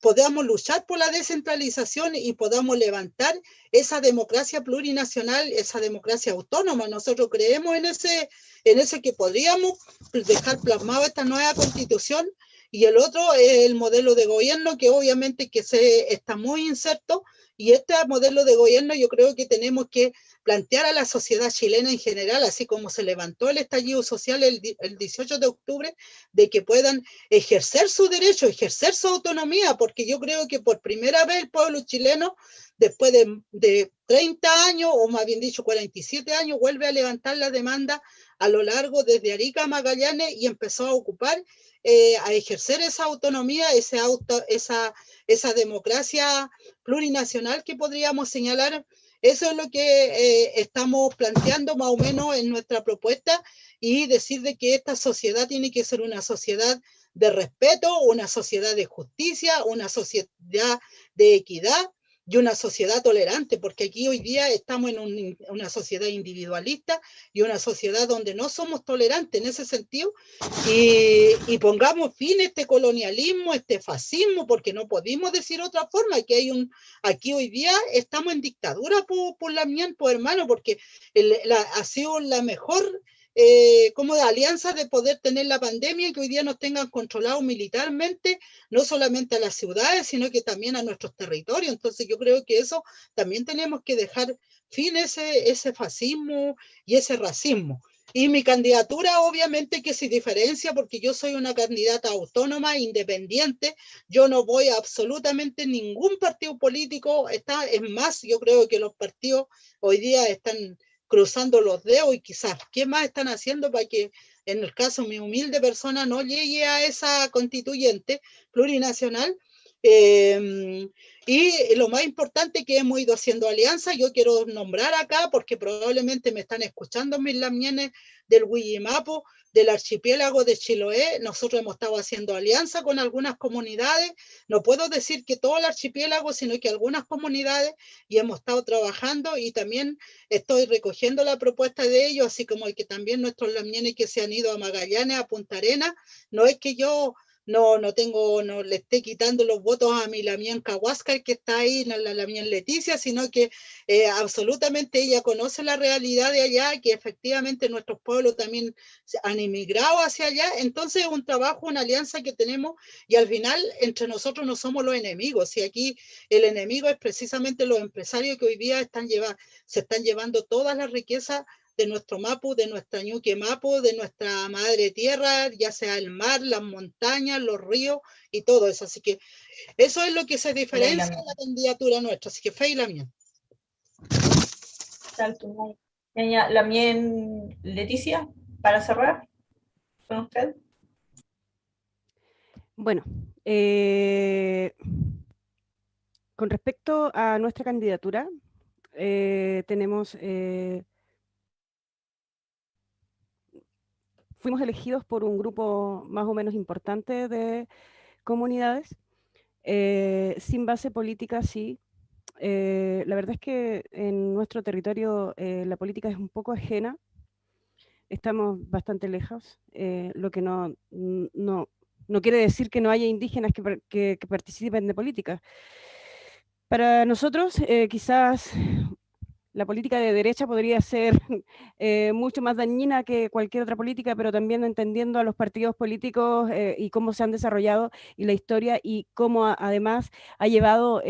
Speaker 1: podamos luchar por la descentralización y podamos levantar esa democracia plurinacional, esa democracia autónoma. Nosotros creemos en ese que podríamos dejar plasmado esta nueva constitución, y el otro es el modelo de gobierno, que obviamente que está muy inserto, y este modelo de gobierno yo creo que tenemos que plantear a la sociedad chilena en general, así como se levantó el estallido social el 18 de octubre, de que puedan ejercer su derecho, ejercer su autonomía, porque yo creo que por primera vez el pueblo chileno, después de 30 años, o más bien dicho 47 años, vuelve a levantar la demanda a lo largo desde Arica a Magallanes y empezó a ocupar, a ejercer esa autonomía, esa democracia plurinacional que podríamos señalar. Eso es lo que estamos planteando más o menos en nuestra propuesta, y decir de que esta sociedad tiene que ser una sociedad de respeto, una sociedad de justicia, una sociedad de equidad y una sociedad tolerante, porque aquí hoy día estamos en una sociedad individualista y una sociedad donde no somos tolerantes en ese sentido, y pongamos fin a este colonialismo, este fascismo, porque no podemos decir otra forma, que aquí hoy día estamos en dictadura por la miento, hermano, porque ha sido la mejor como de alianza de poder tener la pandemia, y que hoy día nos tengan controlados militarmente, no solamente a las ciudades, sino que también a nuestros territorios. Entonces yo creo que eso también tenemos que dejar fin a ese fascismo y ese racismo. Y mi candidatura obviamente que se diferencia, porque yo soy una candidata autónoma, independiente, yo no voy a absolutamente ningún partido político, es más, yo creo que los partidos hoy día están cruzando los dedos, y quizás, ¿qué más están haciendo para que, en el caso mi humilde persona, no llegue a esa constituyente plurinacional? Y lo más importante, que hemos ido haciendo alianza, yo quiero nombrar acá, porque probablemente me están escuchando mis lamienes del Huillimapu, del archipiélago de Chiloé. Nosotros hemos estado haciendo alianza con algunas comunidades, no puedo decir que todo el archipiélago, sino que algunas comunidades, y hemos estado trabajando, y también estoy recogiendo la propuesta de ellos, así como que también nuestros lamienes que se han ido a Magallanes, a Punta Arenas. No es que yo no le esté quitando los votos a mi Lamien Cahuáscar, que está ahí, la Lamien Leticia, sino que absolutamente ella conoce la realidad de allá, que efectivamente nuestros pueblos también han emigrado hacia allá. Entonces es un trabajo, una alianza que tenemos, y al final entre nosotros no somos los enemigos, y aquí el enemigo es precisamente los empresarios que hoy día se están llevando todas las riquezas de nuestro Mapu, de nuestra Ñuque Mapu, de nuestra madre tierra, ya sea el mar, las montañas, los ríos y todo eso. Así que eso es lo que se diferencia de la candidatura nuestra. Así que fe y la mía.
Speaker 2: Lamien Leticia, para cerrar con usted.
Speaker 3: Bueno, con respecto a nuestra candidatura, tenemos... fuimos elegidos por un grupo más o menos importante de comunidades, sin base política, sí. La verdad es que en nuestro territorio la política es un poco ajena, estamos bastante lejos, lo que no quiere decir que no haya indígenas que participen de política. Para nosotros, quizás la política de derecha podría ser mucho más dañina que cualquier otra política, pero también entendiendo a los partidos políticos y cómo se han desarrollado y la historia, y cómo además ha llevado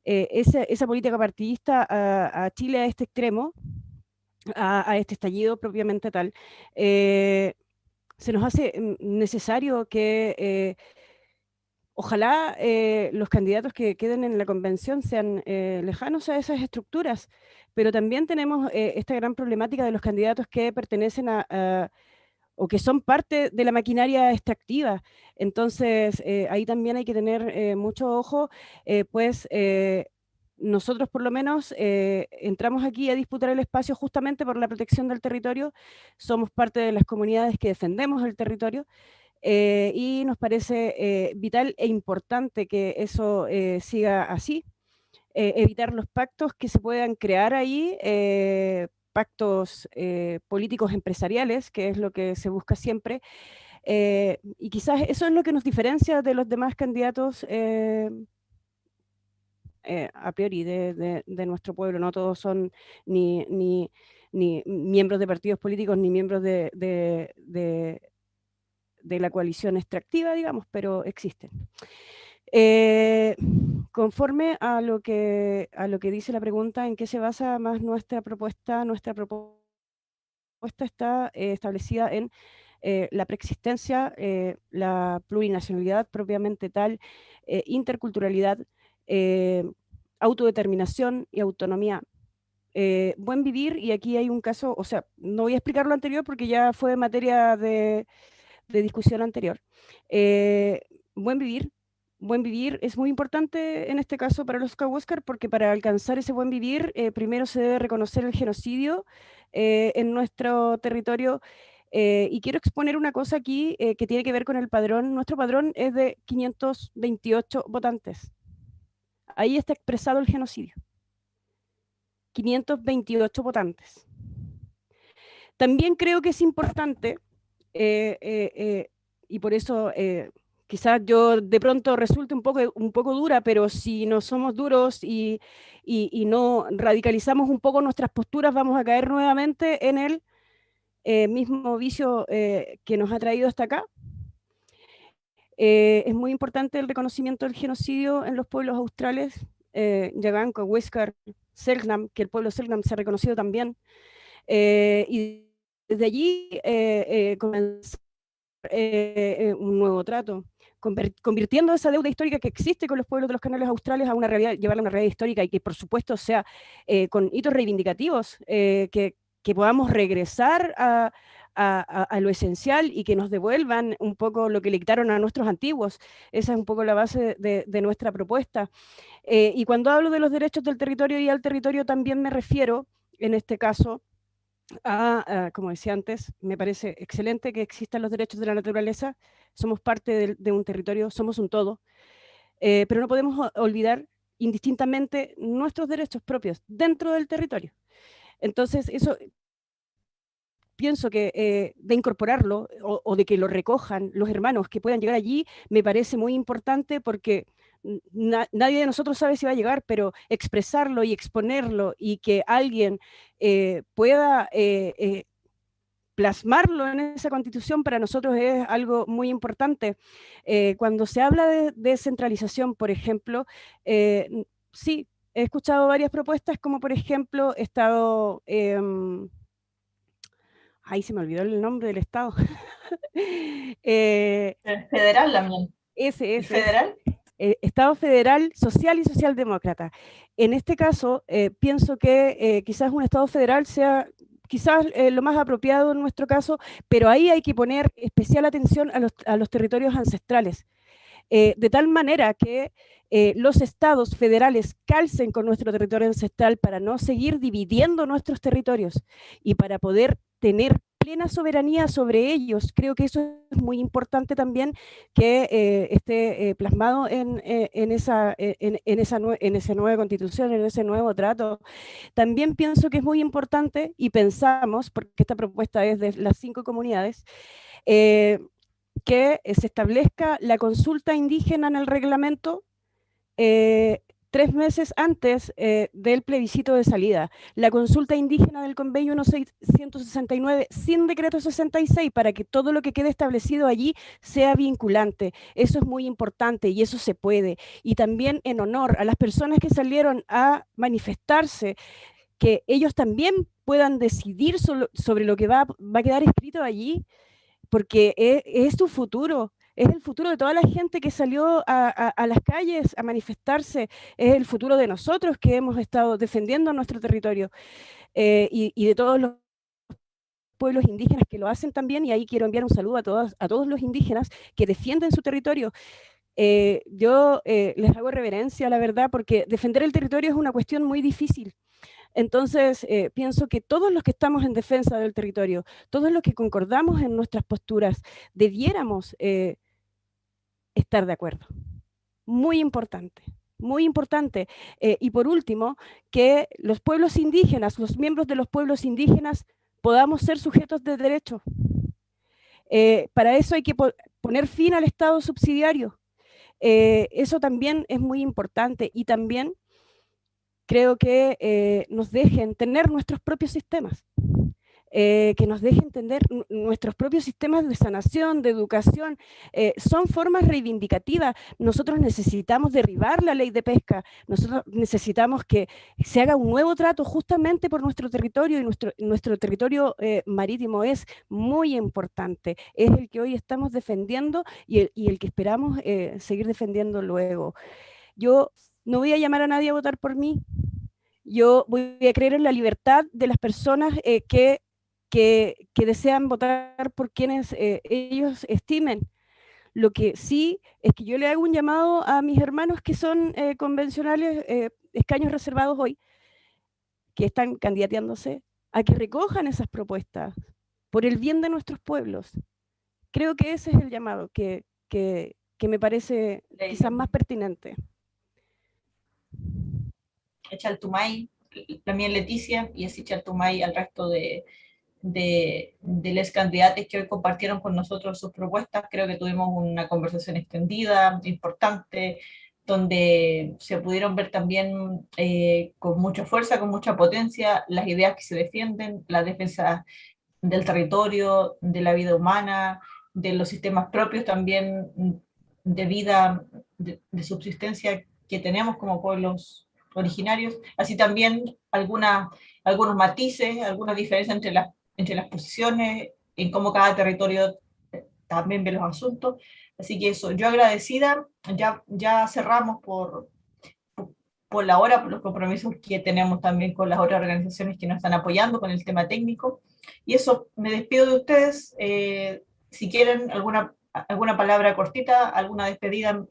Speaker 3: esa política partidista a Chile a este extremo, a este estallido propiamente tal. Se nos hace necesario que ojalá los candidatos que queden en la convención sean lejanos a esas estructuras, pero también tenemos esta gran problemática de los candidatos que pertenecen o que son parte de la maquinaria extractiva. Entonces, ahí también hay que tener mucho ojo, pues nosotros por lo menos entramos aquí a disputar el espacio justamente por la protección del territorio, somos parte de las comunidades que defendemos el territorio, y nos parece vital e importante que eso siga así, evitar los pactos que se puedan crear ahí, pactos políticos empresariales, que es lo que se busca siempre, y quizás eso es lo que nos diferencia de los demás candidatos a priori de nuestro pueblo. No todos son ni miembros de partidos políticos, ni miembros de de la coalición extractiva, digamos, pero existen. Conforme a lo que dice la pregunta, ¿en qué se basa más nuestra propuesta? Nuestra propuesta está establecida en la preexistencia, la plurinacionalidad propiamente tal, interculturalidad, autodeterminación y autonomía. Buen vivir, y aquí hay un caso, o sea, no voy a explicar lo anterior porque ya fue materia de discusión anterior. Buen vivir es muy importante en este caso para los Kawéskar, porque para alcanzar ese buen vivir, primero se debe reconocer el genocidio en nuestro territorio. Y quiero exponer una cosa aquí que tiene que ver con el padrón. Nuestro padrón es de 528 votantes. Ahí está expresado el genocidio. 528 votantes. También creo que es importante, y por eso quizás yo de pronto resulte un poco dura, pero si no somos duros y no radicalizamos un poco nuestras posturas, vamos a caer nuevamente en el mismo vicio que nos ha traído hasta acá. Es muy importante el reconocimiento del genocidio en los pueblos australes, Yagán, Kawéskar, Selknam, que el pueblo Selknam se ha reconocido también, y desde allí comenzar un nuevo trato, convirtiendo esa deuda histórica que existe con los pueblos de los canales australes a una realidad, llevarla a una realidad histórica, y que por supuesto sea con hitos reivindicativos, que podamos regresar a lo esencial y que nos devuelvan un poco lo que le quitaron a nuestros antiguos. Esa es un poco la base de nuestra propuesta. Y cuando hablo de los derechos del territorio y al territorio, también me refiero, en este caso, como decía antes, me parece excelente que existan los derechos de la naturaleza. Somos parte de un territorio, somos un todo, pero no podemos olvidar indistintamente nuestros derechos propios dentro del territorio. Entonces, eso pienso que de incorporarlo o de que lo recojan los hermanos que puedan llegar allí, me parece muy importante, porque nadie de nosotros sabe si va a llegar, pero expresarlo y exponerlo y que alguien pueda plasmarlo en esa constitución, para nosotros es algo muy importante. Cuando se habla de descentralización, por ejemplo, sí, he escuchado varias propuestas, como por ejemplo, Estado... Ay, se me olvidó el nombre del Estado.
Speaker 2: Federal también.
Speaker 3: Ese.
Speaker 2: ¿Federal?
Speaker 3: Estado federal, social y socialdemócrata. En este caso, pienso que quizás un Estado federal sea quizás lo más apropiado en nuestro caso, pero ahí hay que poner especial atención a los territorios ancestrales, de tal manera que los estados federales calcen con nuestro territorio ancestral para no seguir dividiendo nuestros territorios y para poder tener plena soberanía sobre ellos. Creo que eso es muy importante también, que esté plasmado en esa nueva constitución, en ese nuevo trato. También pienso que es muy importante, y pensamos, porque esta propuesta es de las 5 comunidades, que se establezca la consulta indígena en el reglamento 3 meses antes del plebiscito de salida. La consulta indígena del convenio 1669 sin decreto 66, para que todo lo que quede establecido allí sea vinculante. Eso es muy importante y eso se puede. Y también en honor a las personas que salieron a manifestarse, que ellos también puedan decidir sobre lo que va a quedar escrito allí, porque es su futuro. Es el futuro de toda la gente que salió a las calles a manifestarse, es el futuro de nosotros que hemos estado defendiendo nuestro territorio, y de todos los pueblos indígenas que lo hacen también, y ahí quiero enviar un saludo a todos los indígenas que defienden su territorio. Yo les hago reverencia, la verdad, porque defender el territorio es una cuestión muy difícil. Entonces, pienso que todos los que estamos en defensa del territorio, todos los que concordamos en nuestras posturas, debiéramos estar de acuerdo. Muy importante, muy importante. Y por último, que los pueblos indígenas, los miembros de los pueblos indígenas, podamos ser sujetos de derecho. Para eso hay que poner fin al Estado subsidiario. Eso también es muy importante, y también creo que nos dejen tener nuestros propios sistemas. que nos deje entender nuestros propios sistemas de sanación, de educación, son formas reivindicativas. Nosotros necesitamos derribar la ley de pesca, nosotros necesitamos que se haga un nuevo trato justamente por nuestro territorio, y nuestro territorio marítimo es muy importante, es el que hoy estamos defendiendo y el que esperamos seguir defendiendo luego. Yo no voy a llamar a nadie a votar por mí, yo voy a creer en la libertad de las personas que desean votar por quienes ellos estimen. Lo que sí es que yo le hago un llamado a mis hermanos que son convencionales, escaños reservados hoy, que están candidateándose, a que recojan esas propuestas por el bien de nuestros pueblos. Creo que ese es el llamado que me parece quizás más pertinente.
Speaker 2: Chaltumay, también Leticia, y así Chaltumay al resto de los candidatos que hoy compartieron con nosotros sus propuestas. Creo que tuvimos una conversación extendida, importante, donde se pudieron ver también con mucha fuerza, con mucha potencia, las ideas que se defienden, la defensa del territorio, de la vida humana, de los sistemas propios también de vida, de subsistencia que tenemos como pueblos originarios, así también algunos matices, algunas diferencias entre las posiciones, en cómo cada territorio también ve los asuntos. Así que eso, yo agradecida, ya cerramos por la hora, por los compromisos que tenemos también con las otras organizaciones que nos están apoyando con el tema técnico. Y eso, me despido de ustedes. Si quieren alguna palabra cortita, alguna despedida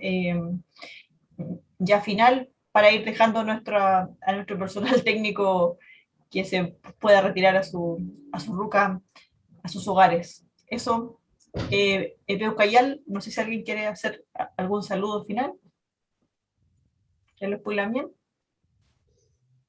Speaker 2: ya final, para ir dejando a nuestro personal técnico que se pueda retirar a su ruca, a sus hogares. Eso, Peucayal, no sé si alguien quiere hacer algún saludo final. ¿Ya lo bien?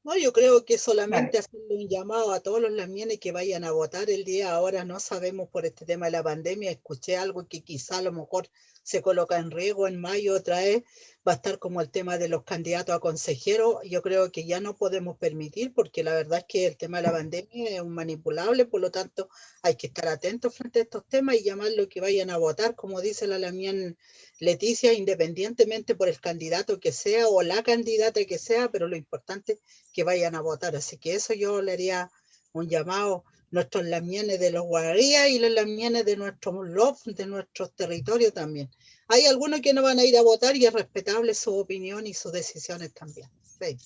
Speaker 1: No, yo creo que solamente hacerle un llamado a todos los lamienes que vayan a votar el día. Ahora no sabemos por este tema de la pandemia. Escuché algo que quizá a lo mejor se coloca en riesgo en mayo otra vez. Va a estar como el tema de los candidatos a consejeros. Yo creo que ya no podemos permitir, porque la verdad es que el tema de la pandemia es un manipulable, por lo tanto hay que estar atentos frente a estos temas y llamarlo que vayan a votar, como dice la lamien Leticia, independientemente por el candidato que sea o la candidata que sea, pero lo importante es que vayan a votar. Así que eso yo le haría un llamado a nuestros lamienes de los guararíes y los lamienes de nuestros LOF, de nuestros territorios también. Hay algunos que no van a ir a votar y es respetable su opinión y sus decisiones también. Sí.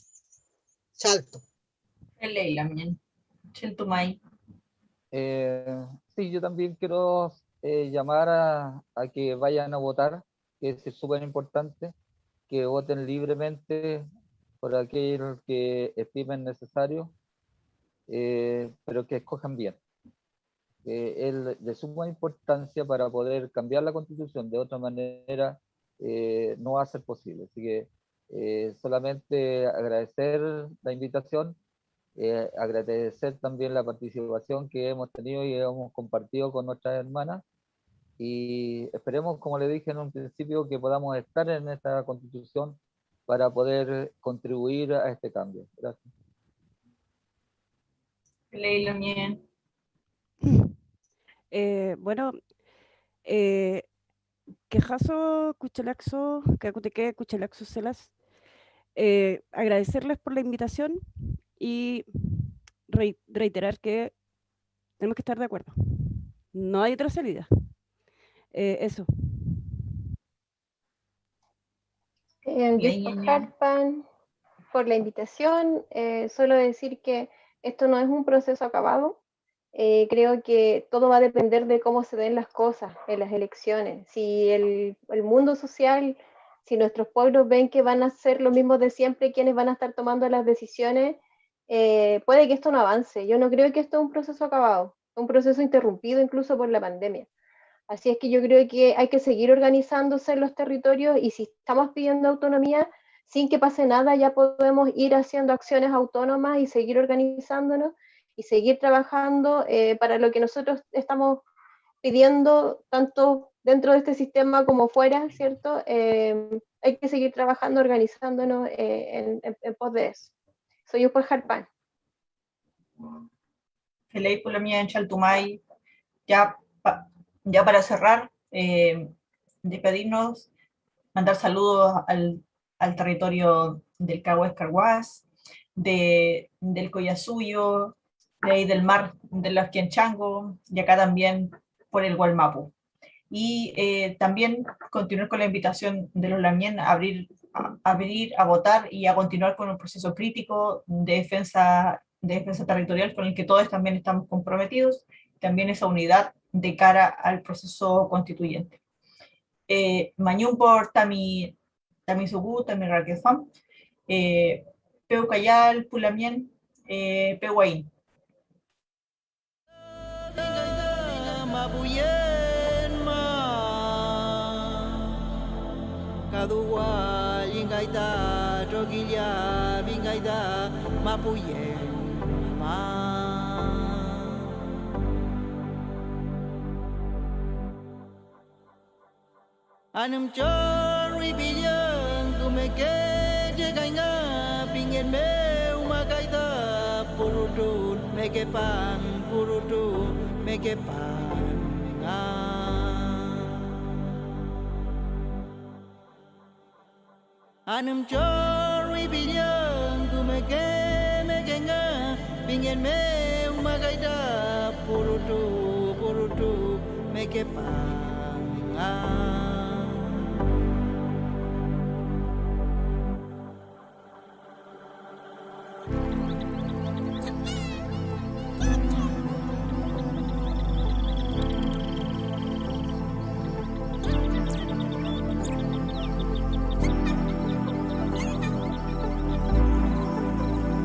Speaker 1: Chalto.
Speaker 2: El lamien. Chaltumay.
Speaker 4: Sí, yo también quiero llamar a que vayan a votar, que es súper importante, que voten libremente por aquellos que estimen necesario, pero que escojan bien. Es de suma importancia para poder cambiar la Constitución. De otra manera, no va a ser posible. Así que solamente agradecer la invitación, agradecer también la participación que hemos tenido y hemos compartido con nuestras hermanas, y esperemos, como le dije en un principio, que podamos estar en esta Constitución para poder contribuir a este cambio. Gracias.
Speaker 3: Bueno, quejazo, cuchelaxo, cacuteque, cuchelaxo, celas. Agradecerles por la invitación y reiterar que tenemos que estar de acuerdo. No hay otra salida. Eso.
Speaker 5: Harpan, por la invitación. Solo decir que esto no es un proceso acabado. Creo que todo va a depender de cómo se den las cosas en las elecciones. Si el mundo social, si nuestros pueblos ven que van a ser los mismos de siempre quienes van a estar tomando las decisiones, puede que esto no avance. Yo no creo que esto es un proceso acabado, un proceso interrumpido incluso por la pandemia. Así es que yo creo que hay que seguir organizándose en los territorios, y si estamos pidiendo autonomía, sin que pase nada, ya podemos ir haciendo acciones autónomas y seguir organizándonos y seguir trabajando para lo que nosotros estamos pidiendo, tanto dentro de este sistema como fuera, ¿cierto? Hay que seguir trabajando, organizándonos en pos de eso. Soy Upal Harpan.
Speaker 2: Felei Pulamien Chaltumay, ya para cerrar, despedirnos, mandar saludos al territorio del Cahués Carhuaz, del Collasuyo, de ahí del mar de los Quianchango, y acá también por el Gualmapu. Y también continuar con la invitación de los Lamien a abrir, a votar y a continuar con un proceso crítico de defensa territorial con el que todos también estamos comprometidos, también esa unidad de cara al proceso constituyente. Mañún por Tami Sugu, Tami Raquefam, Peu Cayal, Pulamien, Pehuaín.
Speaker 6: Kadua Yingaida, Jogilia, Vingaida, Mapuyen, Anam chor ribiyan kumeke jeganga pingin me umagaida purudun mekepan purudun mekepan Anam chor ribiyan kumeke mekenga pingin me umagaida purudu mekepan